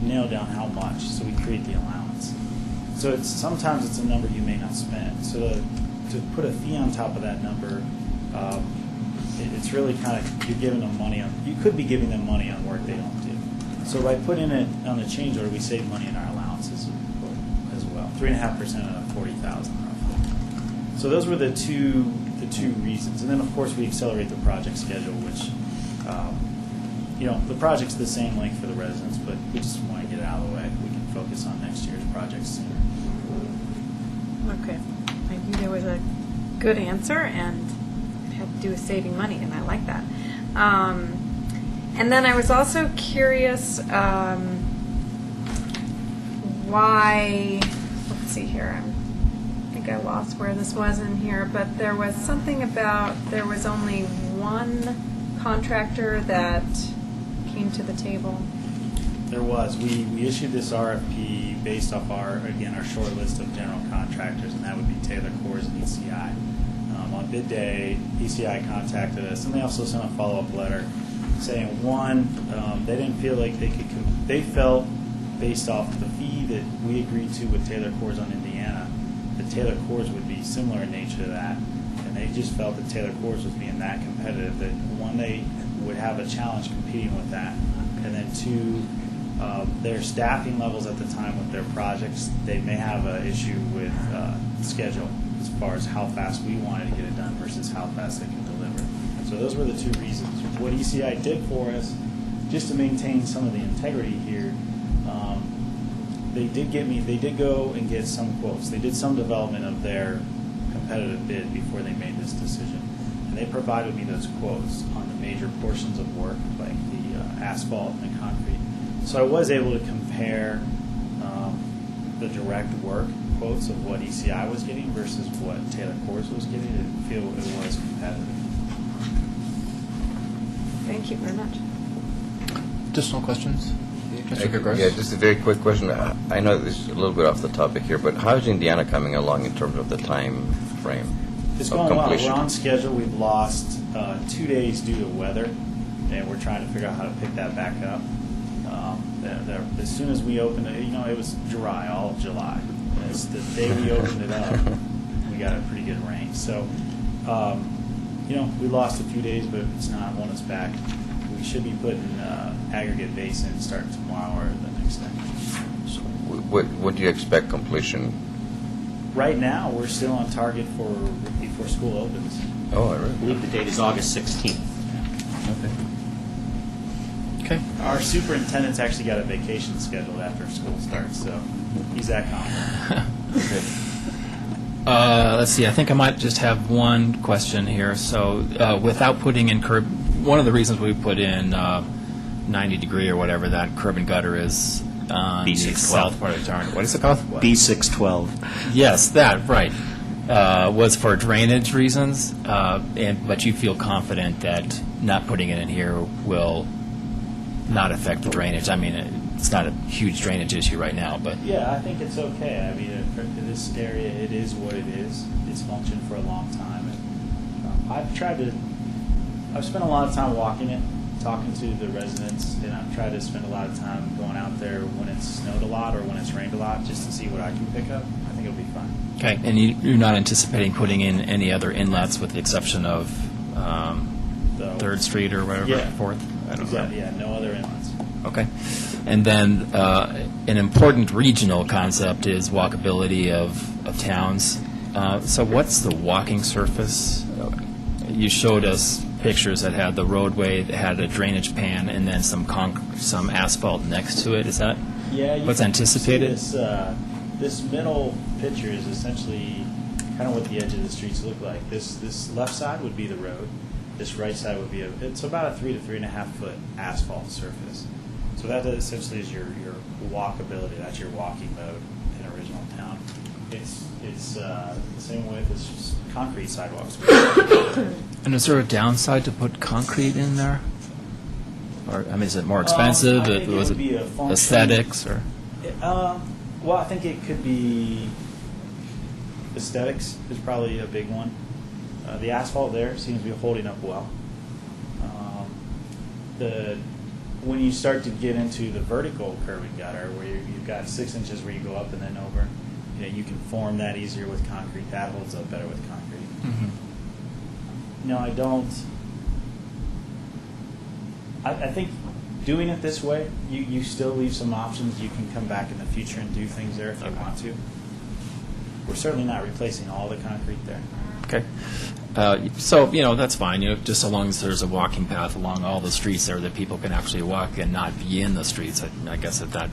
nail down how much, so we create the allowance. So sometimes it's a number you may not spend. So to put a fee on top of that number, it's really kind of, you're giving them money on, you could be giving them money on work they don't do. So by putting it on the change order, we save money in our allowances as well, 3.5% of $40,000 roughly. So those were the two reasons. And then of course we accelerate the project schedule, which, the project's the same length for the residents, but we just want to get it out of the way. We can focus on next year's project sooner. Okay. I knew there was a good answer, and it had to do with saving money, and I like that. And then I was also curious why, let's see here, I think I lost where this was in here, but there was something about there was only one contractor that came to the table. There was. We issued this RFP based off our short list of general contractors, and that would be Taylor Coors and ECI. On bid day, ECI contacted us, and they also sent a follow-up letter saying, one, they didn't feel like they could, they felt based off the fee that we agreed to with Taylor Coors on Indiana, that Taylor Coors would be similar in nature to that, and they just felt that Taylor Coors was being that competitive that, one, they would have a challenge competing with that, and then two, their staffing levels at the time with their projects, they may have an issue with schedule as far as how fast we wanted to get it done versus how fast they can deliver. So those were the two reasons. What ECI did for us, just to maintain some of the integrity here, they did go and get some quotes. They did some development of their competitive bid before they made this decision. And they provided me those quotes on the major portions of work, like the asphalt and the concrete. So I was able to compare the direct work quotes of what ECI was getting versus what Taylor Coors was getting and feel it was competitive. Thank you very much. Additional questions? Mr. Gross? Yeah, just a very quick question. I know this is a little bit off the topic here, but how is Indiana coming along in terms of the time frame It's of going well. completion? We're on schedule. We've lost 2 days due to weather, and we're trying to figure out how to pick that back up. As soon as we opened it, it was dry all of July. As the day we opened it up, we got a pretty good rain. So, we lost a few days, but it's not holding us back. We should be putting aggregate base in starting tomorrow or the next day. So what do you expect completion? Right now, we're still on target for before school opens. Oh, I really? I believe the date is August 16th. Okay. Our superintendent's actually got a vacation scheduled after school starts, so he's that confident. Let's see, I think I might just have one question here. So without putting in curb, one of the reasons we put in 90-degree or whatever that curb and gutter is on the B612. south part of town. What is it called? What? B612. Yes, that, right. Was for drainage reasons, but you feel confident that not putting it in here will not affect the drainage. I mean, it's not a huge drainage issue right now, but... Yeah, I think it's okay. I mean, for this area, it is what it is. It's functioned for a long time. And I've spent a lot of time walking it, talking to the residents, and I've tried to spend a lot of time going out there when it's snowed a lot or when it's rained a lot just to see what I can pick up. I think it'll be fine. Okay, and you're not anticipating putting in any other inlets with the exception of 3rd Street or whatever, Yeah. 4th? I don't know. Yeah, no other inlets. Okay. And then an important regional concept is walkability of towns. So what's the walking surface? You showed us pictures that had the roadway, that had a drainage pan, and then some asphalt next to it. Is that what's anticipated? This middle picture is essentially kind of what the edge of the streets look like. This left side would be the road. This right side would be it's about a 3 to 3.5 foot asphalt surface. So that essentially is your walkability. That's your walking mode in original town. It's the same width as just concrete sidewalks. And is there a downside to put concrete in there? Or I mean, is it more expensive? I think it Was would it be a function- aesthetics or? Well, I think it could be aesthetics is probably a big one. The asphalt there seems to be holding up well. When you start to get into the vertical curb and gutter, where you've got 6 inches where you go up and then over, you can form that easier with concrete. That holds up better with concrete. Mm-hmm. No, I don't. I think doing it this way, you still leave some options. You can come back in the future and do things there if you want to. We're certainly not replacing all the concrete there. Okay. So, that's fine, just so long as there's a walking path along all the streets there that people can actually walk and not be in the streets. I guess that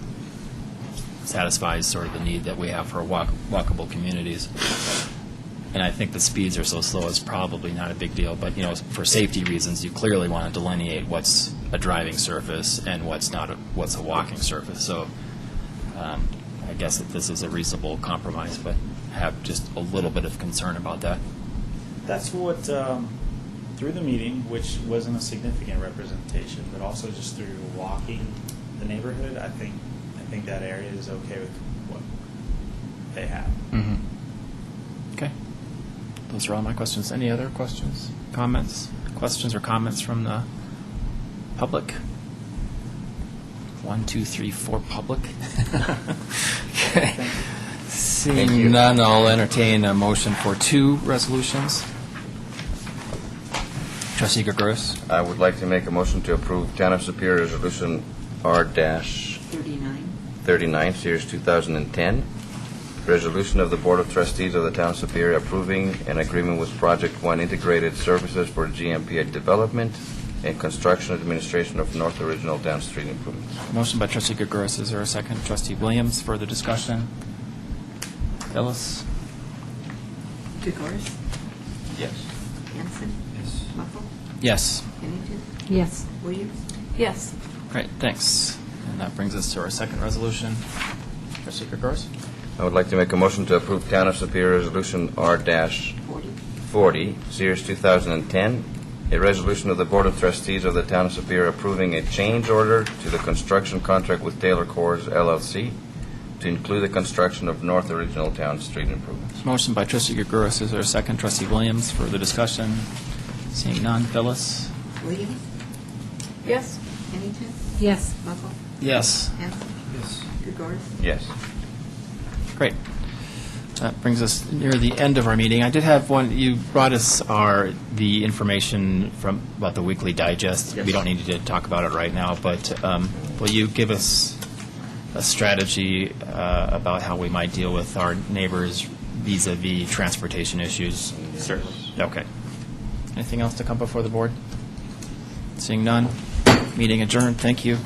satisfies sort of the need that we have for walkable communities. And I think the speeds are so slow it's probably not a big deal. But, for safety reasons, you clearly want to delineate what's a driving surface and what's a walking surface. So I guess that this is a reasonable compromise, but have just a little bit of concern about that. That's what, through the meeting, which wasn't a significant representation, but also just through walking the neighborhood, I think that area is okay with what they have. Mm-hmm. Okay. Those are all my questions. Any other questions, comments? Questions or comments from the public? 1, 2, 3, 4 public. Okay. Seeing none, I'll entertain a motion for 2 resolutions. Trustee Gregorius. I would like to make a motion to approve Town of Superior Resolution R-39, Series 2010, resolution of the Board of Trustees of the Town of Superior approving an agreement with Project One Integrated Services for GMP development and construction administration of North Original Town Street improvements. Motion by Trustee Gregorius. Is there a second? Trustee Williams, further discussion? Phyllis? Gregoris? Yes. Hanson? Yes. Muffle? Yes. Pennington? Yes. Williams? Yes. Great, thanks. And that brings us to our second resolution. Trustee Gregorius? I would like to make a motion to approve Town of Superior Resolution R-40, Series 2010, a resolution of the Board of Trustees of the Town of Superior approving a change order to the construction contract with Taylor Coors LLC to include the construction of North Original Town Street improvements. Motion by Trustee Gregorius. Is there a second? Trustee Williams, further discussion? Seeing none. Phyllis? Williams? Yes. Pennington? Yes. Muffle? Yes. Hanson? Yes. Gregoris? Yes. Great. That brings us near the end of our meeting. I did have one. You brought us the information about the weekly digest. Yes. We don't need to talk about it right now, but will you give us a strategy about how we might deal with our neighbors vis-a-vis transportation issues? Certainly. Okay. Anything else to come before the board? Seeing none. Meeting adjourned. Thank you.